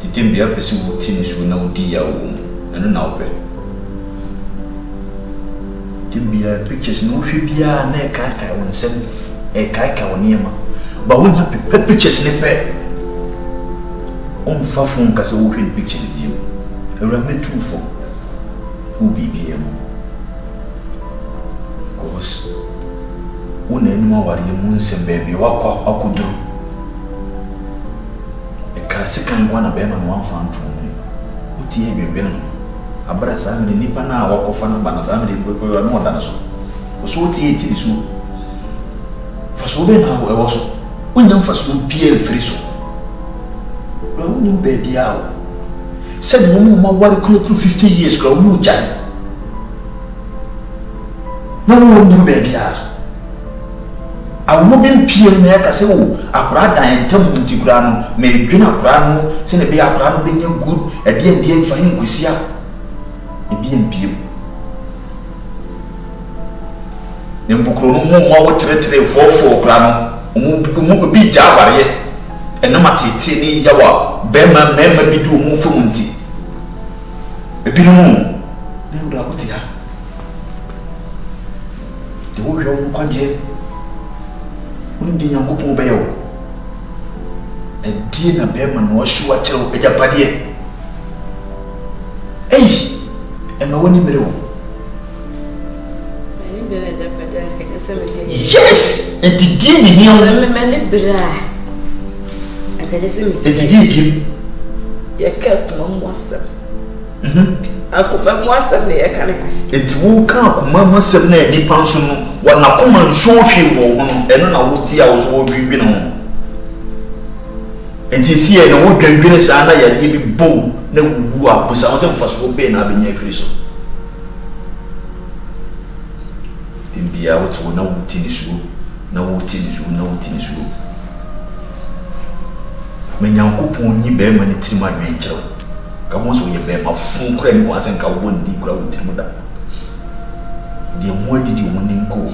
titembia pesi utini su na udi ya eno na ope timbia pictures no hwe bia na e kai wonsem e kai woniema ba won happy pictures ne pe on fa fun ka se wo hwe pictures bi ewra metu fo u bibiem cause wona enu aware mu nsem ba bi wakwa akuduru sekan kwa na bema no amfa ntumu uti e bebena abra sa me nipa na wakofa na bana sa me bebo no wada so so uti e ti so fa so be na e wo so unyam fa so pie free so la uni be bia o said mo ma wari close to 50 years ko mu jai no mo be bia awobin pie me aka se wo akura dan tam ntikura no me dwena akura no se ne be akura no benya good e de ndie mfa hinkusia e bi empie ne mbukuro no mo wo tretre fofo akura no mo bi ja aware e na matete ni yawa be ma bi du mo fo munti e bi no ne ura kotia de wo hwe wo kwaje undi nyankopon be yo die na be ma no hwe wa kire ejapade ma woni mere wo meni bere ejapade ka se mesi yes die ni ni o meni bra aka se mesi die kim ya ka kuma mwasa akuma mwasa ne ya kana wo ka akuma mwasa na ni panso no wana kuma nhwohwe wo ho eno na woti a wo so wo dwindwe no enti si e na wo dwindwe sa na ya ye bi bo na wu a busa wo se mfaso be na abenya free so timbia wo to na wuti ni so na wuti ni so na wuti ni so menyankopon nyi be ma ni tirima dwen kyerɛ ka mo so ye be ma fun kura ni wa sen ka wo ndi kura wo tirima da de mo didi wo ni nko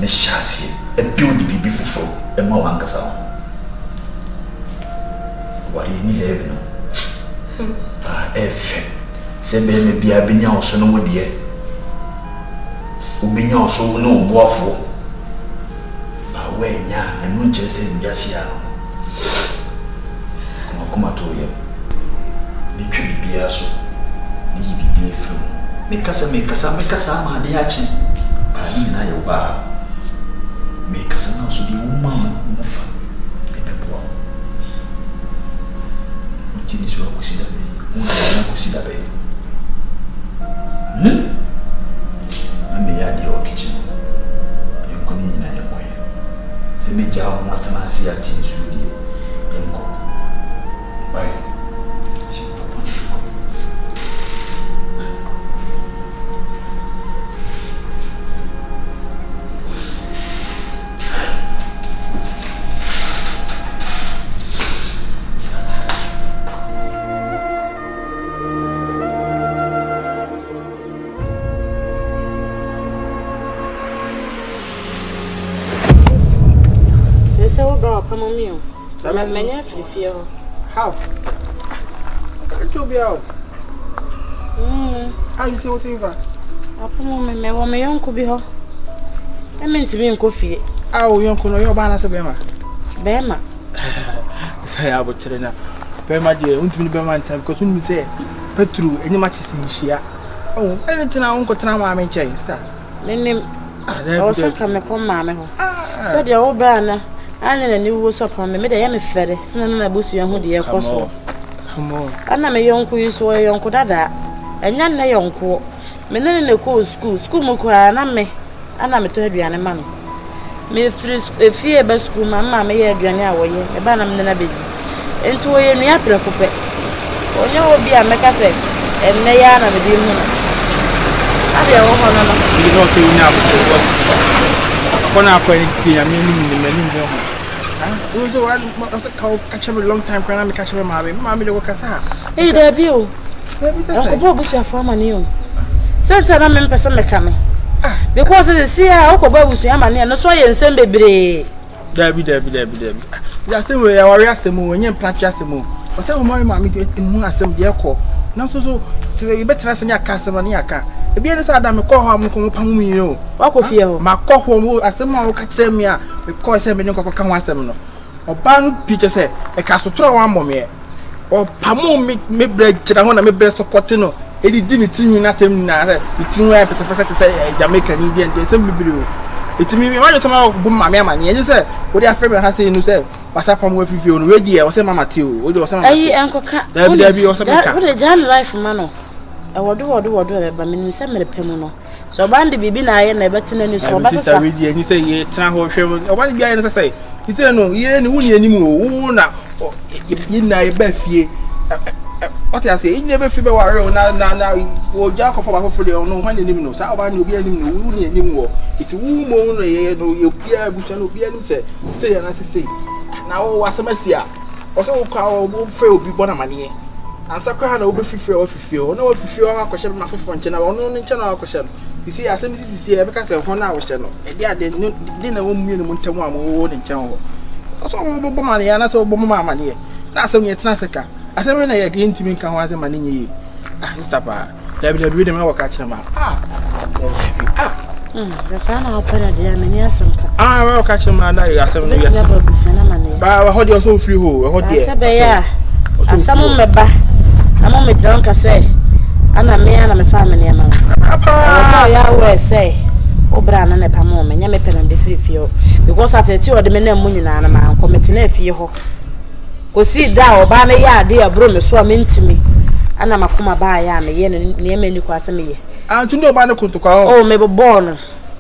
na hyase e build bibi fufo e ma wankasa wari ni ebe no efe se be me bia benya oso no wodie obenya oso no oboafo wenya enu nche se biasia kuma to ye ni twi bibia so ni bibia fam me kasa ma de achi ba ni na yo ba me kasa na so di uma mo fa e bebo utini so ko sida be una ko sida be ame ya di o kitchen yo ko ni na yo ko ye se me jawo mo tana si ati so di enko bye. Come on, you. I'm many feel. How? How you say what you want? Upon me, my uncle be her. I meant to be in coffee. Oh, you uncle, your banner, Bema. Bema. Say, I would tell you now. Bema, dear, won't be Bema time because when we say Petru, any matches in Shia. Oh, anything I won't go to my main chain. My name, I was a come, mamma. Said your old banner. Ana ni wo so pam me de ya me fere sina na bosu ya hu de ya koso come on ana me yonko yi so yonko dada enya na yonko me ne ne ko school mo kura na me ana me to aduane ma no me free efie ba school mama me ye aduane a wo ye e ba na me na beji enti wo ye nua prekope onye obi a meka se and Nayana with you. I don't know. You don't say now. When I put it, I mean, it was a catch him a long time. Can I catch him? Mammy, the workers are. Hey, there, Bill. Uncle Bob, your farmer knew. Santa, I'm in person coming. Because the sea, Uncle Bob was your money, and that's why you send baby. Debbie. That's the way I asked him when you plant Jasimo. Or some more mammy get in more as some dear call. Now, so you better send your customer near car. The beers are done, call home, come with you. What of you? My cock home, as the more catch them here, because some no come once them. Or Ban Peter said, a castle throw one more. Or Pamo me break to the one me best of Cotino. It didn't between nothing now. Between where person to say Jamaican Indian, they send me blue. It to me, one somehow boom my mammy, and you said, what their friend has said, you said, what's up with you on radio, or some mamma too, or some uncle cat. There be also a Jan life mano. I will do, but mean, send me the pemono. So Bandy be been I and never tell any so bad. And you say, ye travel, or one guy, as I say. He said, no, ye ain't anymore. Now, you know, Beffy. What I say, you never feel worried now, or Jack of our for no one anymore. So I will be anymore. It's woman, you Pierre Bushan, be say, and I say, now what's a messia? Also, call will fail be born money. And Sakura will be free or feel. No, if you are a question, my phone channel, or no channel question. You see, I send this here because of 1 hour channel. And they didn't want me to Montemwa more than channel. Also, money, and I saw Bomma money. That's only a Transaka. I said, when I again to me, can was a money. Stop. There will be them our catch them. The son of Penna, some. Well, catch him, and I asked him. But I hold you so free. What dear? I summon my back. I'm on my drunk, I say. And I'm me and my family. I always say, oh, Bran and a pamom, and Yamapen and the free feel. Because I tell you, the men and women and committing a few. Go see thou, by me, ya, dear broom, swam into me. And I'm a come by yam, near me, me. And to know by the Kutuka. Oh, maybe born.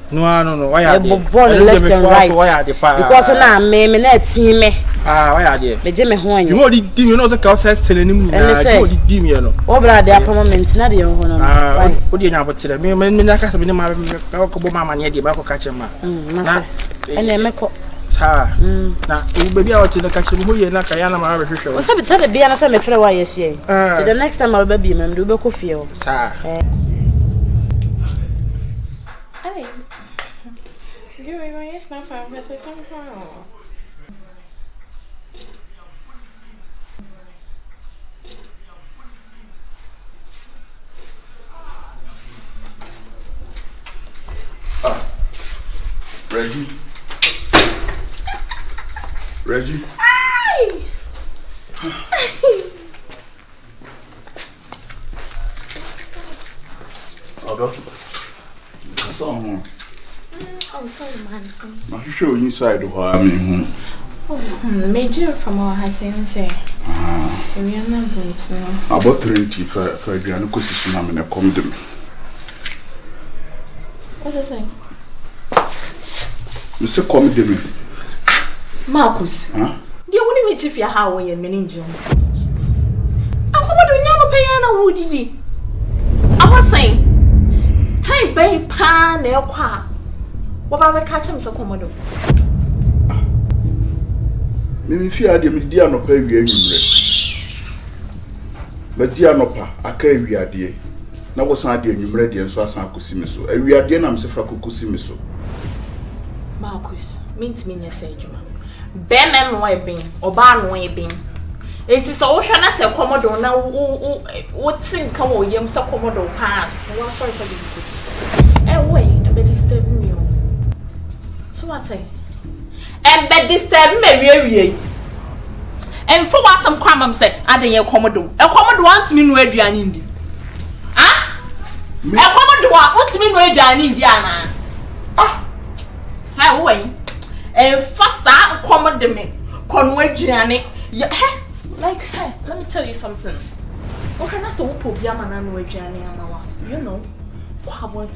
No, why are you born left and right? Because now, me, me. Why are you? Me Jimmy Horn. You already dim, you know the cow says telling him, and say, dim, you know. Oh, brother, there are moments, not your own. What do you know about today? Me, I can't be my mamma, and the back of catcher. And then make up. Now, baby, I want to catch him who you're not. I am a official. What's up? Tell the be an assembly for why you say. The next time I'll be ma'am, do Boko feel, sir. Yes, my father says somehow. Reggie. Reggie. Hi. Oh, sorry, man. I'm sure inside the whole army. Major from our house, say. We are not going to know. About 20 for Adriana Cosisam and a condom. What is it? Mr. Comedy. Marcus. Huh? Do you want me to fear how we are managing? I'm going to never pay Anna Woody. I was saying, take bay pan, no qua. What about the catch him so commodore? Maybe fear the media no pay you. But dear no pa, I can't be a dear. Now was I dear you ready and so as I could see me so. And we are dear, I'm so far could see me so. Marcus, means me, you say, Juma. Bear man, why being, or barn way being. It is all shall I say, Commodore now. What's in Commodore, young so Commodore pass. I'm sorry for this. And wait, a bit disturb me. So what say? And bed disturb me, really. And for what some crime said, I didn't Commodore. A Commodore wants me where you are in India. Ah? A Commodore wants me where you are in Indiana. Ah, how way? And first, I Commodore me. Conway Gianni. Like, hey, let me tell you something. Oh, I'm not so poor, Yaman and Way Gianni. You know, what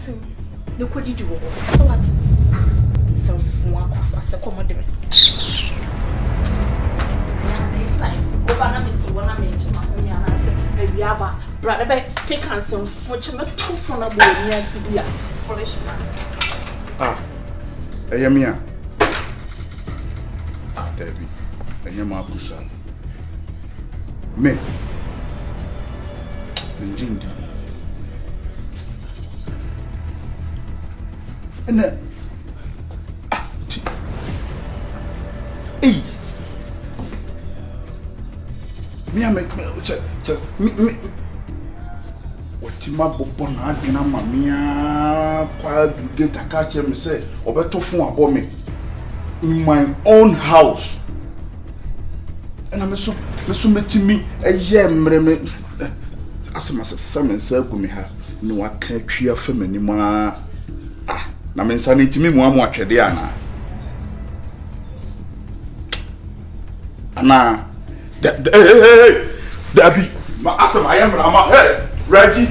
the could you do? So what? So, what's a Commodore? It's time. Go back to one I made to my own. I said, maybe I have brother be pick and some for me two from a boy near Sibia. Foolish man. Ah, Ayamia. Ah, Debbie. Ayama Busa. Me. Njindi. And hey. Me I make me Watima bobon adwena mamia kwa dude takache me say obeto fun abo me in my own house. And I'm so metimi eye mreme asema sesame nsa ku me ha no waka twia fam anima na me nsa ntimi mu amu atwede ana Dabi ma asema Awurama hey Reggie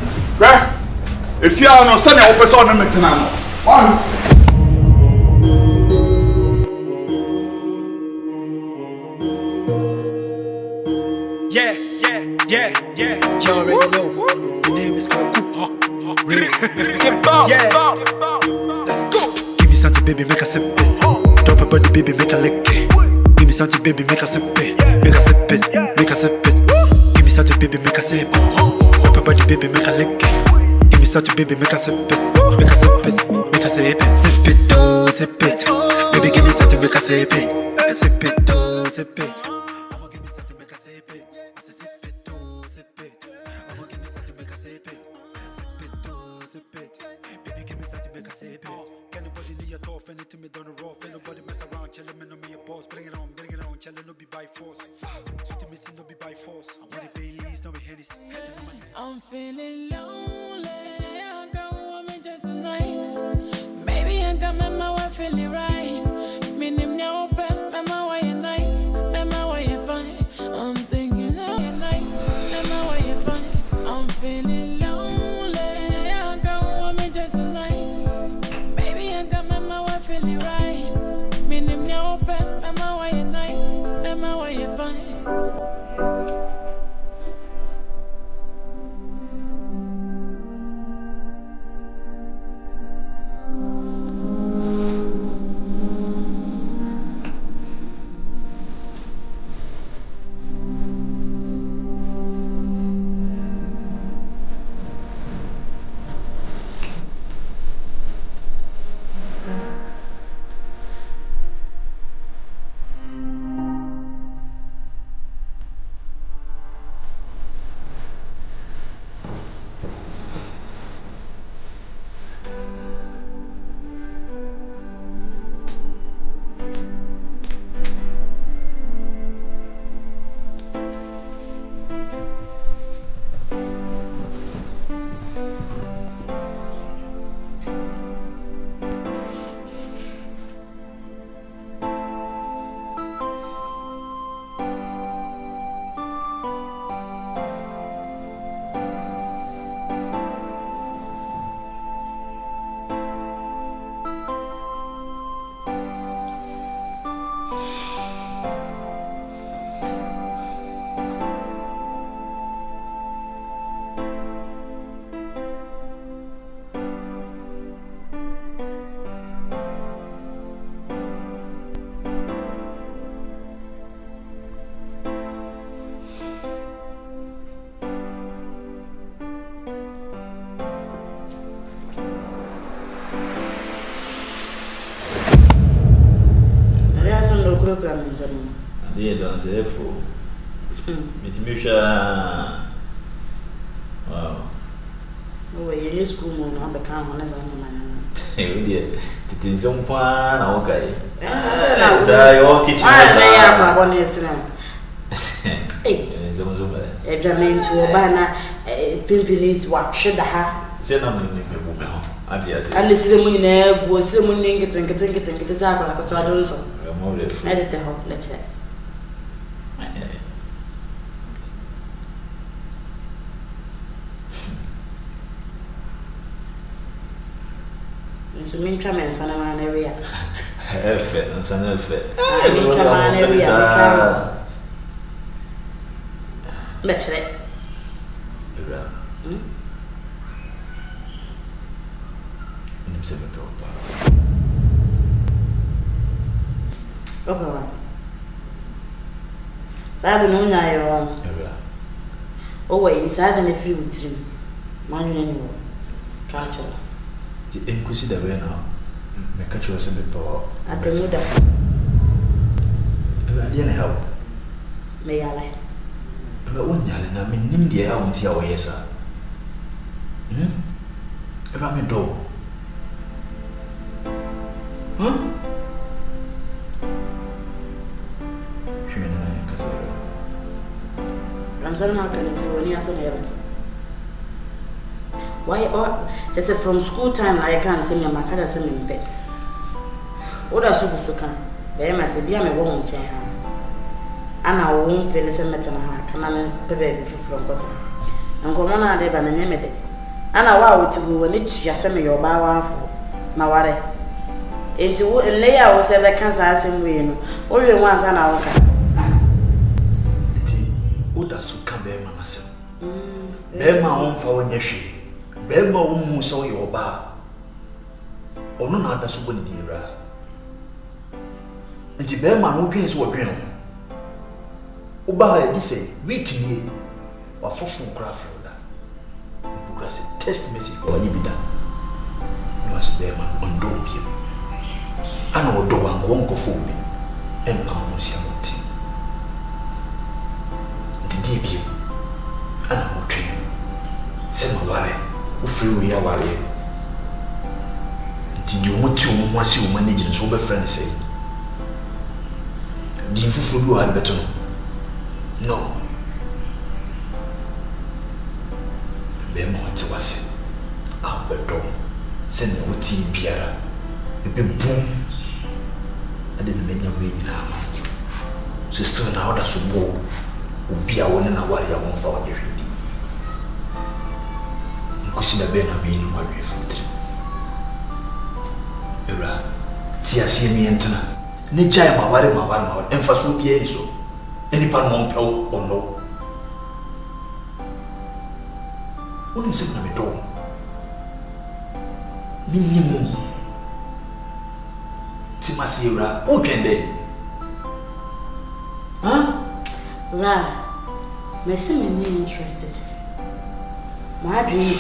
if you are no send your person on metena no Yeah. You already know. The name is called Yeah. Let's go. Give me something, baby, make a sip it. Drop a body, baby, make a lick it. Give me something, baby, make a sip it. Make a sip it. Make a sip it. Give me something, baby, make a sip it. Drop a body, baby, make a lick it. Give me something, baby, make a sip it. Make a sip it. Make a sip it. Sip it, oh, sip it. Baby, give me something, make a sip it. Sip it, oh, sip it. I'm feeling lonely. I got woman just tonight. Maybe I got my wife feeling right. Me name now open, mama why you nice, mama why you fine. I'm thinking oh you nice, mama why you fine. I'm feeling lonely. I got woman just tonight. Maybe I got my wife feeling right. Me name now open, mama why you nice, mama why you fine. program in Zaman. They don't say for it's Misha. Wow. Oh, you school moon, I'm the calm as I'm man. It is some fun, okay. I walk kitchen. I want to hey, a German to a banner, a pimpinese what should I have? Say no, and the ceremony was ceremony getting it out like a traducer. Edit the whole letter. It's a main comment, son of an area. Effect and son of it. I mean, come on, area. Let's it. nim se me oba. Oba. Sada no nya yo. Ewra. O we sada na free witrim. Manwene ni wo. Tracho. Di enkusi da we na me ka cho se me po. Atemuda. Ewra dia na help. Me yale. Ewra unyale na me nim dia a unti a wo yesa. Ewra me do. Why just from school time I can't say my mother say me bed. Oda suka be ma se bia me wo nche ha. Ana wo mfele se metana ha kana me bebe bi from kota. Nkomo na de ba na nyeme de. Ana wa wuti wo ne tua se me yoba wa afo ma ware. Enti wo nle ya wo se be kan sa asem we no. O we wan sa na wo ka. Oda suka be ma masem. Be ma won fa wonye hwe. Bema umu so yoba ono na ada so boni dira nti bema no dwen so odwen ho oba ha di say week ni wa fofu craft da nbukura se text message ko yi bida ni was bema ondo bi ana odo wango wonko fo bi empa mo sia moti nti di bi ana mo twen se ma wale ufiri we ya wale nti di omuti omu asi o manage so be friend say di fufu bi wa beto no be mo ti wase abedo se ne oti biara ebe boom ade ne nya we nyina so still na order so bo obi a wona na wale ya won fa wa hwedi kusina bena bini mwa bifutri era ti asie mi entana ni chai maware emfaso bia ni so eni pa no mpel ono wonu se na me do minimum ti masiera o twende Ra me se me interested my dream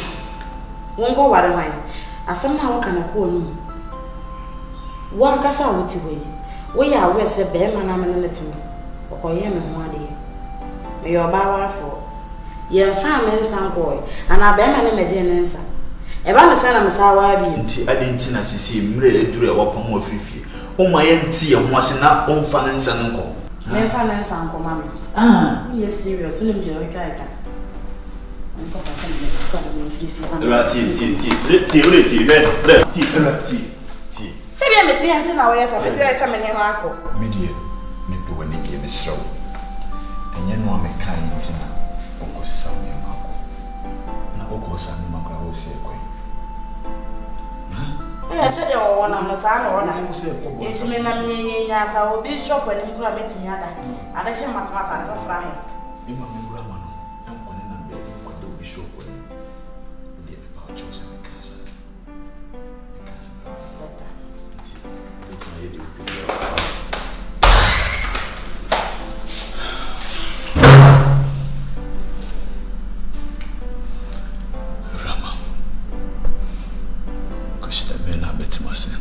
won go ware wan asem na wo kana ko onu wo ankasa wo ti we ya we se be ma na me ne ti okoye me ho ade me yo ba wa fo ye mfa me nsan ko ana be ma ne meje ne nsa e ba me se na me sa wa bi nti ade nti na sisi mre eduru e wo pam afifie o ma ye nti ye ho ase na o mfa ne nsa nko me mfa ne nsa nko ma me you serious you me yo ka Say be me ti ante na we say be say me ne ho akọ media me do wani ge me sraw enye no me kan ante na onko sa me akọ na onko sa me makọ wo se ekwe e se de wo na mo sa na wo na e se me na me nya sa obi shop ani mkura beti nya da ada che matamata na fra he e ma me gura ma no enko ne na be ko do bi shop ni de be ba chose me casa it's my idea Rama kushida bena betimase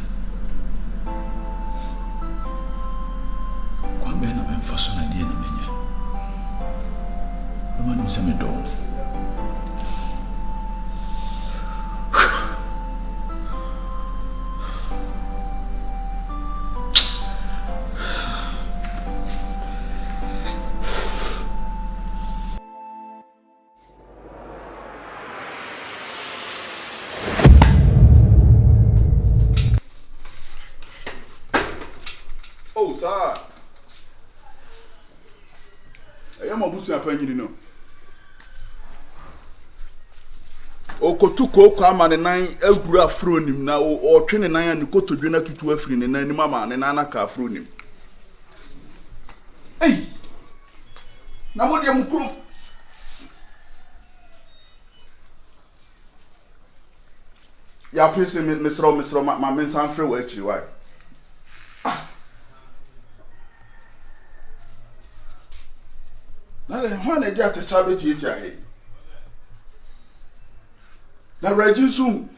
kwa bena memfaso na die na menya Rama ni mseme do Oh, sir. I am a busu apanyini no. Okotuko kwa ma ne nan agura afro nim na o twe ne nan an kotodwe na tutu afiri ne nan nim ama ne nan aka afro nim. Ei. Na mo de mukrum. Ya please Mr. my men sound free work you why? Now then when they get to chabit each here. Now Reggie soon.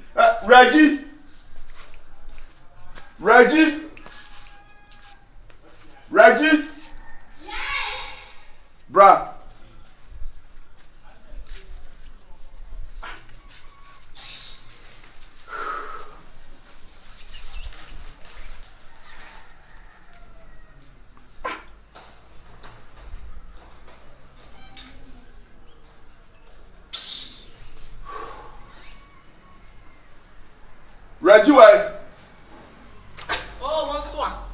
Reggie. Bruh. Reggie, why? Oh, one swap.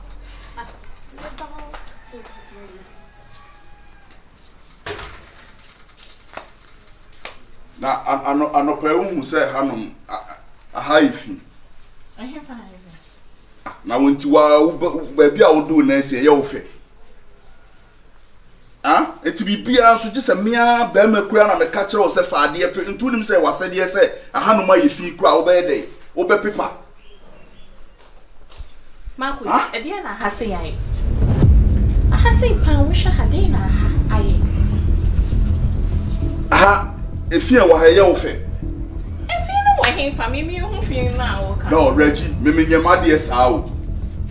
Now, I know who say Hanum a high fee. I have fine. Now, when you baby, I will do next year, your fee. Ah, it to be beer, so just a mere Bema crown and a catcher or say, dear, into him say, was said, yes, a Hanuma fee crowd by day. Obe paper. Marcus, a dear I say I say, Pan, wish I had dinner. Aha, if you were a yellow fair. If you know what him for me, who feel now. No, Reggie, me your madias out.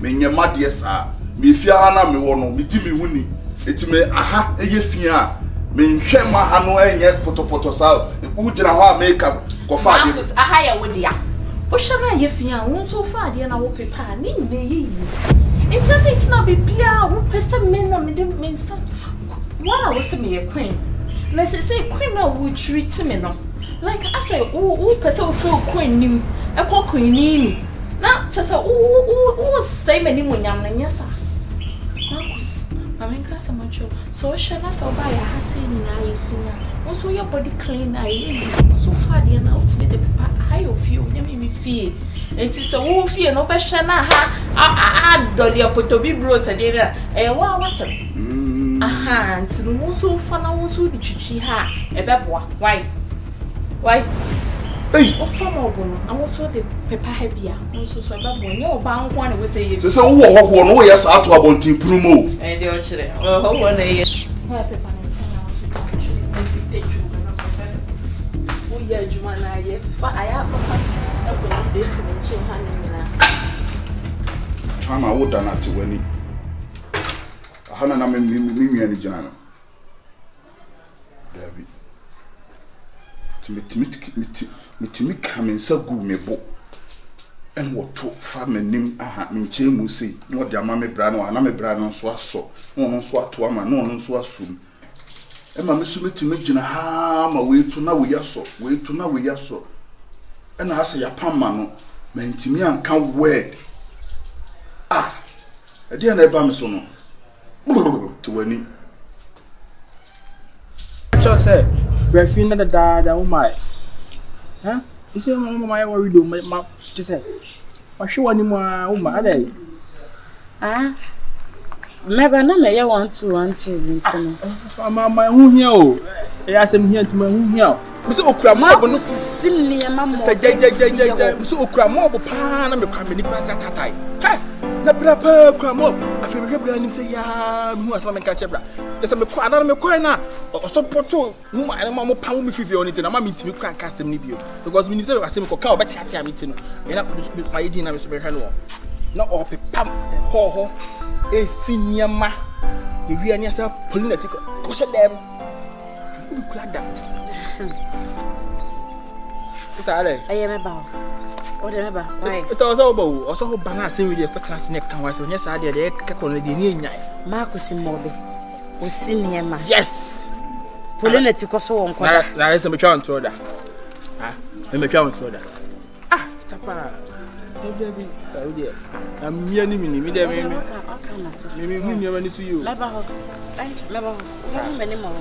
Me your madias are. Me fiana me wono, me timi wuni. It me aha, a yefia. Me share my hano and yet poto sao. Ujana makeup. Marcus, a higher with ya. Oshana yefia won so far dear na wo pepa ni ne internet na bibia wo pese men na me dem mensa one I was me a queen na say queen na wo treat me no like I say wo pese wo feel queen nim e ko queen ni na chesa wo say me ni munyam na nyesa Marcus I mean ka some much so shana so ba ya hase ni na yefia wo so your body clean na so far dear na wo the pepa how you feel me feel it is a who feel no question ha dolly apotobi bros adena wa wasa aha nti no so fa na wo so di chichi ha e beboa why hey o fa mo bono am so the pepa ha bia wo so beboa nye oba nko na we say ye so wo ho no we yes ato abontin punu mo de o chire ho na ye ha pepa na yeah, Jumana, yeah, fire. Chama would done at when Hana Mimi and Jana. David. To me coming so good me book. And what took family name I had me chain will say, what their mammy brano and I'm a brano so no swat to a man, no swat soon. And my Miss to make Jana harm away to now we are so, wait to now we are so. And I say, a pamano, man to me and can't wed. Ah, I didn't ever miss on to any. I said, we're feeling the dad, oh my. Huh? You say, my worry do my just said, I show any more, oh my day. Ah. Maybe na me ya want to intino. My who here? I ask him here to my who here. So okra mo bo no sisini ya mama. Mr. J. So okra mo bo pa na me kwa me ni kwa tatai. Hey, na bra pa okra mo. Afi me hwebra nim say ya me hu asama me ka chebra. Just me kwa na me kwa na o support mu ma mo pa mo fifi on it na ma me ntimi kwa ka asem ni bio. Because me nim say asem ko ka o beti ati amiti no. Me na my yedi na me so be hwe no. Na o pe pam ho a senior ma, if you are near some political, push them. You glad that. I am about. What am about? Why? It's also about also banana same with your class neck. Can was when yes, I did a Marcus in Moby. O senior ma. Yes. Political so on. Now is the mature throw that. Ah, the mature throw that. Ah, stop. I'm near me, me there. Maybe who never to you. Never. Many more.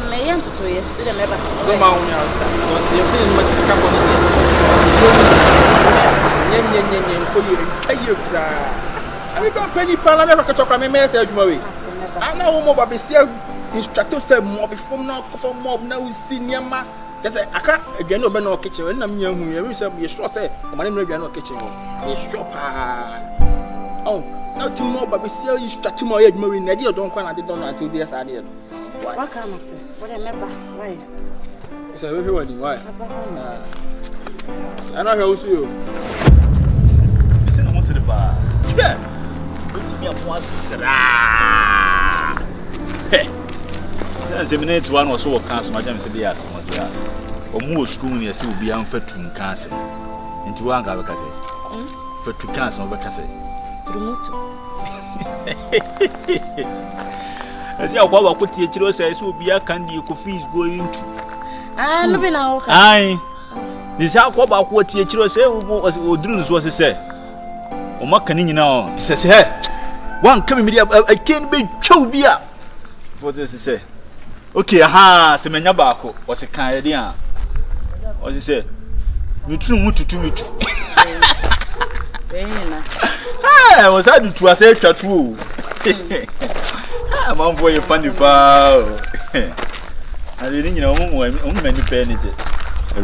May I to you? To the member. Go on, you're feeling much come on you cry. I mean, penny pan, I never catch up on my message. I know more about the instructor said more before now, for mob now is senior ma. Just say I can't again open no kitchen when I'm young. You say you sure say my name no kitchen. You sure oh, now tomorrow but we see you start tomorrow you marry na dey don't come and don't know until this are there. What come at? What remember? Why? It's a very wedding. Why? I know how you. Listen, I'm going to bar. Yeah. Go to me at once. Hey. Since the minute one was so cancer, my jam said, yes, was there. Or more school, yes, will be unfit to cancer. Into one guy, because for to cancer, over Cassay. As your Baba could teach you, says, will be a candy coffee is going to. Ah, no, no, aye. This how go back what teacher say or dreams was say. O makanini now. Says hey. One coming me I can't be chobia. What does he say? Okay, aha, se menya baako was a kind idea. What he say? You true mutu to me. Ah, was I to a say true. I'm on for your funny bow. I didn't know many pennies. I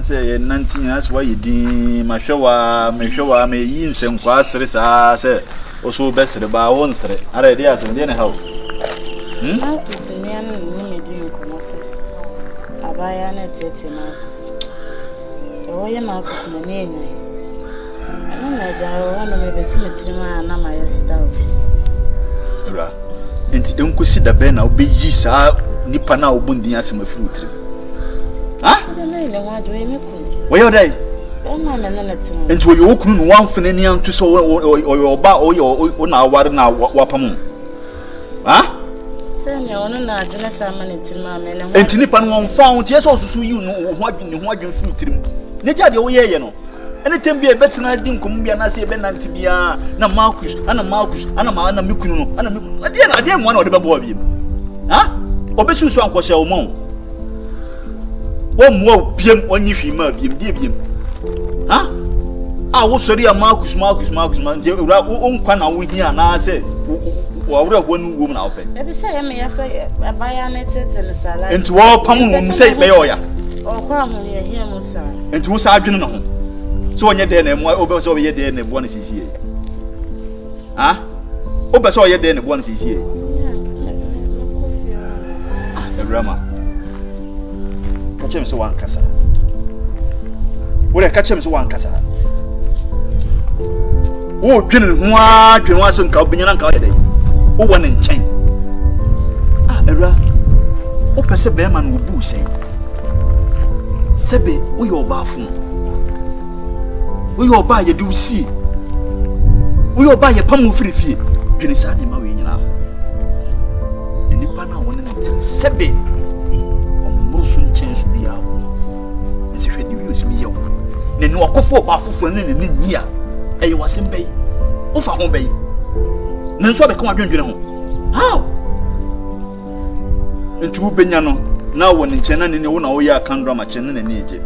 say 19 years why you did my shower, make sure I may yin some quasses. I say, also best about once. I read as in the house. I buy an at Marcus. The way Marcus in the name. I don't know, maybe symmetry man, my stout. Enti enko si da ben na obeyi saa nipa na obundi asem afruitri ha wo dai enti wo yokunu no wanfene ni anto so o ba o na aware na wapam ha sene ono na adwene sa manetiri ma me ne ho enti nipa no wonfa ho tie so susu yi no ho adwene fruitri ne jade wo yeye no anytime be better din kom bia na se be nanti bia na Marcus ana na mikunu no ana mikunu ade mo na ode bebo bia ha obesu so ankoshe wo mo wo mo biem onyi hwi ma biem die biem ha wo sori ya Marcus man je ura onkwa na wo hia na se wo awura ho nu wo na ope e bi se ya me ya se abaya na tete ne sala enti wo pam wo se be yo ya o kwa mo ye hia mo sa enti wo sa adwene no ho so onye de na mo obe so ye de na bo na sisi ha obe so ye de na bo na sisi Awurama kachem so wan kasa wo kachem so wan kasa wo dwene ho aso nka obinyana nka odai wo won nchen Awura o pese be ma no obu sei sebe wo yo ba fun wo yo ba ye du si wo yo ba ye pamu firifie dwene sa ne ma we nyina enipa na won ne ntin sebe omro so nchen so bia wo nse hwedi wi osimi ye wo ne no akofo ba afofo ne ne nyia eye wasem bai wo fa ho bai ne nso be ka wadwendwene ho how ntu benya no na wo ne nchen na ne wo na wo ya kandra ma chen ne ne eje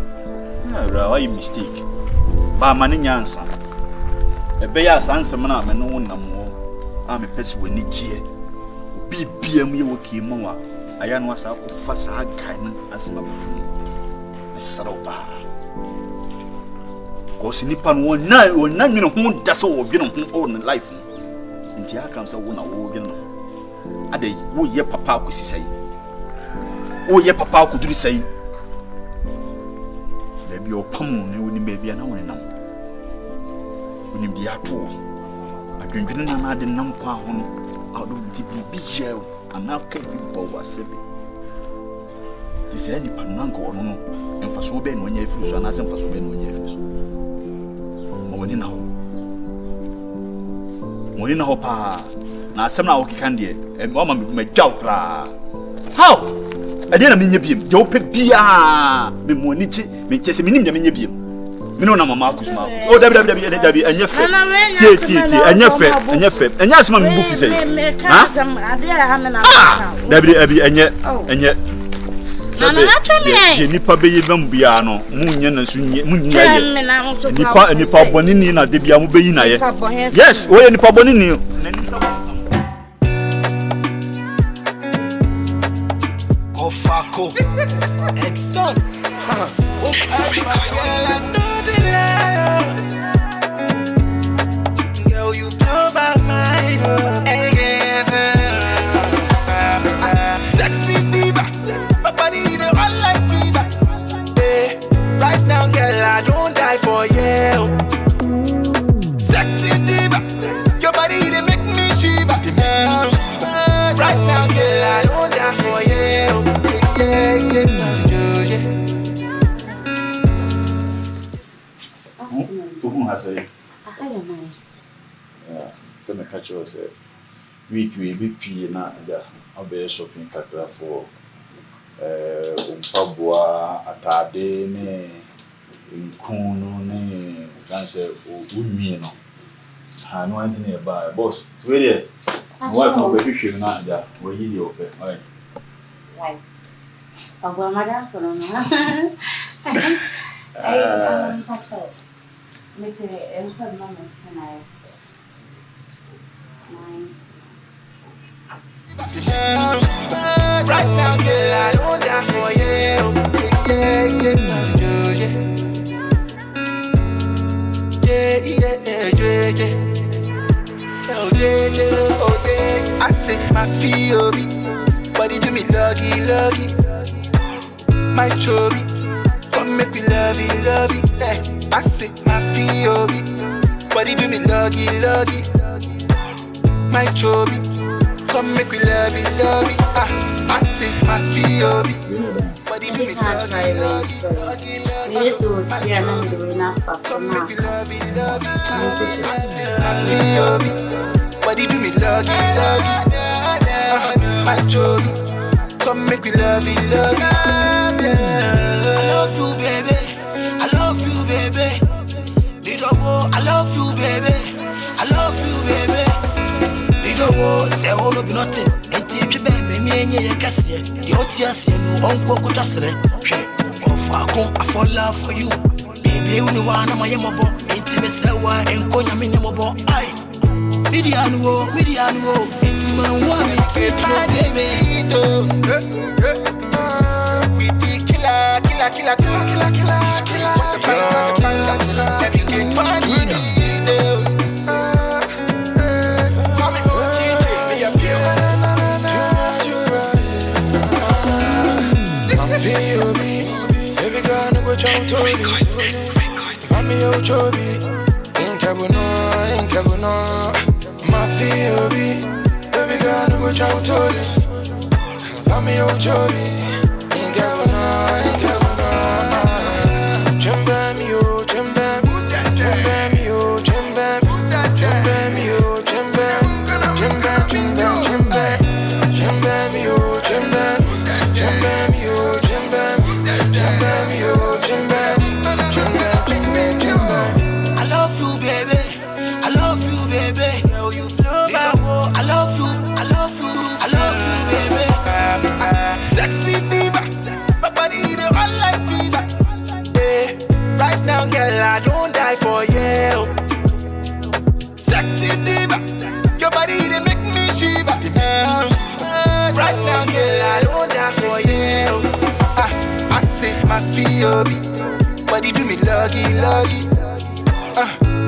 Awura why mistake ba mane nyansa ebe ya sansem na me no wonam wo a me pese wani gie bibia mu ye wo ki mu wa aya no asa ko fa sa gai na asema butu esroba ko sinipa no na nwene ho da so wo dwene ho o ne life nti aka am sa wo na wo dwene no ade wo ye papa ko sisai wo ye papa ko duru sai bebi o pamu ne woni bebi na woni nam woni bi ato adwendwene na ade nam kwa ho no ado di bi jew anaka bi bo wasebe ti se ni pananko ono no emfaso be no nya efiri so anase emfaso be no nya efiri so mo woni na ho pa na asem na wo kikan de o ma me dwaw kra how ade na menye biem de ope bia me mo ni chi me chese minim de menye biem me no na mama akusuma o dabi enye fe tie enye fe enye asema me bu fi sei ha ade ha me na dabi enye na cheme nipa be yebam bia no munye na so nye munye ye nipa bonini na de bia mo be yi na ye yes o ye nipa bonini Echo. X-Stone. Oh, I know the lie. Girl, you blow my mind. Hey, yes. Sexy diva. My body, the all like fever. Hey, right now, girl, I don't die for you. Sexy diva. Your body, they make me shiver. Right now, girl, I don't die for you. Yeah, yeah, yeah. Who has a nice. Some catcher was a week we be pee na I'll be shopping kakra for Pabua atade ne nkunu ne can say umi no ha no anti ne ba boss we there wife no be hwehwe na ja we yi dey ofe right Right. Awurama da for no. Make a mama nice. Right now, girl, I don't die for you. Yeah, yeah. I say my feel body do me luggy. My chubby, come make me love it. Hey, I say my feel body do me luggy. My chubby, come make me love it. I say my feel body do me luggy. We used to fear and doing up for some I say my feel body do me luggy. My chubby, come make me love it. I love you, baby. I love you, baby. I love you, baby. I love you, baby. Say all of nothing. And take you back, me and you, Cassia. The OTS, no uncle could just say, I fall love for you. Baby, you know, I'm my yamabo. Intimacy, and Konya Minamabo. I, Midian, intimate one, baby. We be killer. Every girl no go chow to me. Family o chobi, inkabuno. My feel be. Every girl no go chow to me. Family o chobi, inkabuno. Jembe mi o, jembe mi o, jembe mi o, jembe mi o, jembe mi o. I love you, baby. Girl, you blow my world. I love you, baby. Sexy diva, my body the all like fever. Yeah, right now, girl, I don't die for you. Sexy diva, your body they make me shiver. Right now, girl, I don't die for you. I say my feel body do me luggy.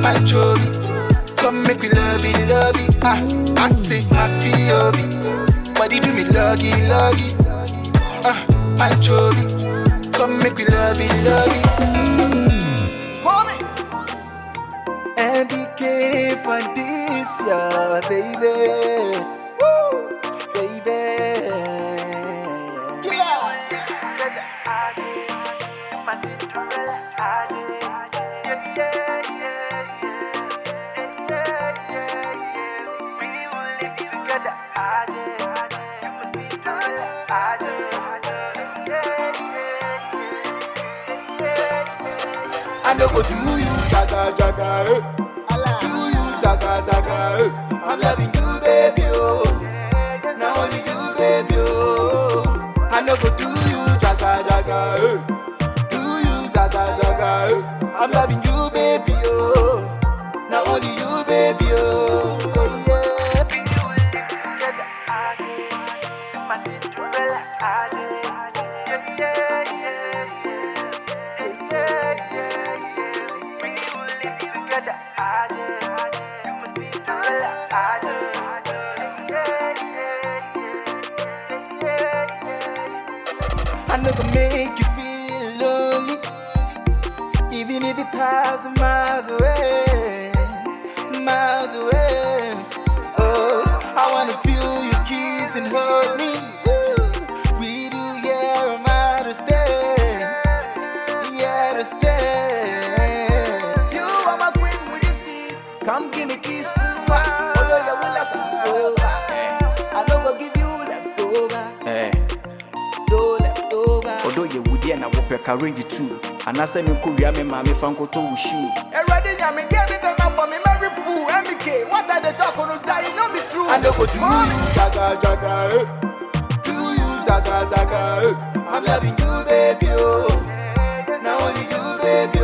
My chubby, come make me love it. I say my feel body do me luggy. My chubby, come make me love it. MBK for this year, baby. I know go do you jaga, do you zaga, I'm loving you, baby, oh. Now only you, baby, oh. I know go do you jaga, do you zaga, I'm loving you, baby, oh. Now only you, baby, oh. I never make you feel lonely, even if it's 1,000 miles away, miles away. Oh, I wanna feel your kiss and hold me. We do, yeah, I'm out to stay, yeah, to stay. You are my queen with the steez. Come give me kiss, although you will last over. I don't go give you leftover. No leftover. Although you would and I will pack arrange it too. And I say me could be a mammy fanko to shoe. Ready, I'm getting them up for me, Mary Pooh, MK. What are they talking about? You know me true. I don't go to you, Zaga, Zaga. Do you, Zaga, Zaga. I'm loving you, baby. Now only you, baby.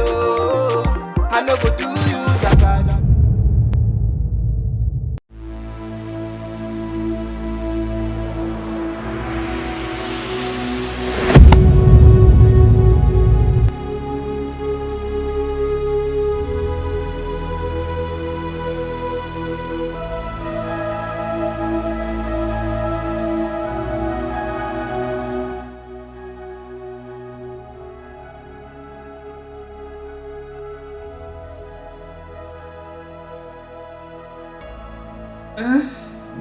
I don't go to you, Zaga, Zaga.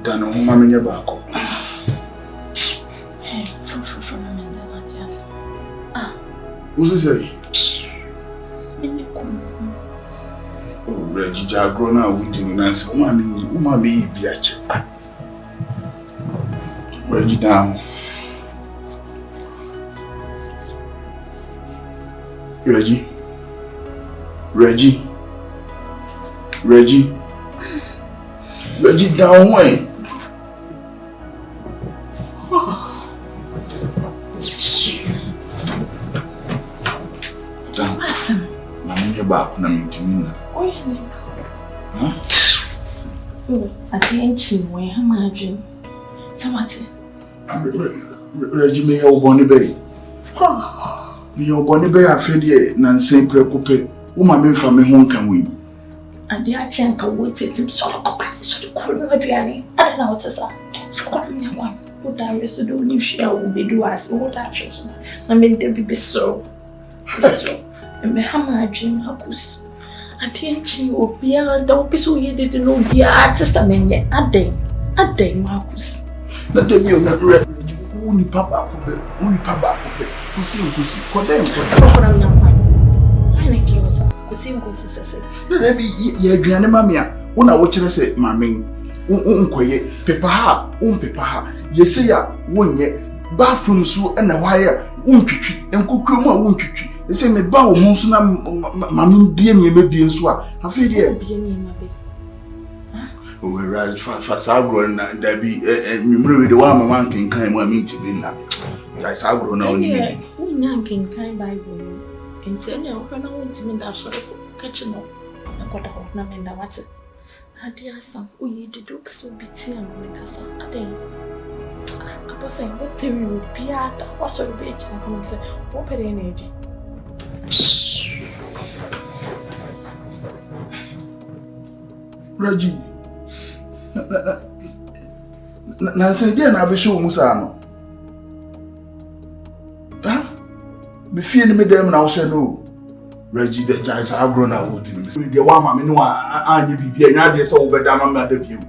Dano mama nye bako. Hey, from yes. Who's this? Reggie grown up with you, Nancy. Umami biache. Reggie down. Reggie. Reggie down way. Back na mintimina. Oh, I can't way how much. Somebody. Reggie me your bonny bay. Your bonny bay I fed ye Nancy Breakup. Woman from me home can win. And the Achenka waited him so the couldn't have any. I don't know what to say. So one. What I used to do, if she will be do as what I just. I mean, they be so. And me hammer dream house. I think you will be a dog so you didn't know the artist. I mean, a day, Marcus. Let them you not read only Papa, who see, for them. I need closer. Cosine, maybe ye grandma, when I watch us say, Mammy, paper ha, ye say, one ye bathroom so and a wire, and cook room, they say, me bow, Monsuna, Mammy, dear me, maybe in Swa. I feel ye be in my baby. We ride fast agro and there be remember the one man can kind of mean to be now. That's agro now. Yanking kind Bible. And tell me, I want to mean that sort of catching up. I got a whole number in the water. I dear son, we did do so be tea and make us a day. I was saying, what theory would be at what sort of age that would say, open energy. Reggie. Nancy, again, I'll be sure Musano. Huh? Be fearing me, them now say no. Reggie, the giants have grown up with you. The one, I know, I be here, and I saw over down my debut.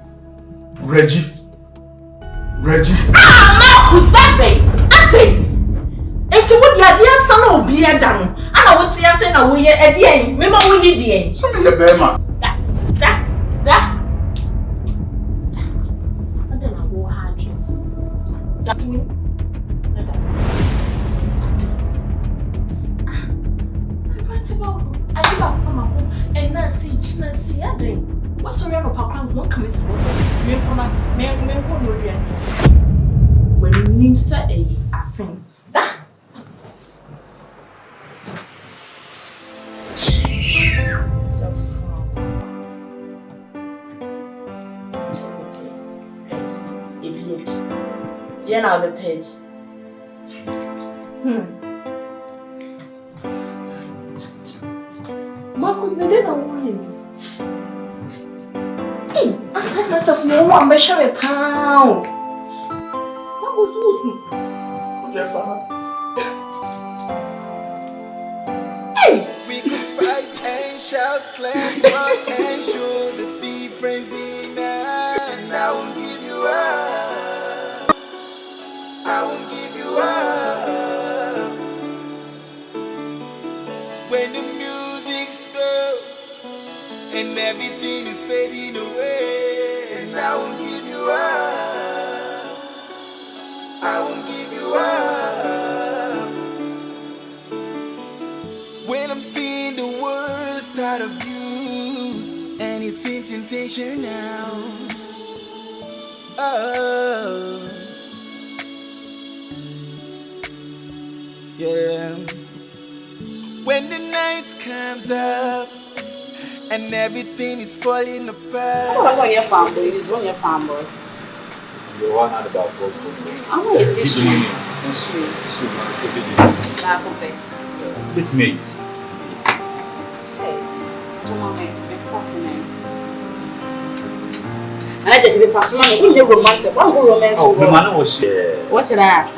Reggie. Ah, Marcus, that day. Into what your dear son will be a down. I want to say, now we are at the end. Remember, we need the end. Some of your bear. That. I don't know who had you. That means. I give up from my home and now see a day. What's the real background? What can we suppose? When you name say a thing. That. You're now the page. Marcus, they didn't know him. Hey, I said myself, no one but show a pound. What was What slam doors and show the difference in us. And I won't give you up. I won't give you up. When the music stops and everything is fading away, and I won't give you up. I won't give you up. When I'm seeing the worst out of you, and it's in temptation now. Oh, yeah. When the night comes up and everything is falling apart. What's on your farm, boy? It's on your farm, boy. You're one out about both. I'm going to teach you. It's me. Hey, come on, man. I like to be passionate. Who's your romantic? What good romance? Oh, the man was What's that?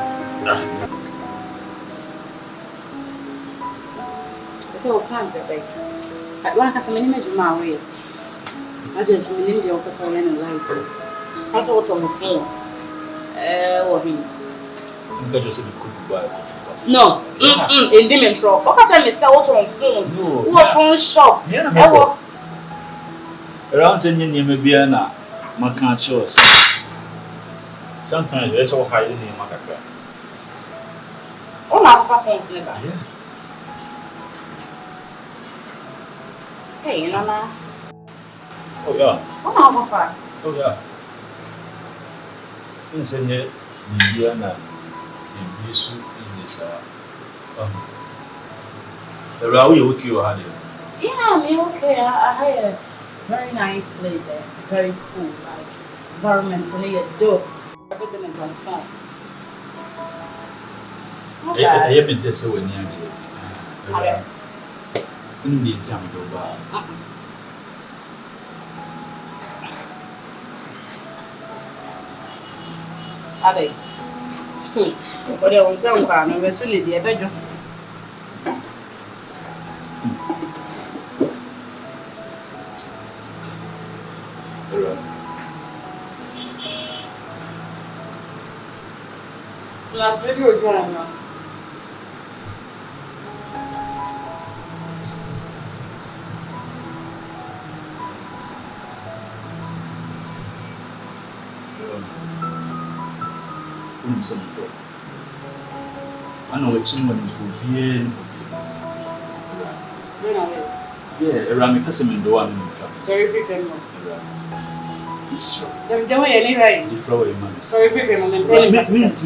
It's all plans that way. But one has a minimum of my way. I just mean the opposite in life. That's what on the phones. Or him. No, in demon shop. What can I sell on phones? Who are phone shop? Around sending you maybe an my can't choose. Sometimes there's all hiding in my car. All our phones never. Hey, Nana. Oh, yeah. What our far? Oh, yeah. Send it, Indiana, in Bisu is this. The Rawi will kill her. Yeah, me okay. I had a very nice place, very cool, like environment, and you do everything is on point. I have been this way near you. Indeed, some go by. Ade. But there was some kind of actually the bedroom. So last video we're trying now. I know what someone is will be in. Yeah, around me, because I'm in the one. Sorry, free family. It's true. The way you're right. The flower, man. Sorry, free family.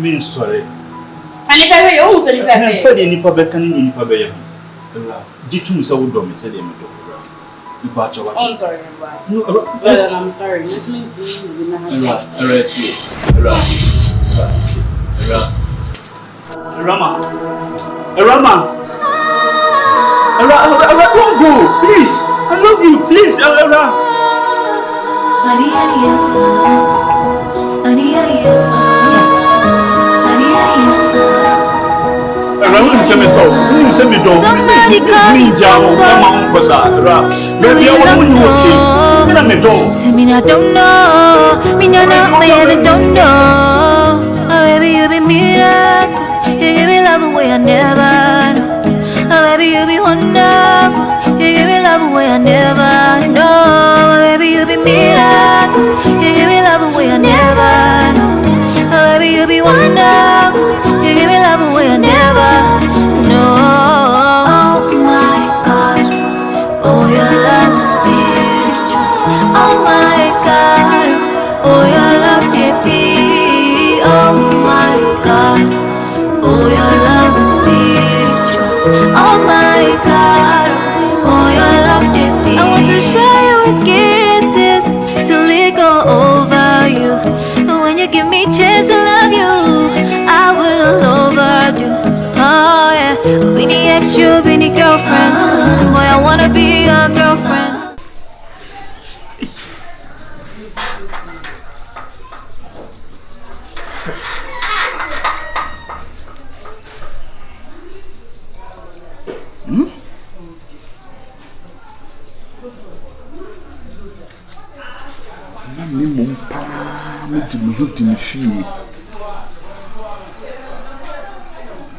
Mean sorry. And if I were almost any pay. For the Nipa Becan in Nipa Bay. G2 so would be said him. I'm sorry, no, I'm sorry. This means you didn't have Awurama, don't go, please. I love you, please, Awura. Awura, send me to. Me, Jamo, Mama, Uncle, baby, I want you okay. Me, I don't know. Me, I don't know. Baby, you be miracle. You give me love away I never know. Baby, you be wonderful. You give me love away I never know. Baby, you be miracle. You give me love away I never know. Baby, you be wonderful. You give me love away I never know. Oh my God, oh your love is spiritual. Oh my God, oh your love can be. Oh my God, oh your love is spiritual. Oh my God, oh your love can be. I want to share you with kisses till it go over you. But when you give me a chance to love you, I will overdo. Oh yeah, be the ex, you be the girlfriend. Boy, I wanna be your girlfriend. di me fie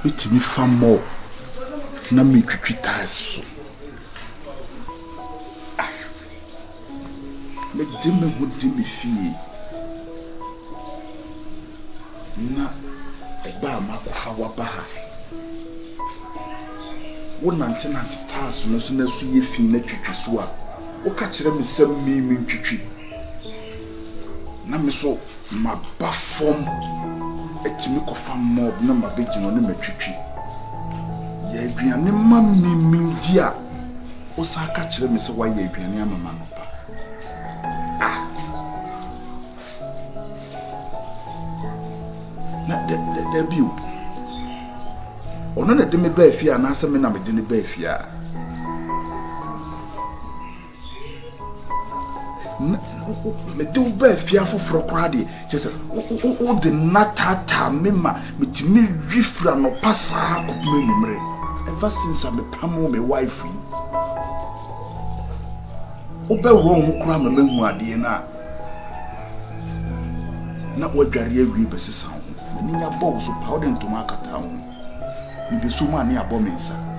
bitimi fa mo na me twitwita so me di me ho di me fie na eba makofa wa ba wo nante taas no so na so ye fi na twitwi so a wo ka kire me sam mi twitwi na me so ma ba fom etimi kofa mob na ma be gino na matwitwi ya aduane ma mi dia wo sa ka kire me se wa ya aduane amama no pa na de biu ono na de me ba fia na asa me na me de ne ba fia me do ba fia foforo krade chese o de natata mema metimi rifra no pasa kopme nimre ever since I me pamo me wife o be wo ho kra ma mehu ade na wadware awi besesa ho mani nya bo so powder ntoma akata ho ni be so ma ne abo mensa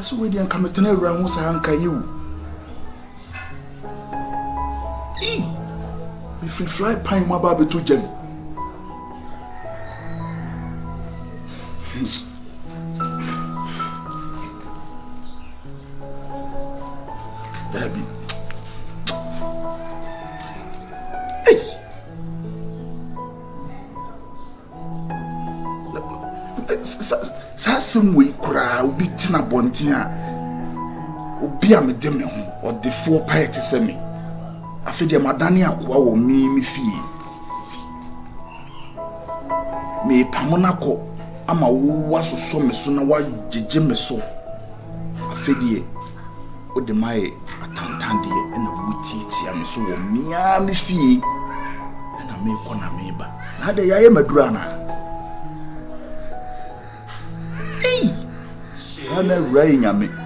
so we dey come tena ura ho sa anka you if you fly pine ma ba beto jam Debbie some way cry obi tina bontin a obi am de me ho or the four piety se me afede madane akwa wo mi fie me pamona ko ama wo wasoso me so na wa jeje me so afede o de mai atantande na wutiti am so wo mia me fie na me ko na me ba na de yaye madura na sana rain ame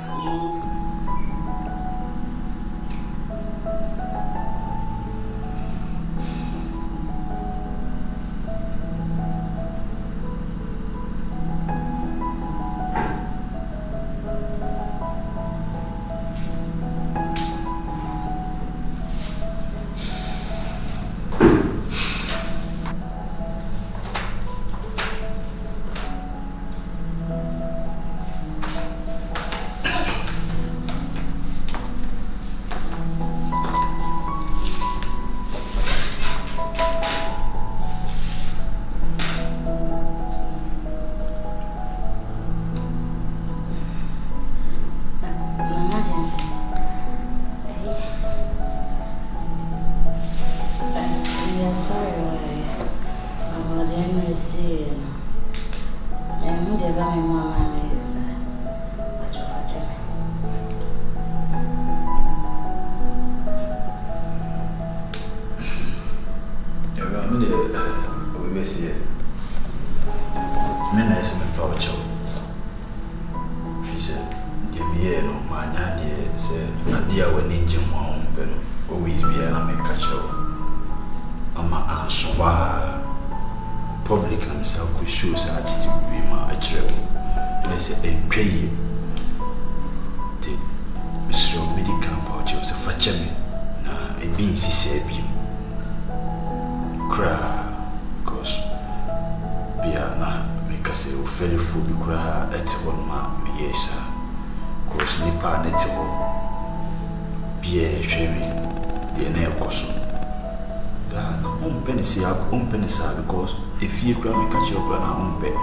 because if you cry me catch your brother on bed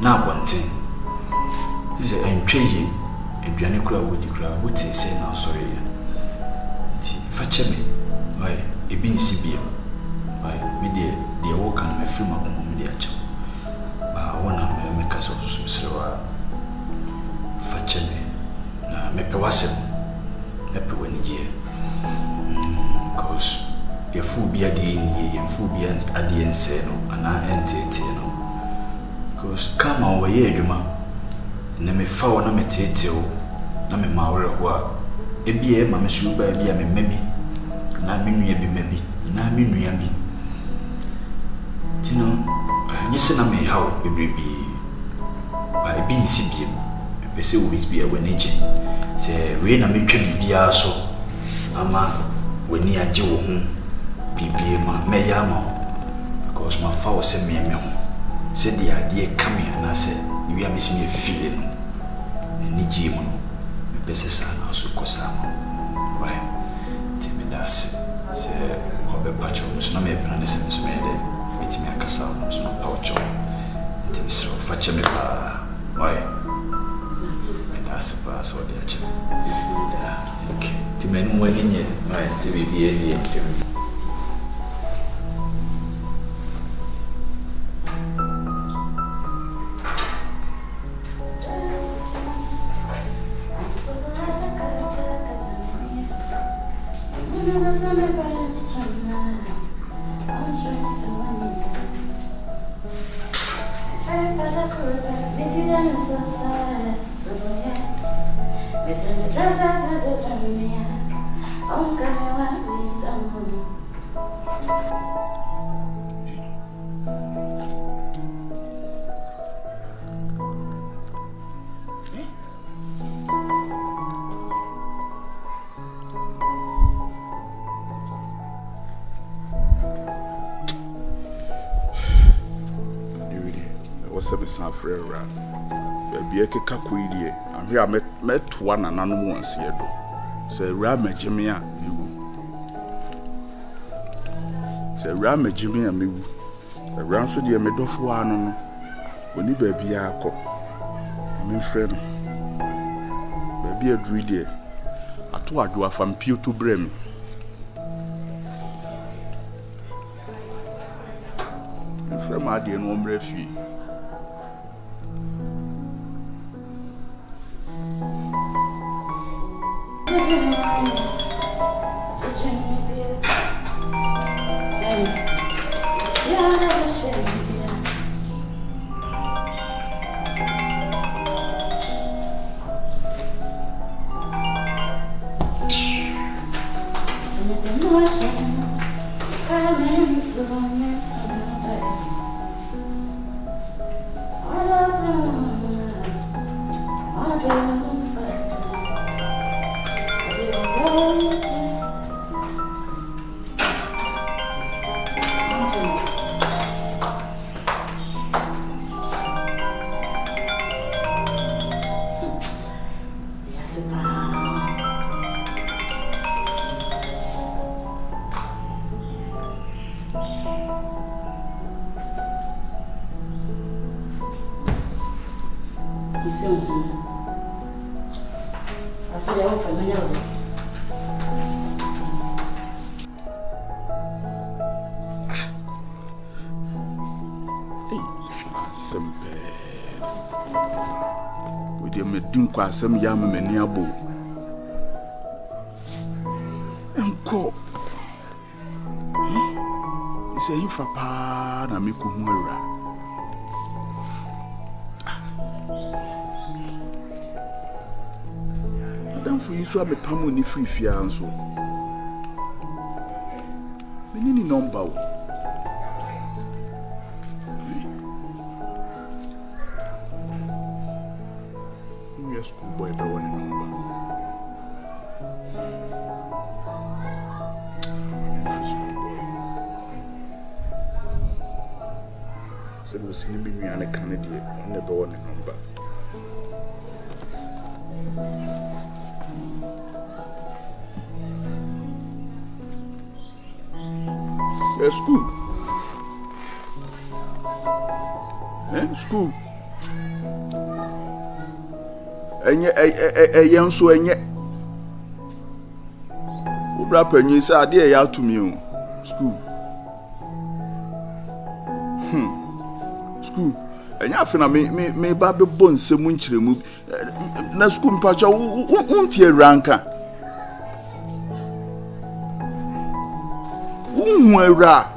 now one thing is I'm changing and you cry with the crowd would say now sorry it's fetch me why it been CBM why me the walk and my film up on media chow but I wanna make us also so fetch me na me pe wasem me pe when year because your fool be a day and fool be at the end, say no, and I entertain no. Because come away, you ma. Name found a metatio, Name Maura, a beer, Mamma Shuba, be a maybe, and I mean, maybe, and I mean, maybe. Tino, yes, and I may how be by being Sibium, a person always be a winage. Say, when I make be so, Ama, when near Joe, be my mayamo, because my father sent me a memo. Said the idea coming, and I said, you are missing a feeling. And Nijimo, the best son also Cosamo. Why? Timmy Darcy, say, Robert Pacho was not made promises made it. Meet me a castle, was not power job. It is so fetch me. Why? And that's the pass or the action. Okay. Timmy, when in it, right? So we be a Be a cacoidie, and we are met one and none once here. Say Ram Jimmy and you. Say Ram Jimmy and me. A round so dear made off one when you baby a cock. I mean, friend, baby a dreedy. I told you from Pew to Bremen. From my dear no refugee. Some yam many abo. And call. He said, if a pa na miku mwera. Madam for you so a pamu ni free fianso. Menini number. Schoolboy, but one number. Schoolboy. So we see me and a Canadian on the one number. School. School. A young so and yet. Wrap and you said, dear, you to me. School. School. And you have me Baby Bones, some winch remove. Na school patch, won't you ranker? Awura.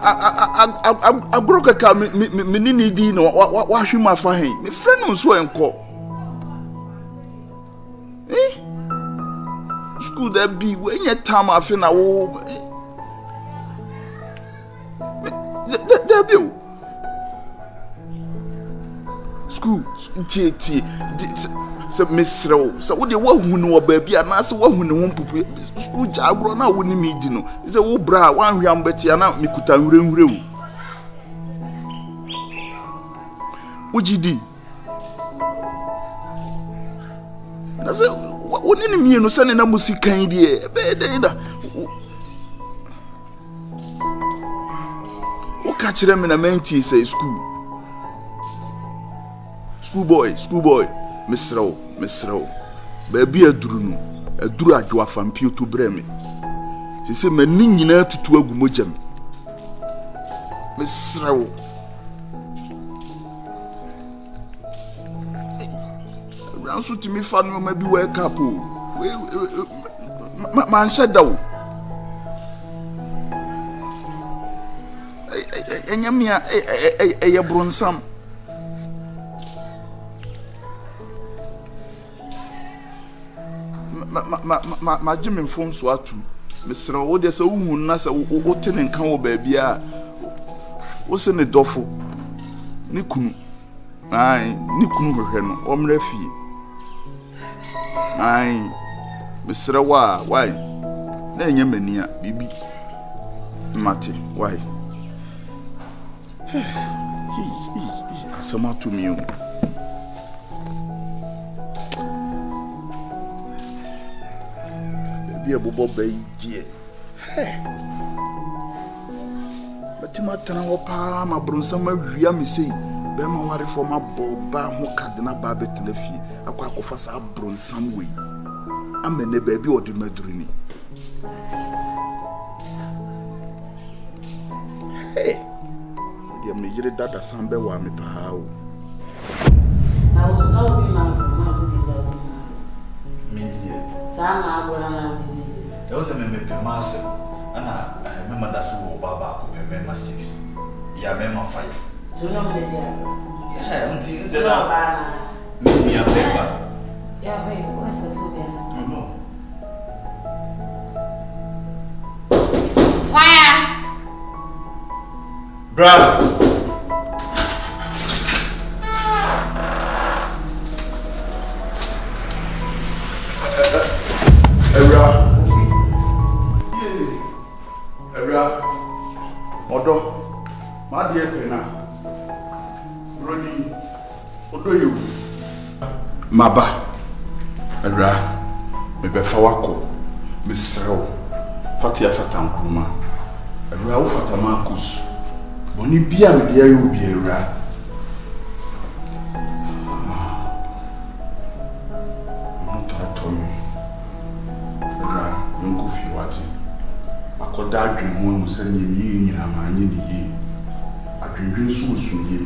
I broke a car, me need no wash him my fine. My friend was so enco. School there be when your time I feel now. There be school, TT. So Miss Row, so what you want who know baby and answer what who know school jabro na wouldn't me dino. Is a old bra one yam betty and out me could have room. Would you do? I said, what in me no sending a music kind here? What catch them in a mentee say school? Schoolboy. Mr. Baby aduru adwa fampio to breme. She say me nyina tutu agu mojam. Mr. Ranso to me fa no ma bi wake up o. Man shadaw. Enyamia bronsam. Ma Jimmy phone so atu Mr. wo de se wo na se wo tene nkan wo ba bia wo se ne dofo ni kunu hwehwe no omra fie Mr. why na enya mania bibi mate why asama to me be a bobo bay dear. But you might turn up my bronsama yammy say, Bema worry for my boba who cardina baby to the feet. I quack of us up bronsam way. I'm a baby or the medrini. Hey, you major that Sambe wami pao. How be my media. Sama Awurama. There was a member massive, and I remember that's who Baba could remember 6. Yeah, member 5. Do you know the yeah, until the maybe a paper. Yeah, wait, what's the 2 no. Where? Brother. Odo, my dear Pena, Ronnie, Odo you, Maba, Awura, Mebefawako, Mr. Fatia Fatan Kuma, Awura Fatamakus, Boni Bia, dear you be Awura. Not to Tommy, Awura, don't go for what. Koda dream who send you in your mind in the year. I dream so soon ye.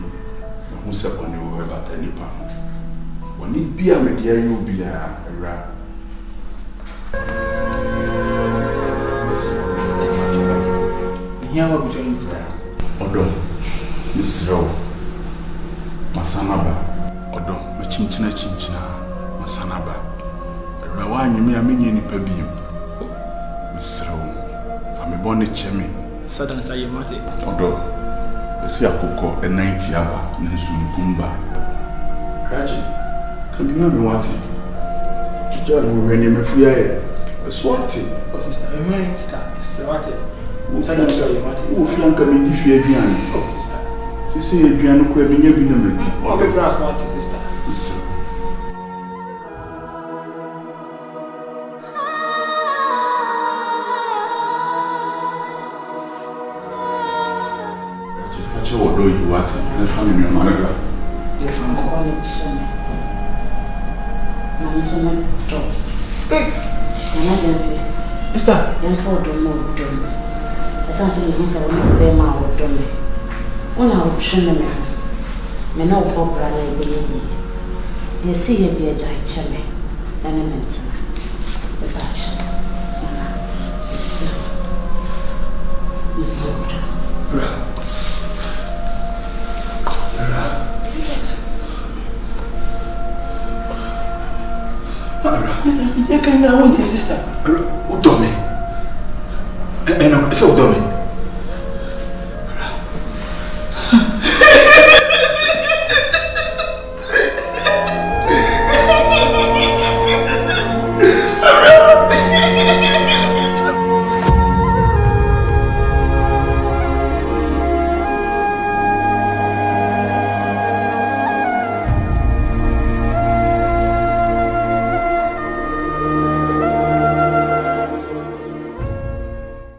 Who said when you were about any pound. When it be a media, you'll be a rat. Here, what was your sister? Odo, Miss Row, Masanaba, Odo, Machinchina, Masanaba. A rawan you may a minion pebim. Miss Row. Me born it chemi. Sudden say you mate. Odo. See a coco a 90 aba nensu gumba. Reggie. Can you me what? To tell me when you me free air. Swati. Oh sister, you mean Swati. Sudden say you mate. Who feel can me defeat aduan. Oh sister. She say aduan ko e me nya bi na me. Oh be brass what sister. Sister. What do you want? The family of Malaga. You're from college. I'm so much job. Mister, I'm for the more done. As I said, he's a little bit more done. When I would show them, me no popular, I believe. You see, you be a giant chummy. I element. The batch. Listen. You can now want your sister. Udome. And so Udome.